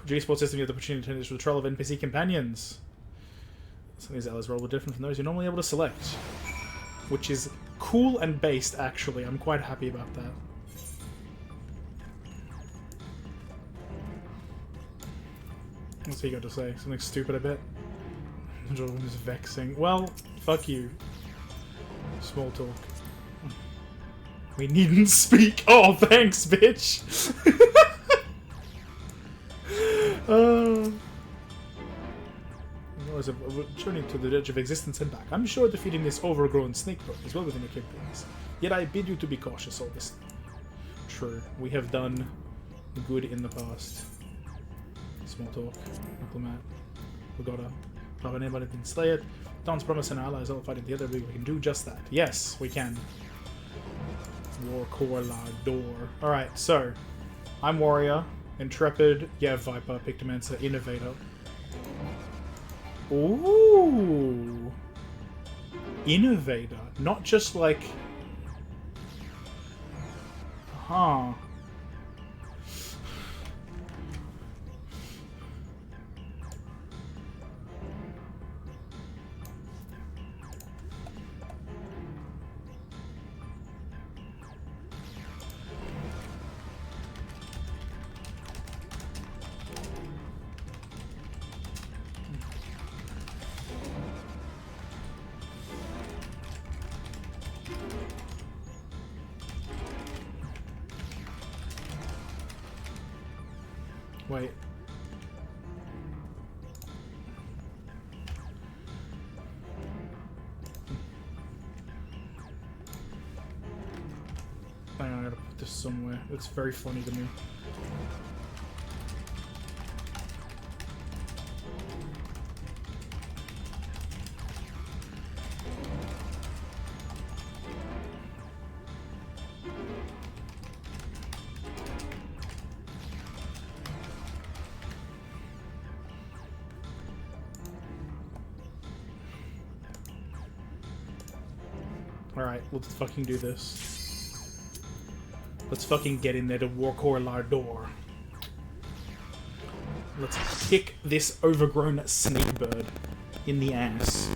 [SPEAKER 1] Duty Support system, you have the opportunity to turn this with a trail of NPC companions. Some of these allies are all different from those you're normally able to select. Which is cool and based, actually. I'm quite happy about that. What's he got to say? Something stupid, I bet? Jordan is vexing. Well, fuck you. Small talk. We needn't speak. Oh, thanks, bitch. Was a journey to the edge of existence and back. I'm sure defeating this overgrown snake bird is well within your capabilities. Yet I bid you to be cautious, obviously. True. We have done good in the past. Small talk. Diplomat. We gotta grab an anybody and slay it. Dawn's promise and allies all fighting together. We can do just that. Yes, we can. Warcolardor. Alright, so I'm Warrior, Intrepid, yeah, Viper, Pictomancer, Innovator. Ooh! Innovator. Not just like... Huh. Wait. Hang on, I gotta put this somewhere. It's very funny to me. Alright, let's fucking do this. Let's fucking get in there to Warcolardor. Let's kick this overgrown snake bird in the ass.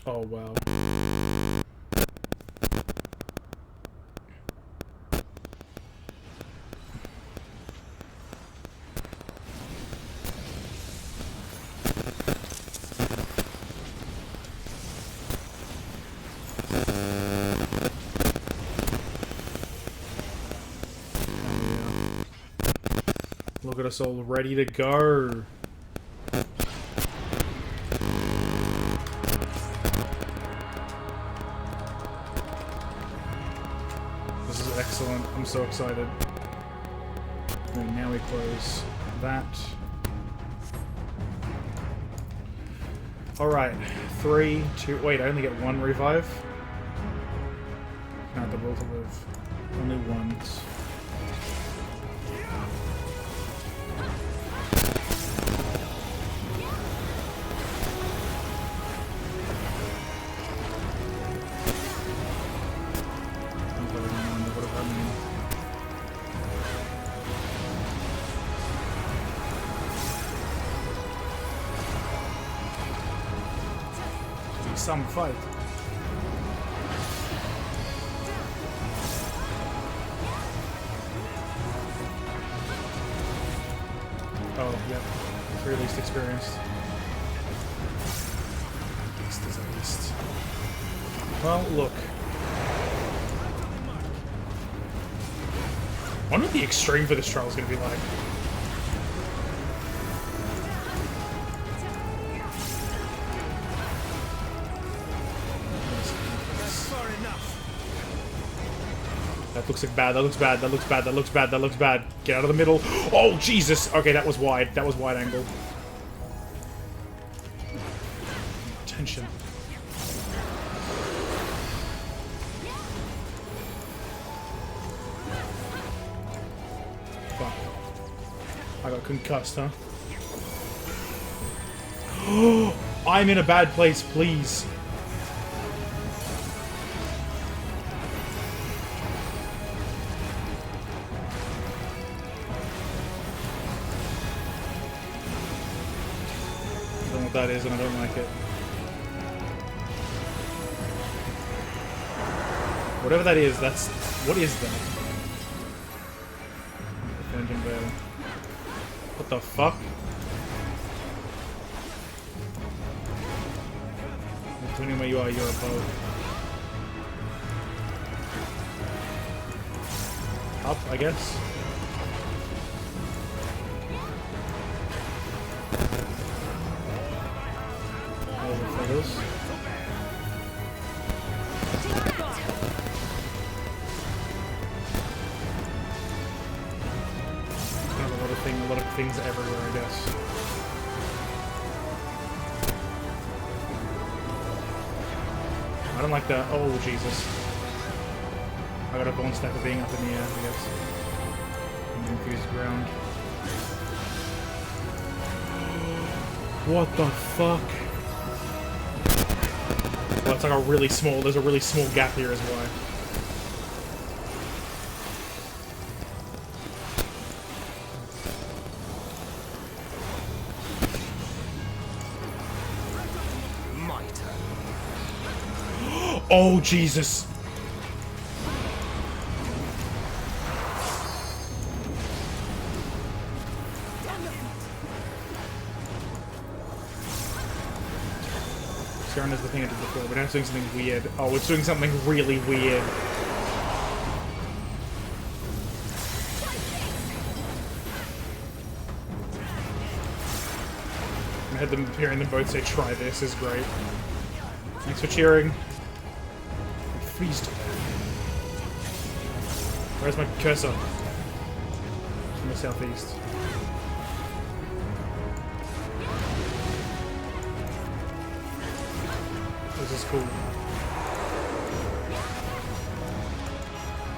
[SPEAKER 1] Oh, wow. Look at us all ready to go. Excellent. I'm so excited. And now we close that. Alright. 3, 2... Wait, I only get 1 revive? Not the will to live. Only once. Some fight. Oh, yep. 3 least experienced. Least is at least. Well, look. I wonder what the extreme for this trial is going to be like. That looks like bad, that looks bad, that looks bad, that looks bad, that looks bad. Get out of the middle. Oh, Jesus! Okay, that was wide. That was wide angle. Tension. Fuck. I got concussed, huh? I'm in a bad place, please. That is, and I don't like it. Whatever that is, that's... What is that? Phantom Veil. What the fuck? Depending on where you are, you're above. Up, I guess? Feathers. Kind of a lot of things everywhere, I guess. I don't like that. Oh, Jesus. I got a bone stack of being up in the air, I guess. And confused ground. What the fuck? Well, it's like a really small, there's a really small gap here is why. Oh, Jesus! Sharon is the thing I did before, but now it's doing something weird. Oh, it's doing something really weird. I had them hearing them both say, "Try this," is great. Thanks for cheering. Freeze to death. Where's my cursor? In the southeast. This is cool.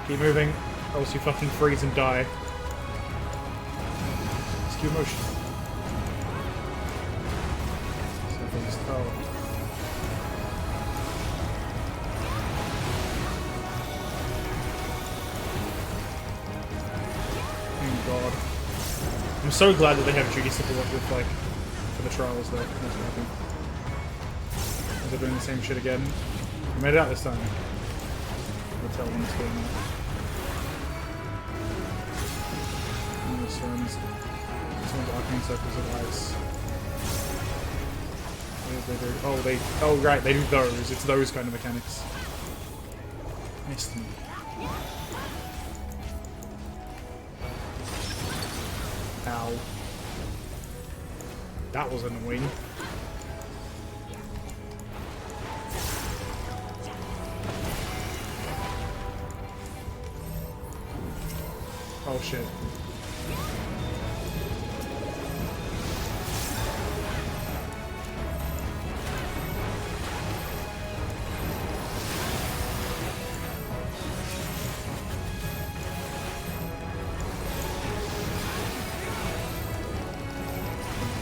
[SPEAKER 1] Keep moving, or else you fucking freeze and die. Skew motion. Southeast. Oh. God. I'm so glad that they have duty support with, like, for the trials, though. That's happy. They're doing the same shit again. I made it out this time. I'll tell when it's going on. This one's arcane circles of ice. What do they do? Oh, right, they do those. It's those kind of mechanics. Missed me. Ow. That was annoying. Oh shit.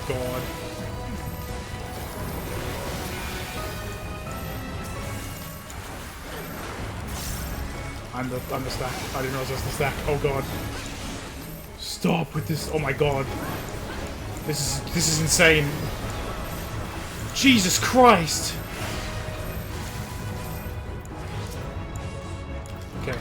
[SPEAKER 1] God. I'm the stack. I didn't realize that's the stack. Oh god. Stop with this. Oh my god. This is insane. Jesus Christ. Okay.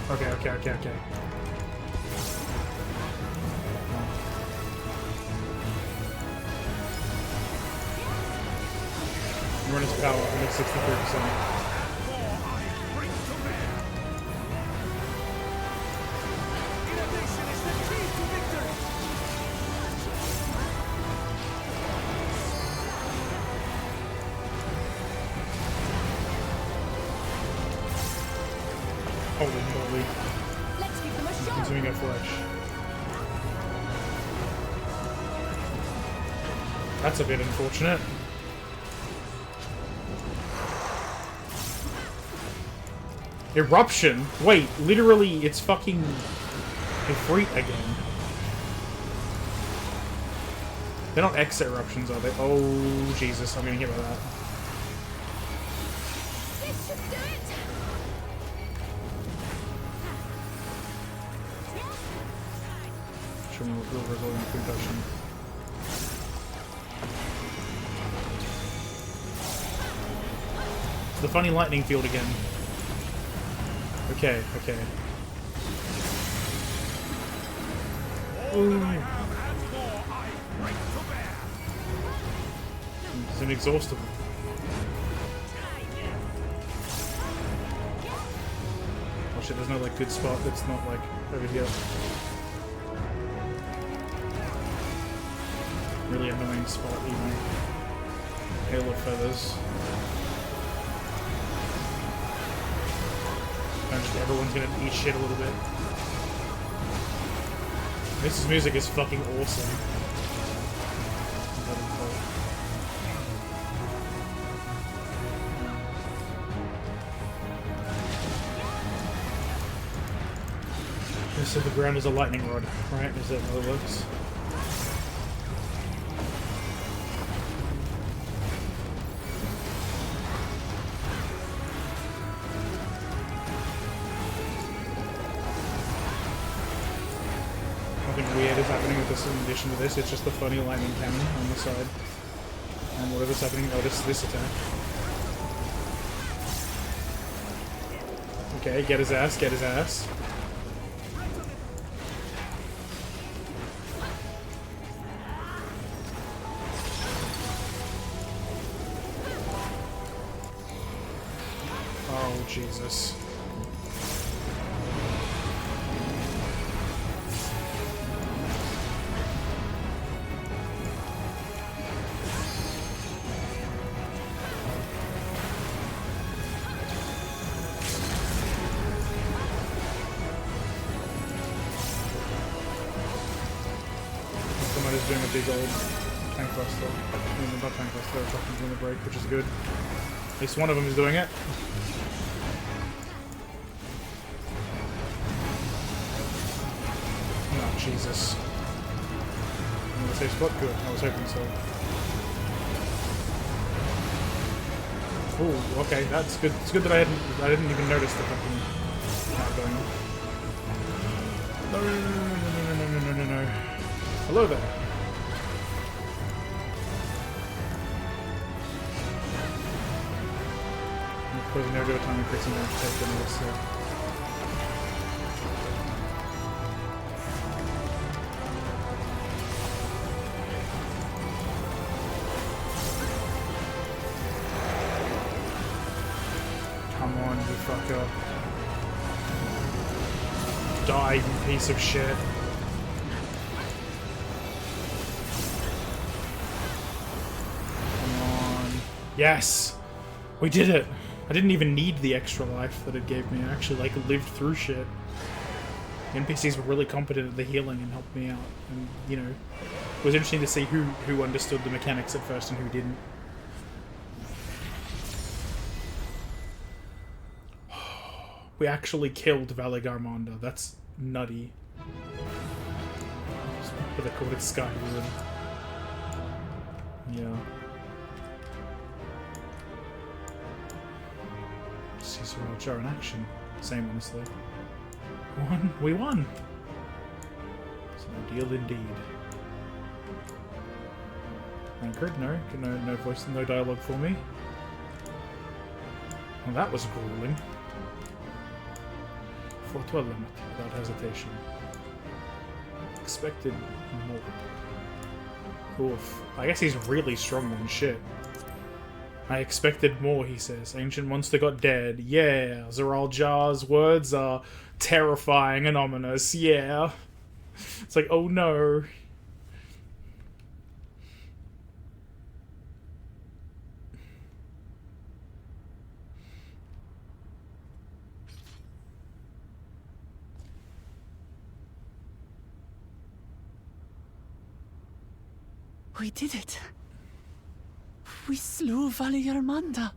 [SPEAKER 1] Run his power up at 63%. Holy moly.
[SPEAKER 16] Let's give them a shot.
[SPEAKER 1] Consuming our flesh. That's a bit unfortunate. Eruption? Wait, literally, it's fucking Ifrit again. They're not X eruptions, are they? Oh, Jesus, I'm gonna hit by that.
[SPEAKER 16] This should do it.
[SPEAKER 1] Show me what real resolving production. The funny lightning field again. Okay. Ooh. It's inexhaustible. Oh shit, there's no like good spot that's not like over here. Really annoying spot even. Hail of feathers. Everyone's gonna eat shit a little bit. This music is fucking awesome. So the ground is a lightning rod, right? Is that how it works? Nothing weird is happening with this in addition to this, it's just the funny lightning cannon on the side. And whatever's happening, oh, this attack. Okay, get his ass. Oh, Jesus. Somebody's doing a big old tank cluster. Not tank cluster, fucking doing the break, which is good. At least one of them is doing it. Oh, Jesus. Another safe spot? Good. I was hoping so. Ooh, okay, that's good. It's good that I didn't even notice the fucking attack going on. No. Hello there. Of course, never go time and fixing that to take the notice, so. Come on, you fucker. Die, you piece of shit. Come on. Yes! We did it! I didn't even need the extra life that it gave me. I actually, like, lived through shit. NPCs were really competent at the healing and helped me out. And, you know, it was interesting to see who understood the mechanics at first and who didn't. We actually killed Valigarmanda. That's nutty. But they called it Sky Ruin. Yeah. Caesar Aljar in action. Same, honestly. We won! It's an ordeal indeed. Anchored? No. No voice, no dialogue for me. Well, that was grueling. Fought to a limit, without hesitation. Expected more. Oof. I guess he's really strong than shit. I expected more, he says. Ancient monster got dead. Yeah. Zeral Jar's words are terrifying and ominous. Yeah. It's like, oh no.
[SPEAKER 3] We did it. We slew Valigarmanda.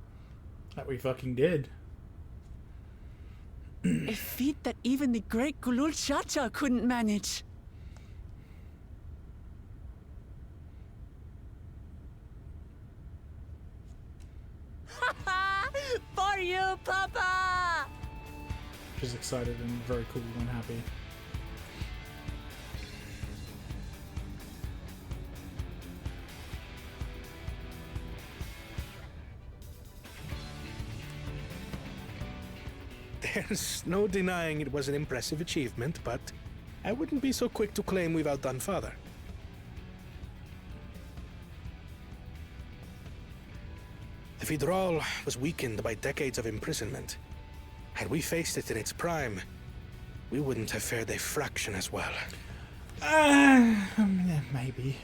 [SPEAKER 1] That we fucking did.
[SPEAKER 3] A feat that even the great Gulul Chacha couldn't manage. For you, Papa!
[SPEAKER 1] She's excited and very cool and happy.
[SPEAKER 6] There's no denying it was an impressive achievement, but I wouldn't be so quick to claim we've outdone Father. The Vidral was weakened by decades of imprisonment. Had we faced it in its prime, we wouldn't have fared a fraction as well.
[SPEAKER 1] Maybe.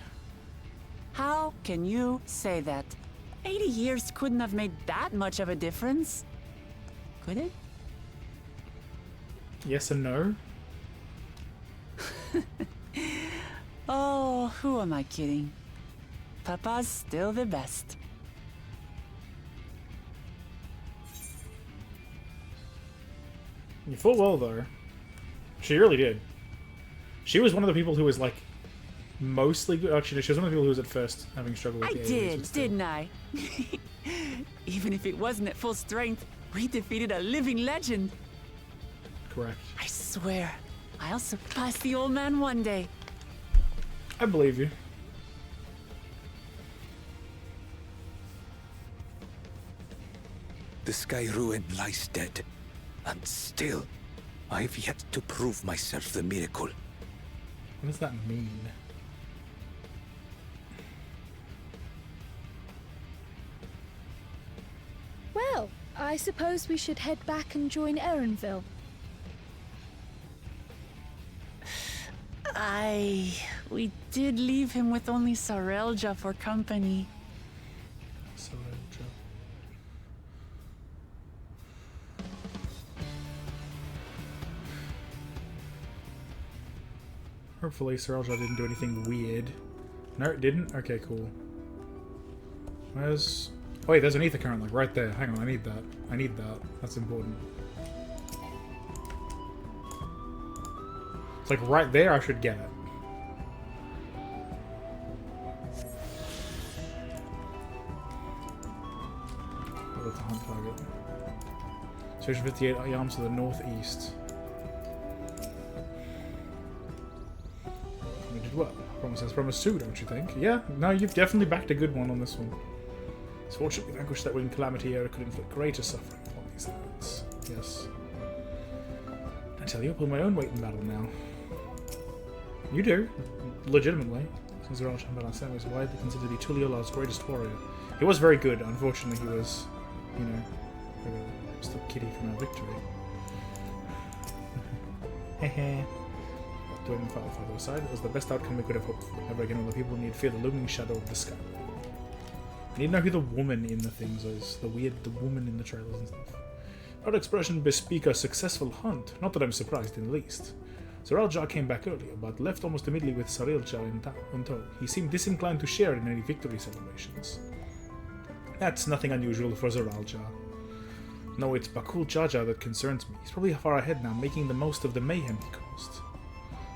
[SPEAKER 3] How can you say that? 80 years couldn't have made that much of a difference. Could it?
[SPEAKER 1] Yes and no.
[SPEAKER 3] Oh, who am I kidding? Papa's still the best.
[SPEAKER 1] You fought well, though. She really did. She was one of the people who was, like, mostly good. Actually, she was one of the people who was at first having struggle with the AoEs,
[SPEAKER 3] Didn't I? Even if it wasn't at full strength, we defeated a living legend.
[SPEAKER 1] Correct.
[SPEAKER 3] I swear, I'll surpass the old man one day.
[SPEAKER 1] I believe you.
[SPEAKER 10] The Sky Ruin lies dead, and still, I've yet to prove myself the miracle.
[SPEAKER 1] What does that mean?
[SPEAKER 8] Well, I suppose we should head back and join Erenville.
[SPEAKER 3] We did leave him with only Sarelja for company.
[SPEAKER 1] Sarelja. Hopefully Sarelja didn't do anything weird. No, it didn't? Okay, cool. Where's... Oh wait, there's an ether current, like, right there. Hang on, I need that. I need that. That's important. It's like right there, I should get it. Oh, that's a hunt target. Search 58 yards to the northeast. We did well. Promise has promised too, don't you think? Yeah, no, you've definitely backed a good one on this one. It's fortunate we vanquished that winged calamity era could inflict greater suffering upon these lands. Yes. I tell you, I pull my own weight in battle now. You do, legitimately. Since Zeral Jar was widely considered to be Tuliola's greatest warrior. He was very good. Unfortunately, he was, you know, just a kitty from our victory. Hehe. Doing the fight by the side, it was the best outcome we could have hoped for. Never again will the people need fear the looming shadow of the sky. I need to know who the woman in the things is. The woman in the trailers and stuff. That expression bespeak a successful hunt. Not that I'm surprised in the least. Zaraljar came back earlier, but left almost immediately with Sariljar in tow. He seemed disinclined to share in any victory celebrations. That's nothing unusual for Zaraljar. No, it's Bakul Jaja that concerns me. He's probably far ahead now, making the most of the mayhem he caused.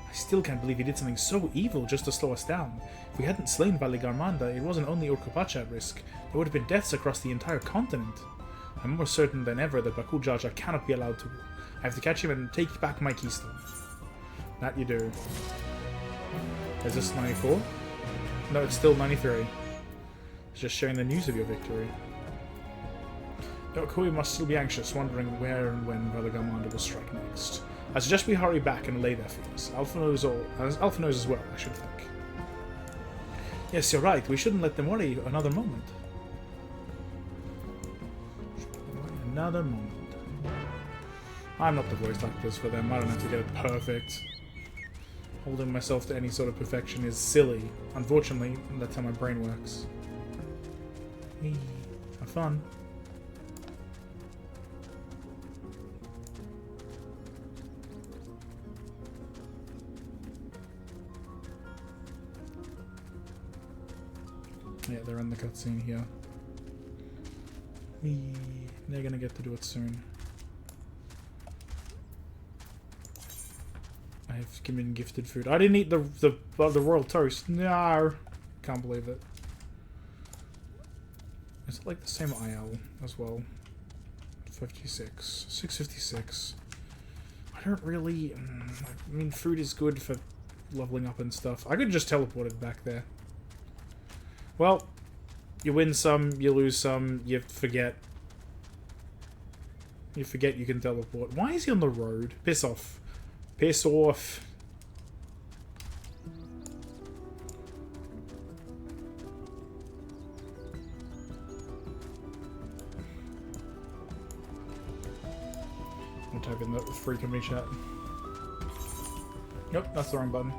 [SPEAKER 1] I still can't believe he did something so evil just to slow us down. If we hadn't slain Valigarmanda, it wasn't only Urkupacha at risk. There would have been deaths across the entire continent. I'm more certain than ever that Bakul Jaja cannot be allowed to rule. I have to catch him and take back my keystone. That you do. Is this 94? No, it's still 93. It's just sharing the news of your victory. Yokui must still be anxious, wondering where and when Valigarmanda will strike next. I suggest we hurry back and allay their fears. Alpha knows as well, I should think. Yes, you're right. We shouldn't let them worry another moment. Another moment. I'm not the voice actors for them. I don't have to get it perfect. Holding myself to any sort of perfection is silly. Unfortunately, that's how my brain works. Hey, have fun. Yeah, they're in the cutscene here. They're gonna get to do it soon. I have been gifted food. I didn't eat the royal toast. No, can't believe it. Is it like the same IL as well? 56, 656. I don't really. I mean, food is good for leveling up and stuff. I could just teleport it back there. Well, you win some, you lose some, you forget. You forget you can teleport. Why is he on the road? Piss off. Piss off. I'll type in the free company chat. Nope, that's the wrong button.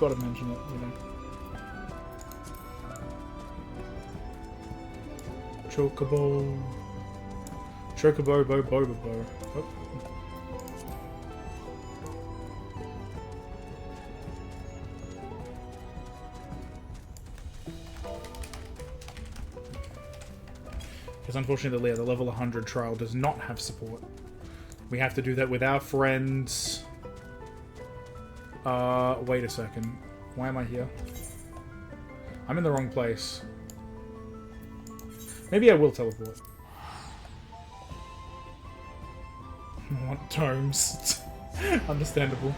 [SPEAKER 1] Gotta mention it, you know. Chocobo. Chocobo, bo, bo, bo, bo. Oh. Because unfortunately, the level 100 trial does not have support. We have to do that with our friends. Wait a second. Why am I here? I'm in the wrong place. Maybe I will teleport. I want tomes. Understandable.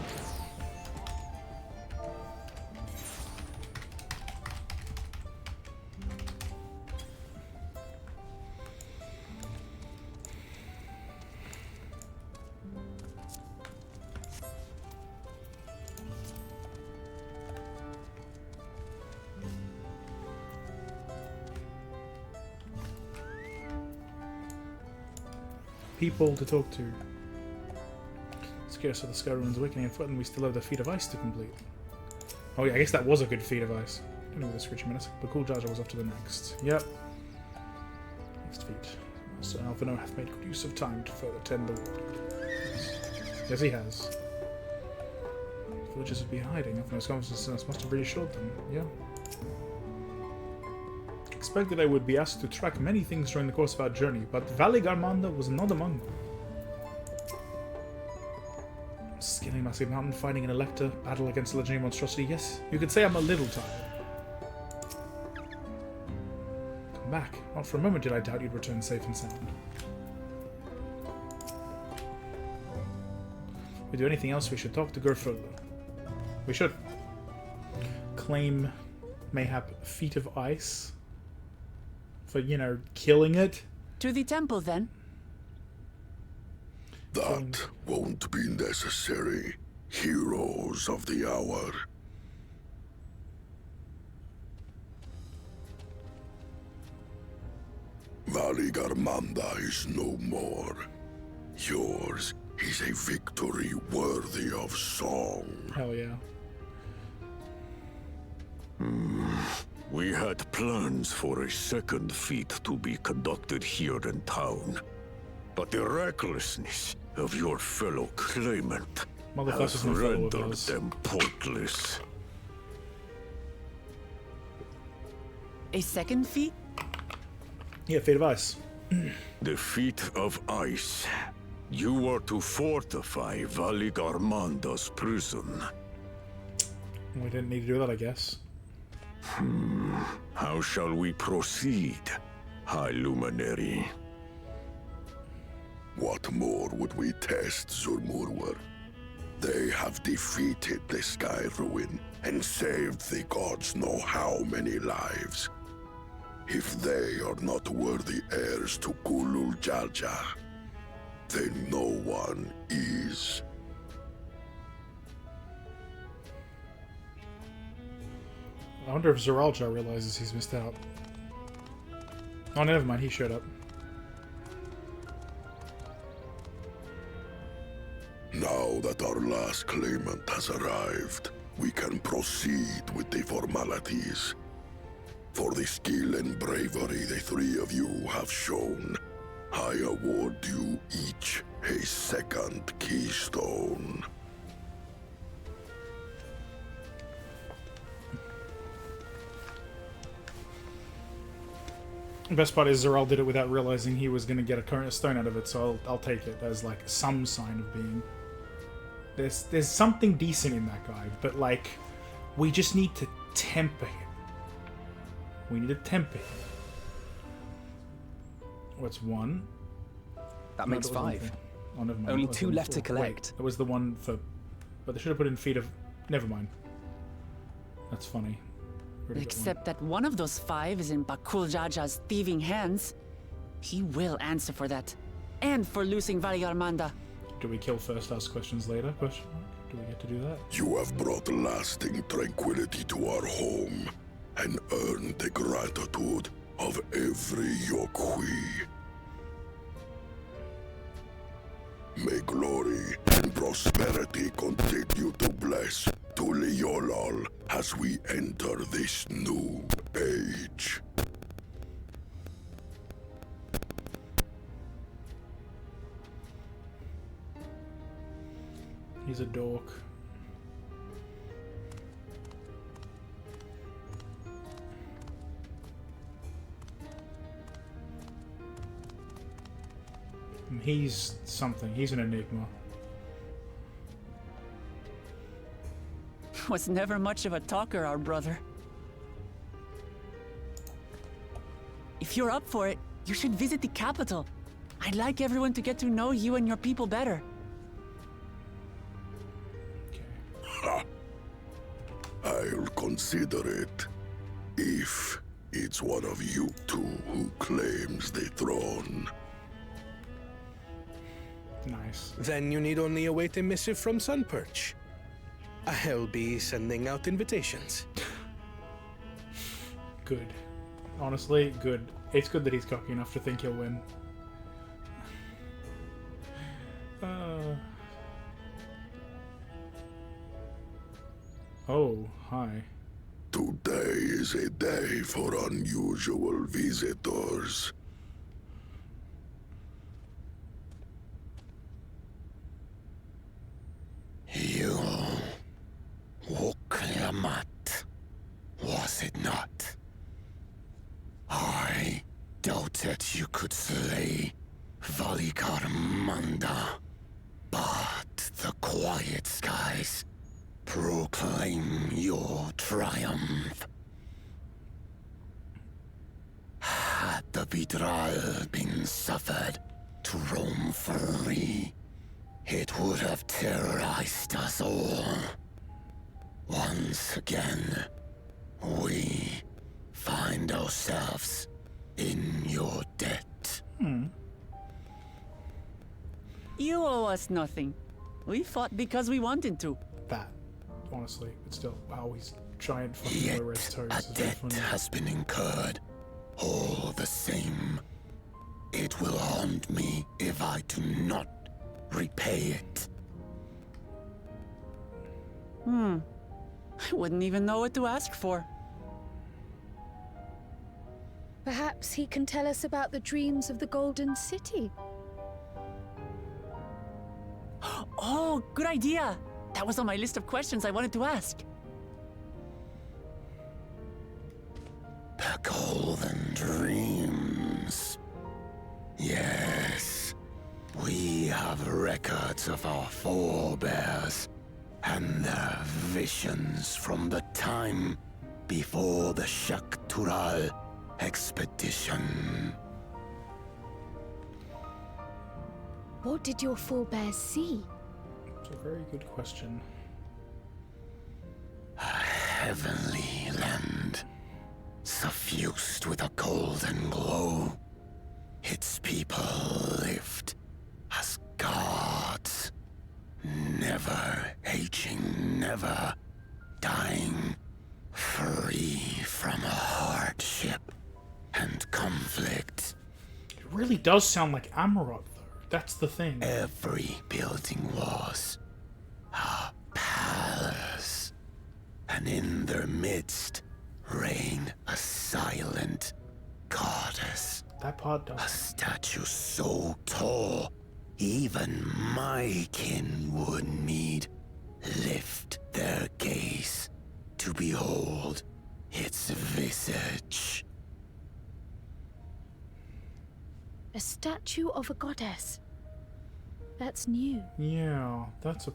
[SPEAKER 1] People to talk to. Scarce of the Sky Ruins Awakening and Foot, and we still have the feat of ice to complete. Oh yeah, I guess that was a good feat of ice. I don't know the screeching minutes, but Cool Jaja was off to the next. Yep. Next feat. So Alphino hath made good use of time to further tend the wood. Yes, he has. Villagers would be hiding. Alphino's confidence must have reassured them. Yeah. Expected I would be asked to track many things during the course of our journey, but Valigarmanda was not among them. Scaling Massive Mountain, fighting an Elector, battle against a legendary monstrosity. Yes, you could say I'm a little tired. Come back. Not for a moment did I doubt you'd return safe and sound. If we do anything else, we should talk to Gerfurlo. We should. Claim mayhap feat of ice. For, you know, killing it.
[SPEAKER 3] To the temple, then?
[SPEAKER 4] That won't be necessary, heroes of the hour. Valigarmanda is no more. Yours is a victory worthy of song.
[SPEAKER 1] Hell yeah.
[SPEAKER 13] We had plans for a second feat to be conducted here in town. But the recklessness of your fellow claimant has rendered them pointless.
[SPEAKER 3] A second feat?
[SPEAKER 1] Yeah, feat of ice.
[SPEAKER 13] The feat of ice. You were to fortify Valigarmanda's prison.
[SPEAKER 1] We didn't need to do that, I guess.
[SPEAKER 13] How shall we proceed, High Luminary?
[SPEAKER 4] What more would we test, Zurmurwer? They have defeated the Sky Ruin and saved the gods know how many lives. If they are not worthy heirs to Kulul Jaja, then no one is.
[SPEAKER 1] I wonder if Zeralja realizes he's missed out. Oh, never mind, he showed up.
[SPEAKER 4] Now that our last claimant has arrived, we can proceed with the formalities. For the skill and bravery the three of you have shown, I award you each a second keystone.
[SPEAKER 1] The best part is Zeral did it without realizing he was going to get a stone out of it, so I'll take it as like some sign of being. There's something decent in that guy, but like, we just need to temper him. We need to temper him. What's one?
[SPEAKER 17] That makes 5.
[SPEAKER 1] Oh, never mind.
[SPEAKER 17] Only 2 left to collect.
[SPEAKER 1] Wait, that was the one for... But they should have put in feet of... Never mind. That's funny.
[SPEAKER 3] Except that one of those 5 is in Bakul Jaja's thieving hands. He will answer for that. And for losing Valigarmanda.
[SPEAKER 1] Do we kill first, ask questions later? Question mark? Do we get to do that?
[SPEAKER 4] You have brought lasting tranquility to our home and earned the gratitude of every Yokwi. May glory and prosperity continue to bless Tuliolol as we enter this new age.
[SPEAKER 1] He's a dork. He's something. He's an enigma.
[SPEAKER 3] Was never much of a talker, our brother. If you're up for it, you should visit the capital. I'd like everyone to get to know you and your people better.
[SPEAKER 4] Ha! I'll consider it. If it's one of you two who claims the throne.
[SPEAKER 1] Nice.
[SPEAKER 6] Then you need only await a missive from Sunperch. I'll be sending out invitations.
[SPEAKER 1] Good. Honestly, good. It's good that he's cocky enough to think he'll win. Oh, hi.
[SPEAKER 4] Today is a day for unusual visitors.
[SPEAKER 10] You... Woklamat, was it not? I doubted you could slay Valigarmanda, but the quiet skies proclaim your triumph. Had the Vidral been suffered to roam free, it would have terrorized us all. Once again, we find ourselves in your debt.
[SPEAKER 3] You owe us nothing. We fought because we wanted to.
[SPEAKER 1] That, honestly, but still, wow, he's giant fucking
[SPEAKER 4] Yet
[SPEAKER 1] low-res toes.
[SPEAKER 4] a
[SPEAKER 1] Is very
[SPEAKER 4] debt
[SPEAKER 1] funny.
[SPEAKER 4] has been incurred. All the same, it will haunt me if I do not repay it.
[SPEAKER 3] I wouldn't even know what to ask for.
[SPEAKER 8] Perhaps he can tell us about the dreams of the Golden City.
[SPEAKER 3] Oh, good idea. That was on my list of questions I wanted to ask.
[SPEAKER 4] The Golden Dreams. Yes, we have records of our forebears and their visions from the time before the Shaktural expedition.
[SPEAKER 8] What did your forebears see?
[SPEAKER 1] It's a very good question.
[SPEAKER 4] A heavenly land, suffused with a golden glow. Its people lived as gods, never aging, never dying, free from hardship and conflict.
[SPEAKER 1] It really does sound like Amarok, though. That's the thing.
[SPEAKER 4] Every building was a palace, and in their midst reigned a silent goddess.
[SPEAKER 1] That part does.
[SPEAKER 4] A statue so tall, even my kin would need lift their gaze to behold its visage.
[SPEAKER 8] A statue of a goddess. That's new.
[SPEAKER 1] Yeah, that's an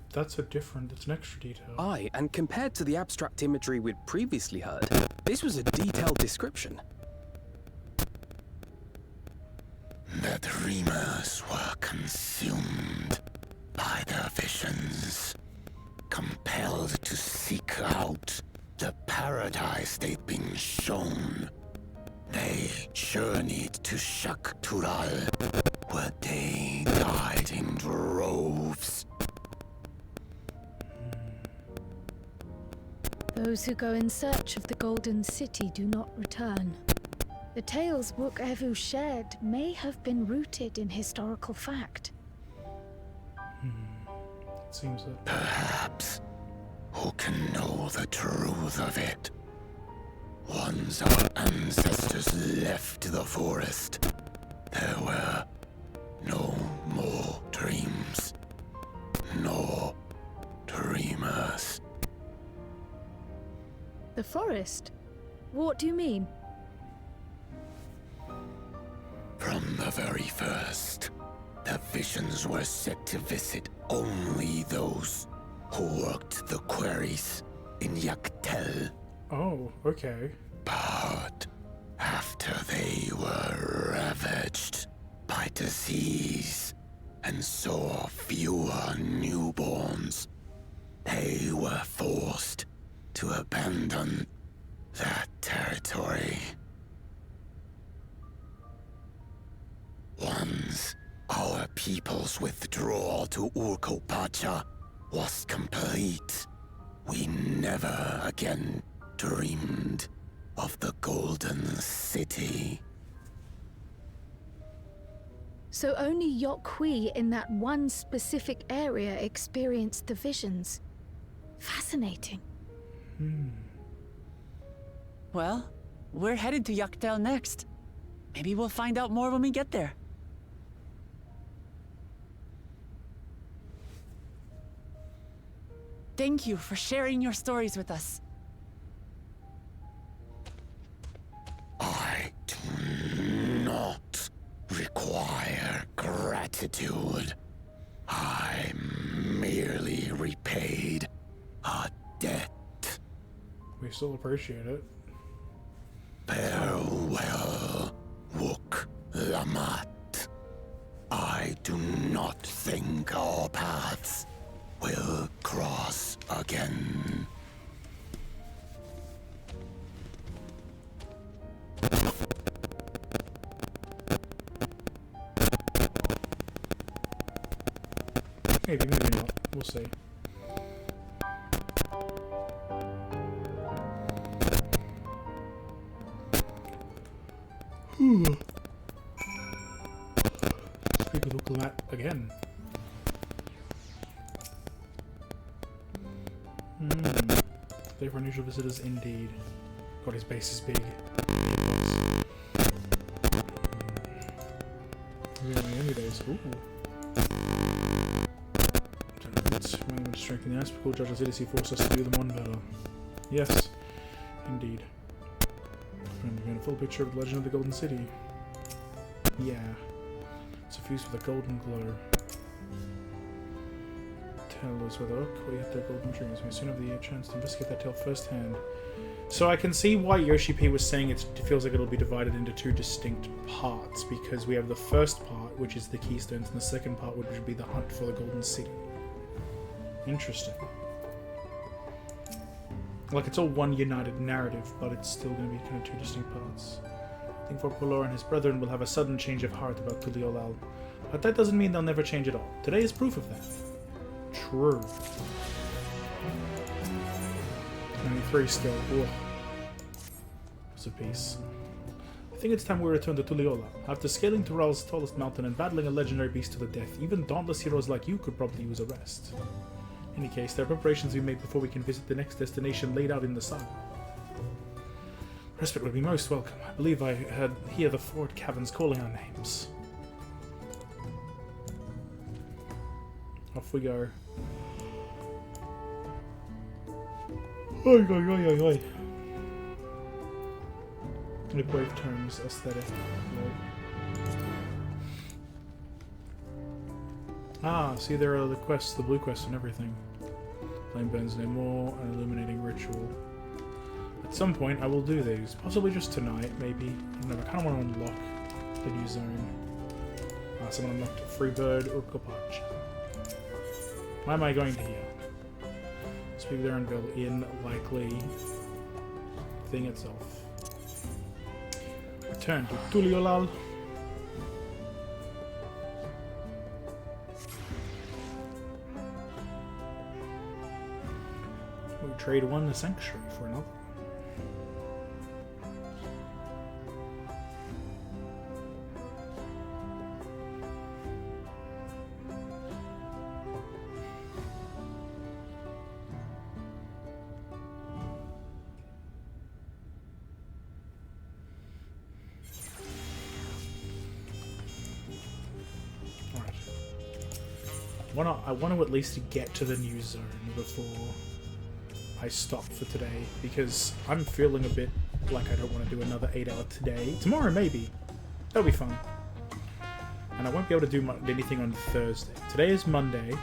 [SPEAKER 1] extra detail.
[SPEAKER 17] Aye, and compared to the abstract imagery we'd previously heard, this was a detailed description.
[SPEAKER 4] The dreamers were consumed by their visions, compelled to seek out the paradise they'd been shown. They journeyed to Shaktural, where they died in droves.
[SPEAKER 8] Those who go in search of the Golden City do not return. The tales Book Evu shared may have been rooted in historical fact.
[SPEAKER 1] It seems that...
[SPEAKER 4] Perhaps. Who can know the truth of it? Once our ancestors left the forest, there were no more dreams, nor dreamers.
[SPEAKER 8] The forest? What do you mean?
[SPEAKER 4] From the very first, the visions were set to visit only those who worked the quarries in Yaktel.
[SPEAKER 1] Oh, okay.
[SPEAKER 4] But after they were ravaged by disease and saw fewer newborns, they were forced to abandon that territory. Once our people's withdrawal to Urkopacha was complete, we never again dreamed of the Golden City.
[SPEAKER 8] So only Yokhui in that one specific area experienced the visions. Fascinating.
[SPEAKER 3] Well, we're headed to Yaktel next. Maybe we'll find out more when we get there. Thank you for sharing your stories with us.
[SPEAKER 4] I do not require gratitude. I merely repaid a debt.
[SPEAKER 1] We still appreciate it.
[SPEAKER 4] Farewell, Wook Lamat. I do not think our paths will cross again.
[SPEAKER 1] Maybe, maybe not. We'll see. Speak with local map again. Day for unusual visitors, indeed. God, his base is big. Miami days. Ooh. When strengthen the ice, cool judges Idiocy force us to do them one better. Yes, indeed. I'm getting a full picture of the legend of the Golden City. Yeah. Suffused with a golden glow. Tell us whether we had their golden dreams. We soon have the chance to investigate that tale firsthand. So I can see why Yoshi P was saying it feels like it'll be divided into two distinct parts, because we have the first part, which is the Keystones, and the second part, which would be the hunt for the Golden City. Interesting. Like, it's all one united narrative, but it's still going to be kind of two distinct parts. I think Vorpolor and his brethren will have a sudden change of heart about Tuliolal, but that doesn't mean they'll never change at all. Today is proof of that. True. 93 still. Ugh. It's a piece. I think it's time we return to Tuliolal. After scaling Tural's tallest mountain and battling a legendary beast to the death, even dauntless heroes like you could probably use a rest. In any case, there are preparations we made before we can visit the next destination laid out in the sun. Respite would be most welcome. I believe I hear the fort caverns calling our names. Off we go. Oi, oi, oi, oi, oi. With brave terms, aesthetic. Ah, see, there are the quests, the blue quests and everything. Flame burns no more, an illuminating ritual. At some point, I will do these. Possibly just tonight, maybe. I don't know, I kind of want to unlock the new zone. Someone unlocked Freebird or Kopach. Why am I going to here? Speak there and build in likely thing itself. Return to Tuliolal. We trade one sanctuary for another. I want to at least get to the new zone before I stop for today, because I'm feeling a bit like I don't want to do another 8-hour today. Tomorrow, maybe. That'll be fun. And I won't be able to do anything on Thursday. Today is Monday,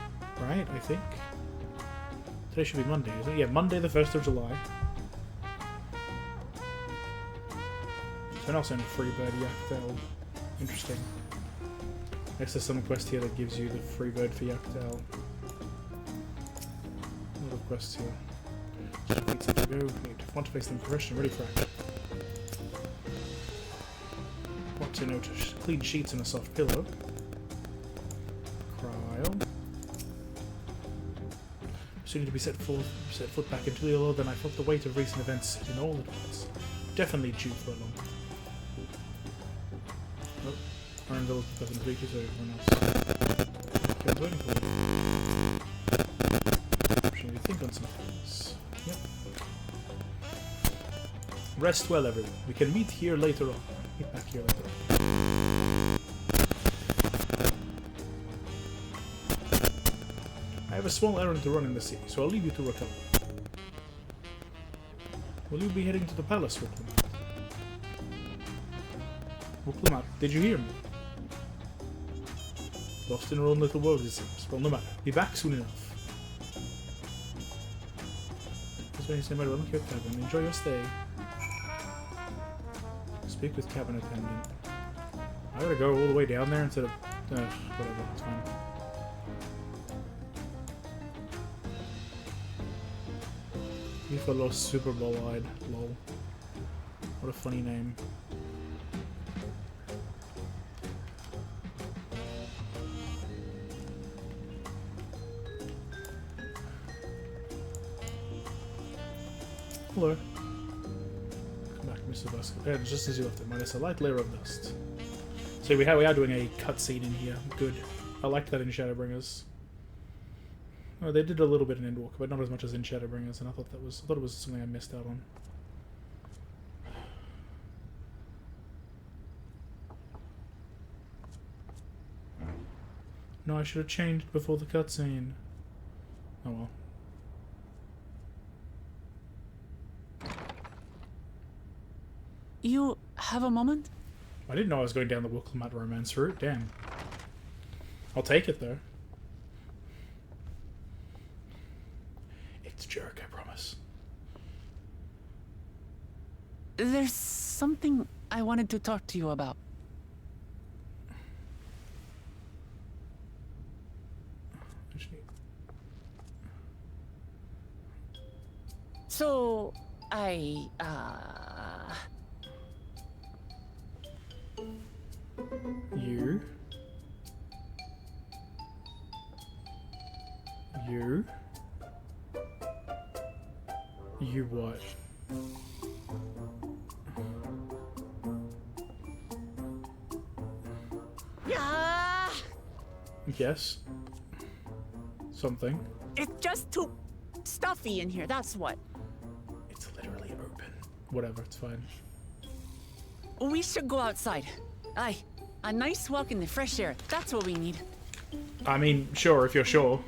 [SPEAKER 1] right? I think. Today should be Monday, isn't it? Yeah, Monday the 1st of July. So I'll send Freebird Yaktel. Interesting. Next there's some quest here that gives you the Freebird for Yaktel. Another quest here. Just to go. Want to face them question, ready for action. What to notice? Clean sheets and a soft pillow. Cryo. Soon to be set foot back into the Tuliolal, then I felt the weight of recent events in all at once. Definitely due for a long time. Ironville doesn't reach as everyone else. Okay, I'm waiting for you. Shall we think on some things? Yep. Rest well, everyone. We can meet here later on. Meet back here later on. I have a small errand to run in the city, so I'll leave you to recover. Will you be heading to the palace with me? Diplomat, did you hear me? Lost in her own little world, it seems. Well, no matter. Be back soon enough. That's when you say, my welcome to your cabin. Enjoy your stay. Speak with cabin attendant. I gotta go all the way down there instead of... whatever, it's fine. Beefalo Super Bowl-eyed. Lol. What a funny name. Hello. Come back, Mr. Busker. Yeah, just as you left it, minus a light layer of dust. So we are doing a cutscene in here. Good. I liked that in Shadowbringers. Oh, they did a little bit in Endwalker, but not as much as in Shadowbringers, and I thought it was something I missed out on. No, I should have changed before the cutscene. Oh well.
[SPEAKER 3] You have a moment?
[SPEAKER 1] I didn't know I was going down the Willamette romance route. Damn. I'll take it, though. It's jerk, I promise.
[SPEAKER 3] There's something I wanted to talk to you about. So,
[SPEAKER 1] You? You what?
[SPEAKER 3] Yeah.
[SPEAKER 1] Yes. Something.
[SPEAKER 3] It's just too stuffy in here, that's what.
[SPEAKER 1] It's literally open. Whatever, it's fine.
[SPEAKER 3] We should go outside. Aye, a nice walk in the fresh air. That's what we need.
[SPEAKER 1] I mean, sure, if you're sure.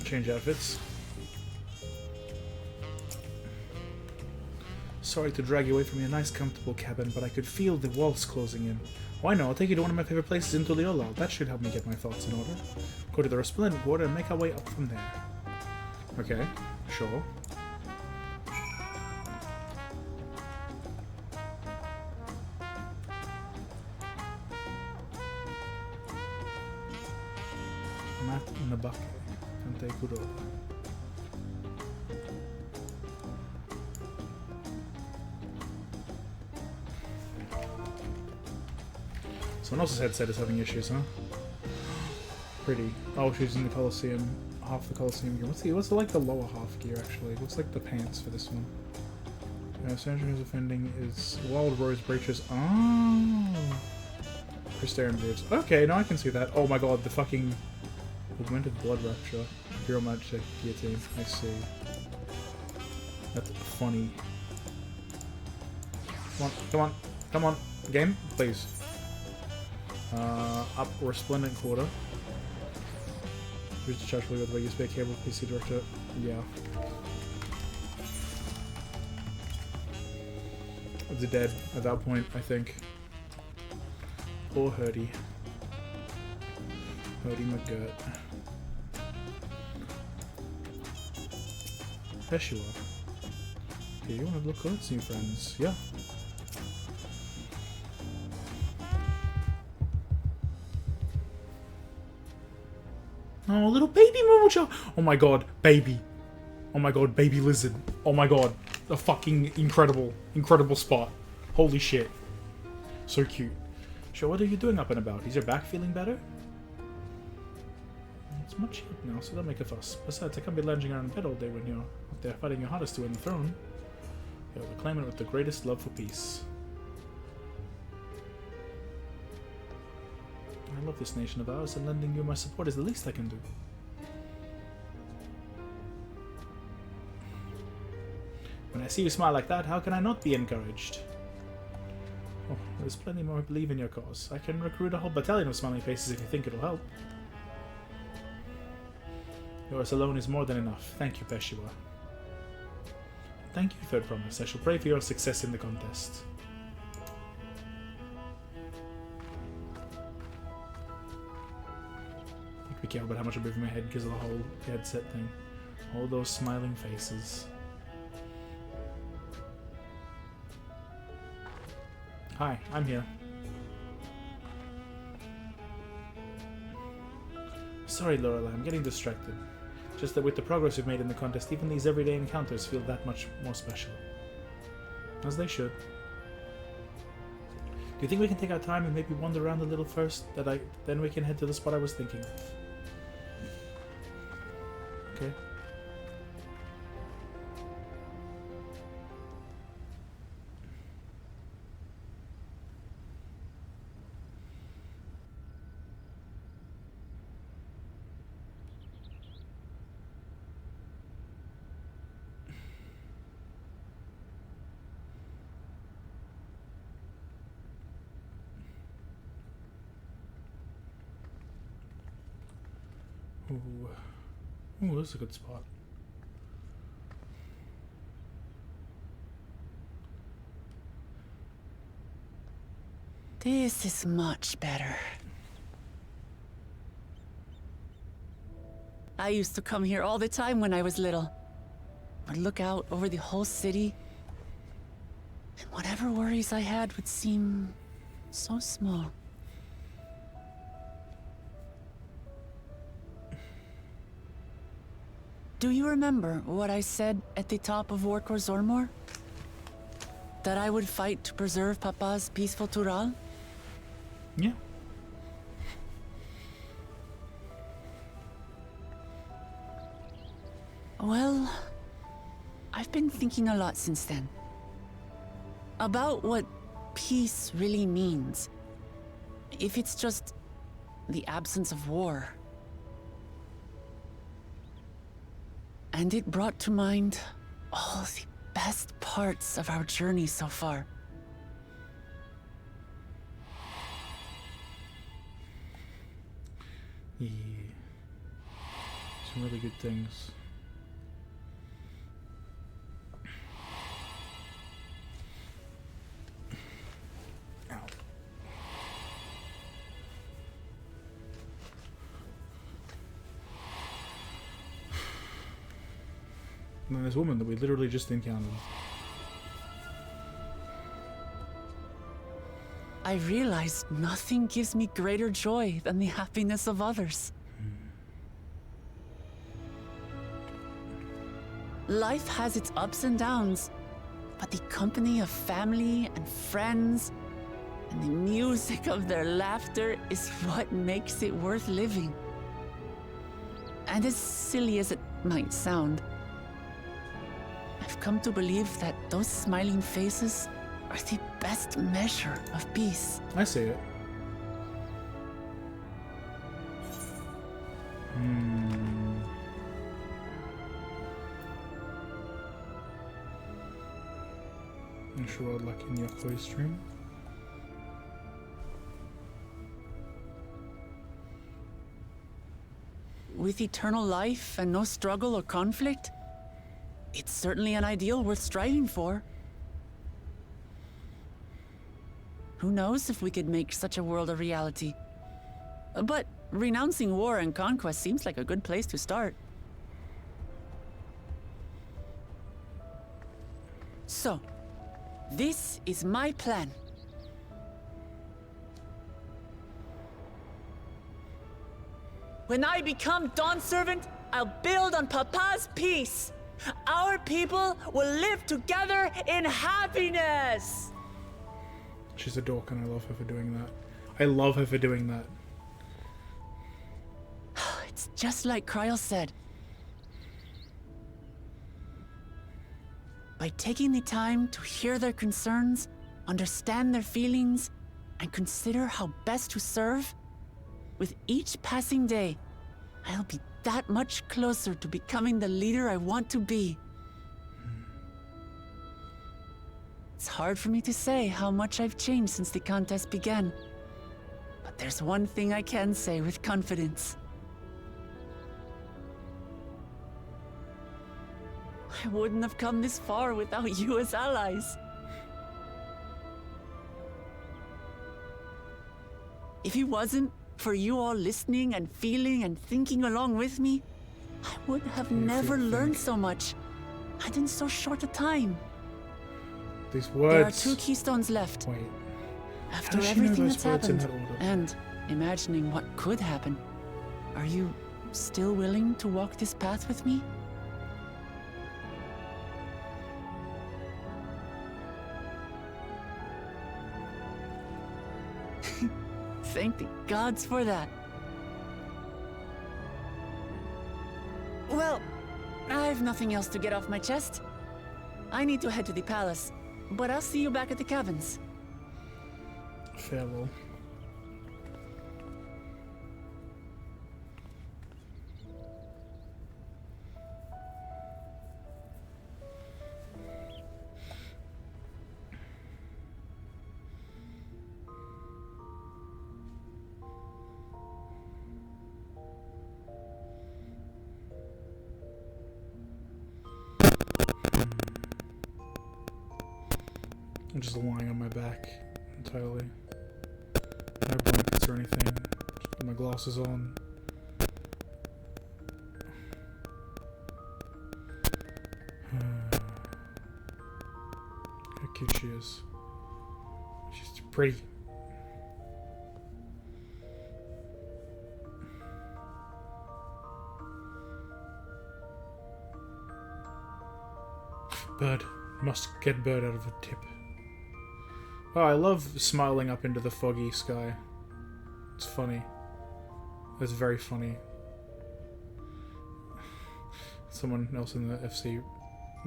[SPEAKER 1] Change outfits. Sorry to drag you away from your nice comfortable cabin, but I could feel the walls closing in. Why not? I'll take you to one of my favorite places in Tuliyola. That should help me get my thoughts in order. Go to the resplendent water and make our way up from there. Okay, sure. Mat Nabake. Kante Kuroda. Someone else's headset is having issues, huh? Pretty. Oh, she's in the Colosseum. Half the Colosseum gear. What's like the lower half gear, actually? It looks like the pants for this one. Sandra is offending is Wild Rose Breaches. Oh! Crystarian Graves. Okay, now I can see that. Oh my god, the fucking Augmented Blood Rapture. Hero Magic Guillotine. I see. That's funny. Come on, come on, come on. Game, please. Up Resplendent Quarter. Use the charge with the USB cable, PC director. Yeah. They're dead at that point, I think. Poor Hurdy. Hurdy McGirt. There you are. Okay, you want to look good, new friends? Yeah. Oh, little baby Momocho! Oh my god, baby. Oh my god, baby lizard. Oh my god. A fucking incredible spot. Holy shit. So cute. So what are you doing up and about? Is your back feeling better? It's much heat now, so don't make a fuss. Besides, I can't be lounging around in bed all day when you're up there fighting your hardest to win the throne. You'll reclaim it with the greatest love for peace. I love this nation of ours, and lending you my support is the least I can do. When I see you smile like that, how can I not be encouraged? Oh, there's plenty more who believe in your cause. I can recruit a whole battalion of smiling faces if you think it'll help. Yours alone is more than enough. Thank you, Peshua. Thank you, Third Promise. I shall pray for your success in the contest. Be careful about how much I move my head because of the whole headset thing. All those smiling faces. Hi, I'm here. Sorry, Lorelei, I'm getting distracted. Just that with the progress we've made in the contest, even these everyday encounters feel that much more special. As they should. Do you think we can take our time and maybe wander around a little first? Then we can head to the spot I was thinking of. Okay. Ooh, this is a good spot.
[SPEAKER 3] This is much better. I used to come here all the time when I was little. I'd look out over the whole city, and whatever worries I had would seem so small. Do you remember what I said at the top of Warkor Zormor? That I would fight to preserve Papa's peaceful Tural?
[SPEAKER 1] Yeah.
[SPEAKER 3] Well, I've been thinking a lot since then. About what peace really means. If it's just the absence of war. And it brought to mind all the best parts of our journey so far.
[SPEAKER 1] Yeah. Some really good things. Ow. And then this woman that we literally just encountered.
[SPEAKER 3] I realized nothing gives me greater joy than the happiness of others. Life has its ups and downs, but the company of family and friends and the music of their laughter is what makes it worth living. And as silly as it might sound, I've come to believe that those smiling faces are the best measure of peace.
[SPEAKER 1] I see it. I'm sure I'd like in your Chloe stream.
[SPEAKER 3] With eternal life and no struggle or conflict, it's certainly an ideal worth striving for. Who knows if we could make such a world a reality? But renouncing war and conquest seems like a good place to start. So, this is my plan. When I become Dawn Servant, I'll build on Papa's peace. Our people will live together in happiness.
[SPEAKER 1] She's a dork and I love her for doing that. I love her for doing that.
[SPEAKER 3] It's just like Kryl said. By taking the time to hear their concerns, understand their feelings, and consider how best to serve, with each passing day, I'll be that much closer to becoming the leader I want to be. It's hard for me to say how much I've changed since the contest began. But there's one thing I can say with confidence. I wouldn't have come this far without you as allies. If it wasn't for you all listening and feeling and thinking along with me, I would have never learned so much, and in so short a time.
[SPEAKER 1] These words.
[SPEAKER 3] There are 2 Keystones left.
[SPEAKER 1] Wait.
[SPEAKER 3] After everything that's happened, and imagining what could happen, are you Still willing to walk this path with me? Thank the gods for that. Well, I've nothing else to get off my chest. I need to head to the palace, but I'll see you back at the cabins.
[SPEAKER 1] Farewell. I'm just lying on my back entirely. No blankets or anything. Just put my glasses on. How cute she is. She's pretty. Bird. Must get bird out of the tip. Oh, I love smiling up into the foggy sky. It's funny. It's very funny. Someone else in the FC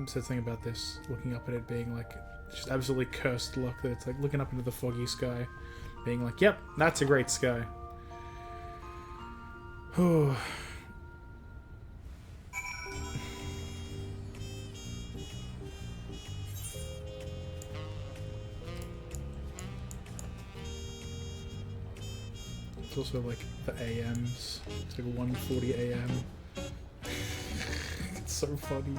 [SPEAKER 1] said something about this, looking up at it being like, just absolutely cursed luck that it's like looking up into the foggy sky, being like, yep, that's a great sky. Oh. It's also like the AMs. It's like 1:40 AM. It's so funny.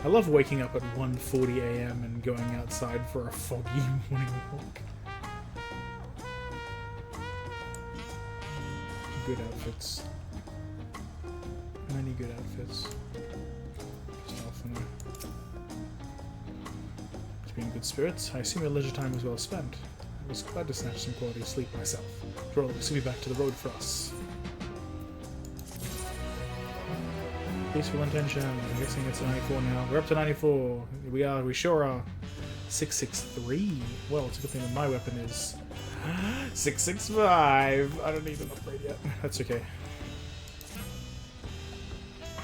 [SPEAKER 1] I love waking up at 1:40 AM and going outside for a foggy morning walk. Good outfits. Many good outfits. Just off and to be in good spirits. I assume your leisure time was well spent. I was glad to snatch some quality sleep myself. After all, this will be back to the road for us. Peaceful intention. I'm guessing it's 94 now. We're up to 94. We sure are. 663. Well, it's a good thing that my weapon is 665. I don't need an upgrade yet. That's okay.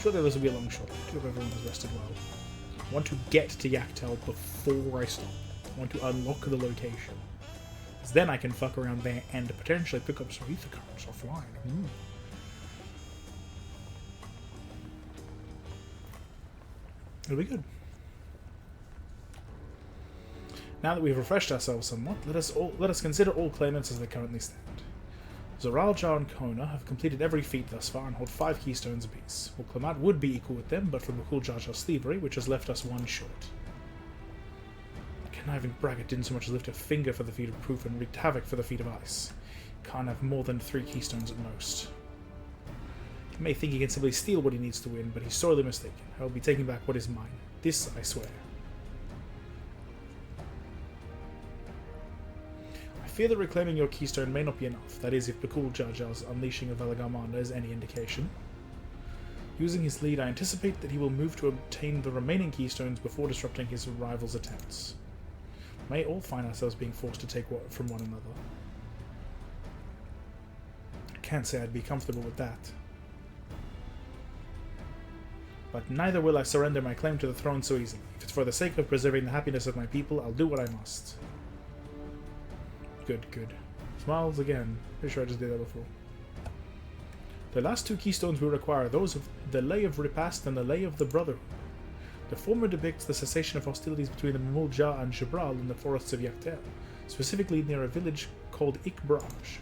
[SPEAKER 1] Surely this will be a long shot. I hope everyone has rested well. I want to get to Yaktel before I stop. I want to unlock the location. Because then I can fuck around there and potentially pick up some ether cards offline. It'll be good. Now that we've refreshed ourselves somewhat, let us consider all claimants as they currently stand. Zoraljar and Kona have completed every feat thus far and hold 5 keystones apiece. Well, Clement would be equal with them, but for Bakul Jarjar's thievery, which has left us one short. Conniving Braggart didn't so much as lift a finger for the feat of proof and wreaked havoc for the feat of ice. Can't have more than 3 keystones at most. He may think he can simply steal what he needs to win, but he's sorely mistaken. I will be taking back what is mine. This I swear. I fear that reclaiming your keystone may not be enough, that is, if Bakul Jarjar's unleashing of Valagarmanda is any indication. Using his lead, I anticipate that he will move to obtain the remaining keystones before disrupting his rival's attempts. We may all find ourselves being forced to take from one another. I can't say I'd be comfortable with that. But neither will I surrender my claim to the throne so easily. If it's for the sake of preserving the happiness of my people, I'll do what I must. Good, good. Smiles again. Pretty sure I just did that before. The last 2 keystones we require are those of the Lay of Repast and the Lay of the Brotherhood. The former depicts the cessation of hostilities between the Mamulja and Jabral in the forests of Yaktel, specifically near a village called Ikbraj.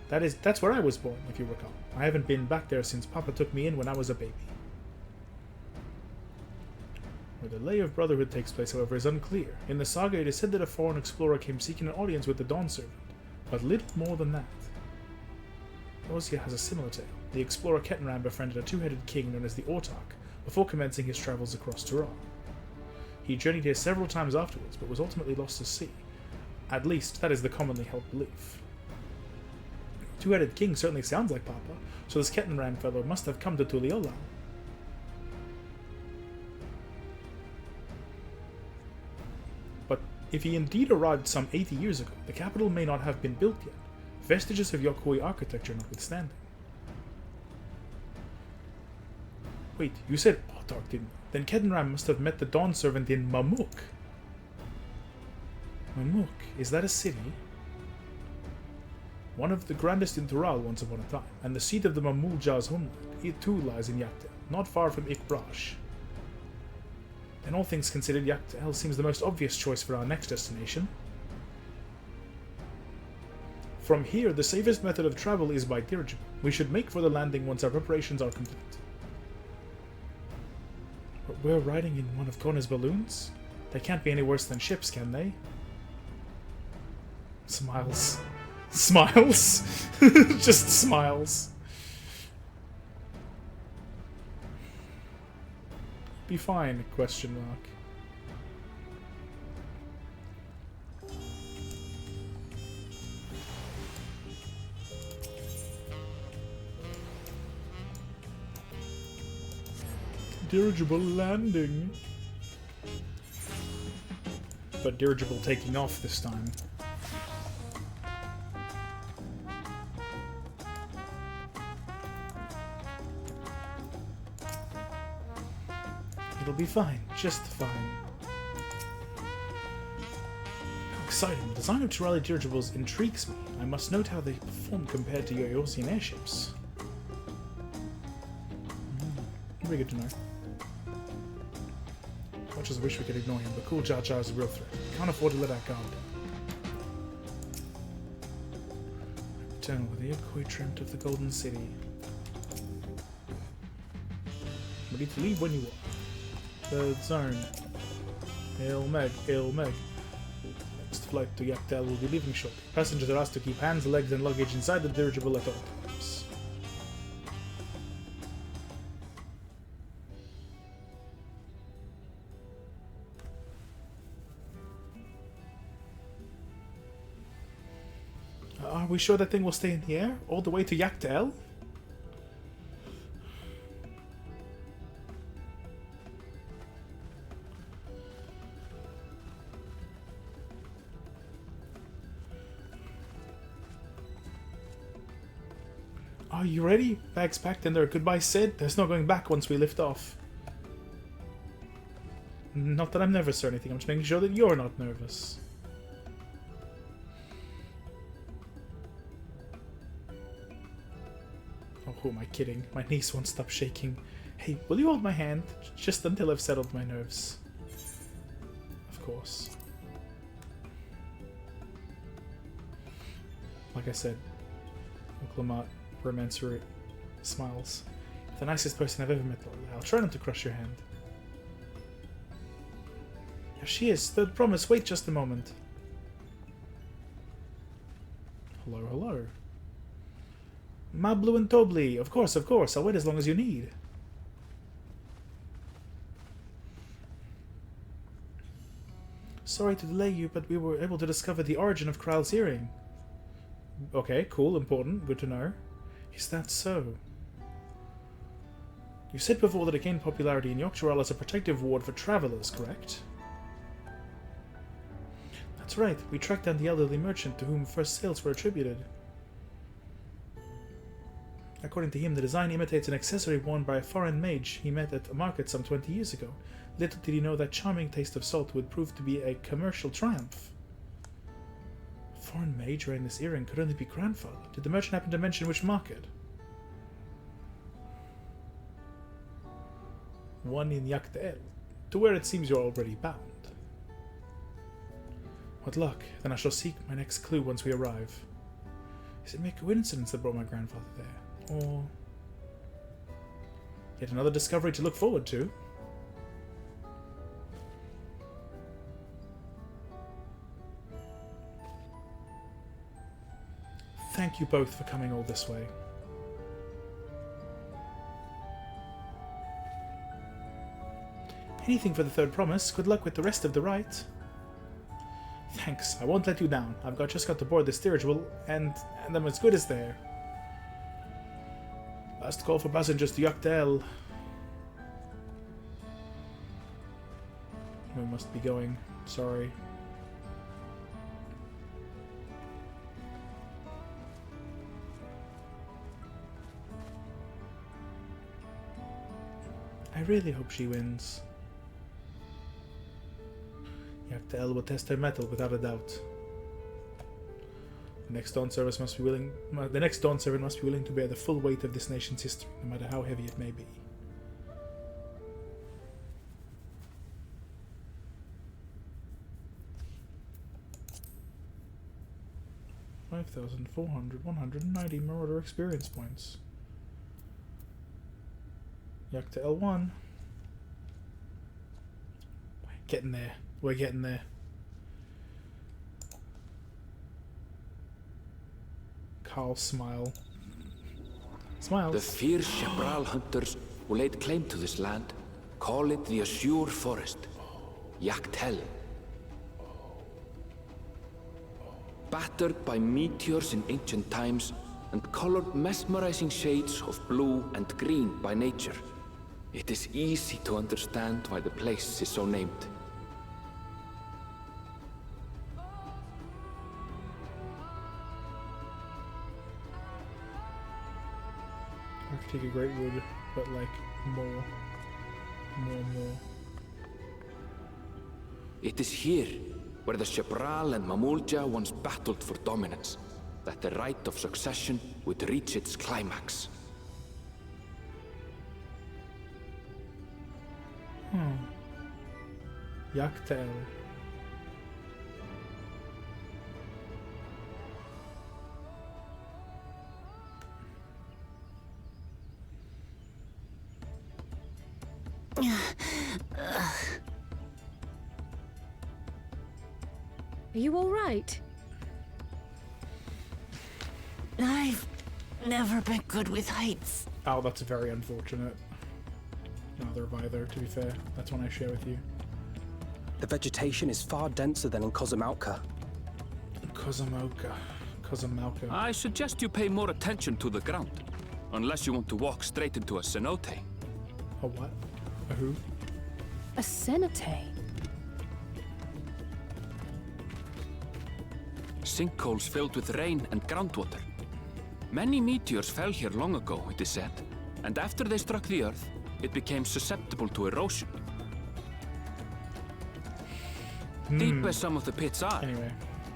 [SPEAKER 1] That's where I was born, if you recall. I haven't been back there since Papa took me in when I was a baby. Where the Lay of Brotherhood takes place, however, is unclear. In the saga, it is said that a foreign explorer came seeking an audience with the Dawn Servant, but little more than that. Osia has a similar tale. The explorer Kettenram befriended a 2-headed king known as the Autarch before commencing his travels across Tural. He journeyed here several times afterwards, but was ultimately lost to sea. At least, that is the commonly held belief. Two-headed king certainly sounds like Papa, so this Kettenram fellow must have come to Tuliyollal. But if he indeed arrived some 80 years ago, the capital may not have been built yet, vestiges of Yokoi architecture notwithstanding. Wait, you said Potok, didn't you? Then Kettenram must have met the Dawn Servant in Mamuk. Mamuk, is that a city? One of the grandest in Tural once upon a time, and the seat of the Mamulja's homeland. It too lies in Yaktel, not far from Ikbrash. In all things considered, Yaktel seems the most obvious choice for our next destination. From here, the safest method of travel is by dirigible. We should make for the landing once our preparations are complete. But we're riding in one of Kona's balloons? They can't be any worse than ships, can they? Smiles. Smiles? Just smiles. Be fine, question mark. Dirigible landing. But dirigible taking off this time. It'll be fine, just fine. How exciting. The design of Turali dirigibles intrigues me. I must note how they perform compared to Yoyosian airships. Very good to know. As much as I wish we could ignore him, but cool Jar Jar is a real threat. Can't afford to let our guard down. Return with the Yokoi trimmed of the Golden City. Ready to leave when you are. Third zone. Ilmeg. Next flight to Yaktel will be leaving shortly. Passengers are asked to keep hands, legs, and luggage inside the dirigible at all times. Are we sure that thing will stay in the air all the way to Yaktel? Are you ready? Bags packed and their goodbyes said. There's no going back once we lift off. Not that I'm nervous or anything, I'm just making sure that you're not nervous. Oh, who am I kidding? My knees won't stop shaking. Hey, will you hold my hand? Just until I've settled my nerves. Of course. Like I said, Oklamat Romancer smiles. The nicest person I've ever met, Lorelei. I'll try not to crush your hand. Here she is. Third promise. Wait just a moment. Hello, hello. Mablu and Tobli. Of course, of course. I'll wait as long as you need. Sorry to delay you, but we were able to discover the origin of Kral's earring. Okay, cool, important, good to know. Is that so? You said before that it gained popularity in Yogg-Saron as a protective ward for travelers, correct? That's right, we tracked down the elderly merchant to whom first sales were attributed. According to him, the design imitates an accessory worn by a foreign mage he met at a market some 20 years ago. Little did he know that charming taste of salt would prove to be a commercial triumph. Foreign mage wearing this earring could only be grandfather. Did the merchant happen to mention which market? One in Yaktel, to where it seems you're already bound. What luck. Then I shall seek my next clue once we arrive. Is it mere coincidence that brought my grandfather there? Or yet another discovery to look forward to? Thank you both for coming all this way. Anything for the third promise. Good luck with the rest of the rite. Thanks, I won't let you down. Just got to board this dirigible, and I'm as good as there. Last call for passengers to Dawntrail. We must be going. Sorry. I really hope she wins. Dawntrail will test her mettle without a doubt. The next Dawn servant must be willing to bear the full weight of this nation's history, no matter how heavy it may be. $5,490 Marauder experience points. Dawntrail 1. Getting there. We're getting there. Carl smile. Smiles.
[SPEAKER 5] The fierce Shebral hunters who laid claim to this land call it the Azure Forest, Dawntrail. Battered by meteors in ancient times and colored mesmerizing shades of blue and green by nature, it is easy to understand why the place is so named.
[SPEAKER 1] Take a great wood, but like more.
[SPEAKER 5] It is here where the Shebral and Mamulja once battled for dominance, that the right of succession would reach its climax.
[SPEAKER 1] Dawntrail.
[SPEAKER 8] Are you all right?
[SPEAKER 3] I've never been good with heights.
[SPEAKER 1] Oh, that's very unfortunate. Neither have either, to be fair. That's one I share with you.
[SPEAKER 17] The vegetation is far denser than in Kozamauka.
[SPEAKER 1] Kozamauka.
[SPEAKER 5] I suggest you pay more attention to the ground. Unless you want to walk straight into a cenote.
[SPEAKER 1] A what? A who?
[SPEAKER 7] A cenote?
[SPEAKER 5] Sinkholes filled with rain and groundwater. Many meteors fell here long ago, it is said, and after they struck the Earth, it became susceptible to erosion. Deep as some of the pits are,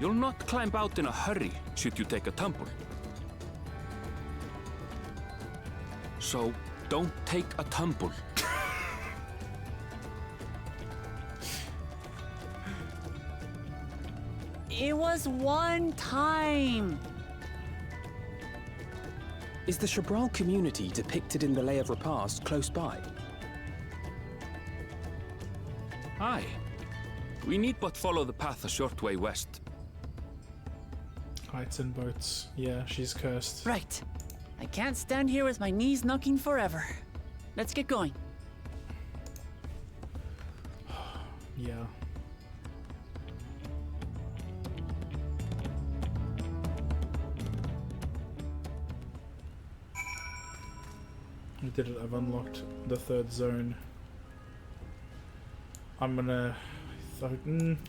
[SPEAKER 5] you'll not climb out in a hurry should you take a tumble. So, don't take a tumble.
[SPEAKER 3] It was one time.
[SPEAKER 17] Is the Shebral community depicted in the Lay of Repast close by?
[SPEAKER 5] Aye. We need but follow the path a short way west.
[SPEAKER 1] Heights and boats. Yeah, she's cursed.
[SPEAKER 3] Right. I can't stand here with my knees knocking forever. Let's get going.
[SPEAKER 1] Yeah. I did it. I've unlocked the third zone. I'm gonna...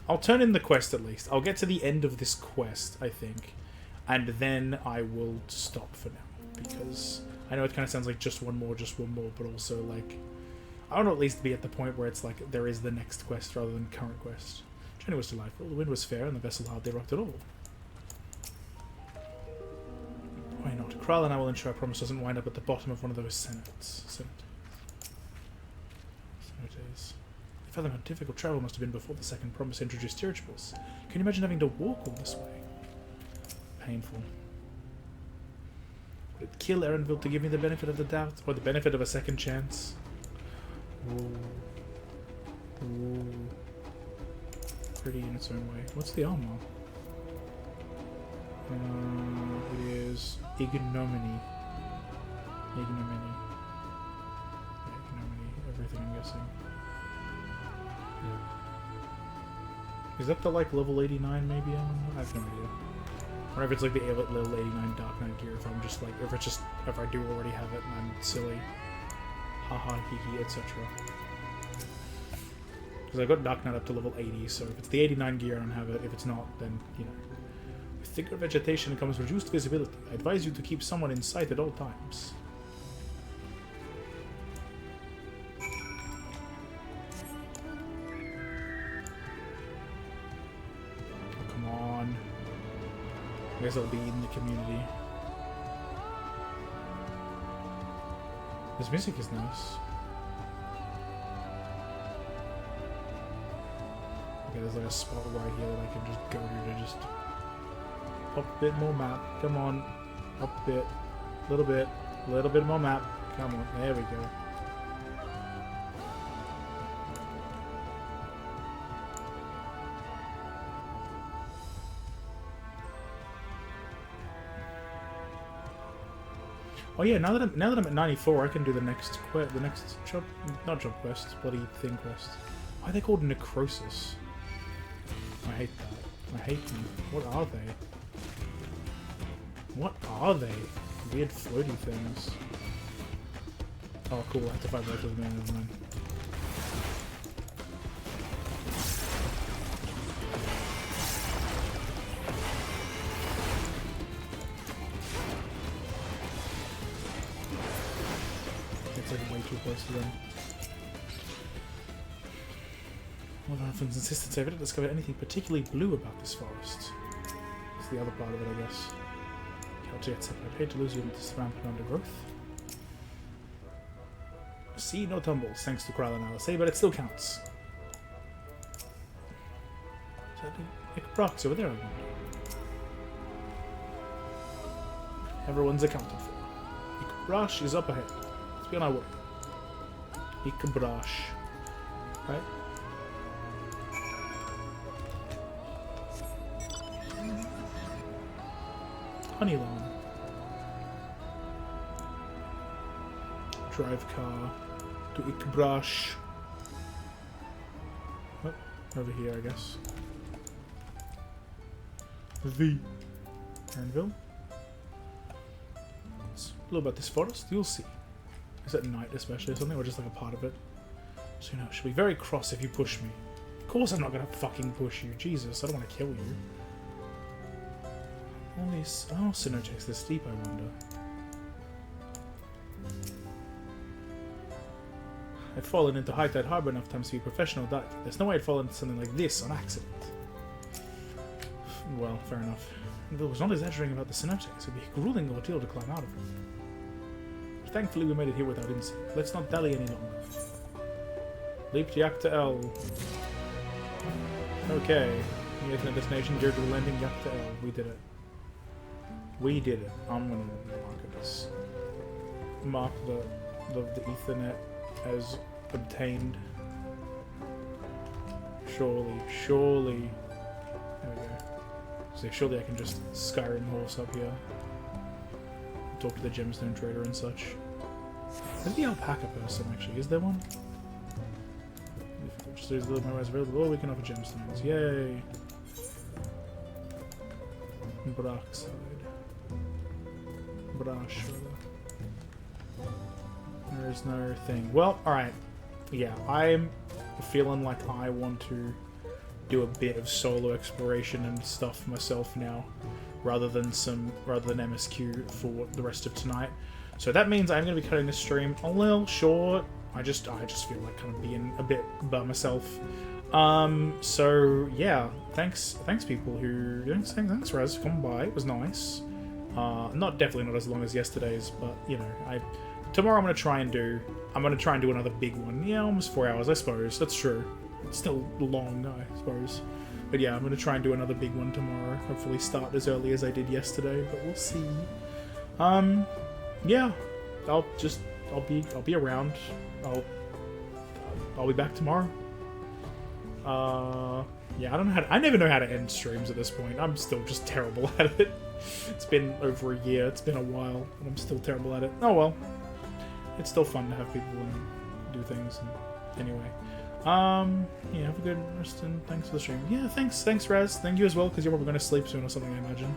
[SPEAKER 1] I'll turn in the quest at least. I'll get to the end of this quest, I think. And then I will stop for now. Because I know it kind of sounds like just one more, but also like... I want to at least be at the point where it's like there is the next quest rather than current quest. Journey was delightful. The wind was fair and the vessel hardly rocked at all. Why not? Kral and I will ensure our promise doesn't wind up at the bottom of one of those cenotes. Cenotes. Fathom how difficult travel must have been before the second promise introduced dirigibles. Can you imagine having to walk all this way? Painful. Would it kill Erenville to give me the benefit of the doubt? Or the benefit of a second chance? Ooh. Ooh. Pretty in its own way. What's the armor? It is ignominy. Ignominy. Ignominy. Everything, I'm guessing. Is that the, like, level 89 maybe? I have no idea. Or if it's like the level 89 Dark Knight gear, if I'm just like, if I do already have it and I'm silly. Haha, hee, etc. Because I got Dark Knight up to level 80, so if it's the 89 gear, I don't have it. If it's not, then, you know. With thicker vegetation comes reduced visibility. I advise you to keep someone in sight at all times. Oh, come on. I guess I'll be in the community. This music is nice. Okay, there's like a spot right here that I can just go to just up a bit more map. Come on. Up a bit. Little bit more map. Come on. There we go. Oh yeah, now that I'm at 94, I can do the next jump, not jump quest, bloody thing quest. Why are they called Necrosis? I hate that. I hate them. What are they? What are they? Weird floaty things. Oh cool, I have to fight both of them, never mind. It's like way too close to them. Well, from insistence, I haven't discovered anything particularly blue about this forest. It's the other part of it, I guess. I hate to lose you into this rampant undergrowth. See, no tumbles, thanks to crowd analysis, but it still counts. Brock's over there, I wonder. Everyone's accounted for. Ikabrash is up ahead. Let's be on our way. Ikabrash. Right? Honey lemon. Drive car to Ikabrash. Oh, over here, I guess. The Anvil. It's a little about this forest, you'll see. Is it night especially or something, or just like a part of it? So you know, she'll be very cross if you push me. Of course I'm not gonna fucking push you, Jesus, I don't want to kill you. All these... Oh, Synergex this deep, I wonder. I've fallen into High Tide Harbor enough times to be a professional diver. There's no way I'd fall into something like this on accident. Well, fair enough. If I was not exaggerating about the Synergex, it'd be a grueling ordeal to climb out of it. But thankfully we made it here without incident. Let's not dally any longer. Leap to Yakta L. Okay. Here's the destination, geared to the landing, Yakta L. We did it. We did it. I'm gonna mark this. Mark the Ethernet as obtained. Surely. There we go. So surely I can just Skyrim horse up here. Talk to the gemstone trader and such. Where's the alpaca person actually? Is there one? Just there's a little more available. Oh, we can offer gemstones. Yay! Brockside. Brash. There's no thing. Well, alright. Yeah, I'm feeling like I want to do a bit of solo exploration and stuff myself now, rather than MSQ for the rest of tonight. So that means I'm going to be cutting this stream a little short. I just feel like kind of being a bit by myself. So yeah, thanks people who thanks Raz for coming by. It was nice. Definitely not as long as yesterday's, but you know, tomorrow I'm gonna try and do another big one. Yeah, almost 4 hours, I suppose. That's true. It's still long, I suppose. But yeah, I'm gonna try and do another big one tomorrow. Hopefully start as early as I did yesterday, but we'll see. Yeah, I'll be around. I'll be back tomorrow. Yeah, I never know how to end streams at this point. I'm still just terrible at it. It's been over a year. It's been a while, and I'm still terrible at it. Oh well. It's still fun to have people and do things. And anyway. Yeah, have a good rest and thanks for the stream. Yeah, thanks, Raz. Thank you as well, because you're probably going to sleep soon or something, I imagine.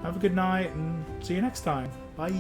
[SPEAKER 1] Have a good night and see you next time. Bye.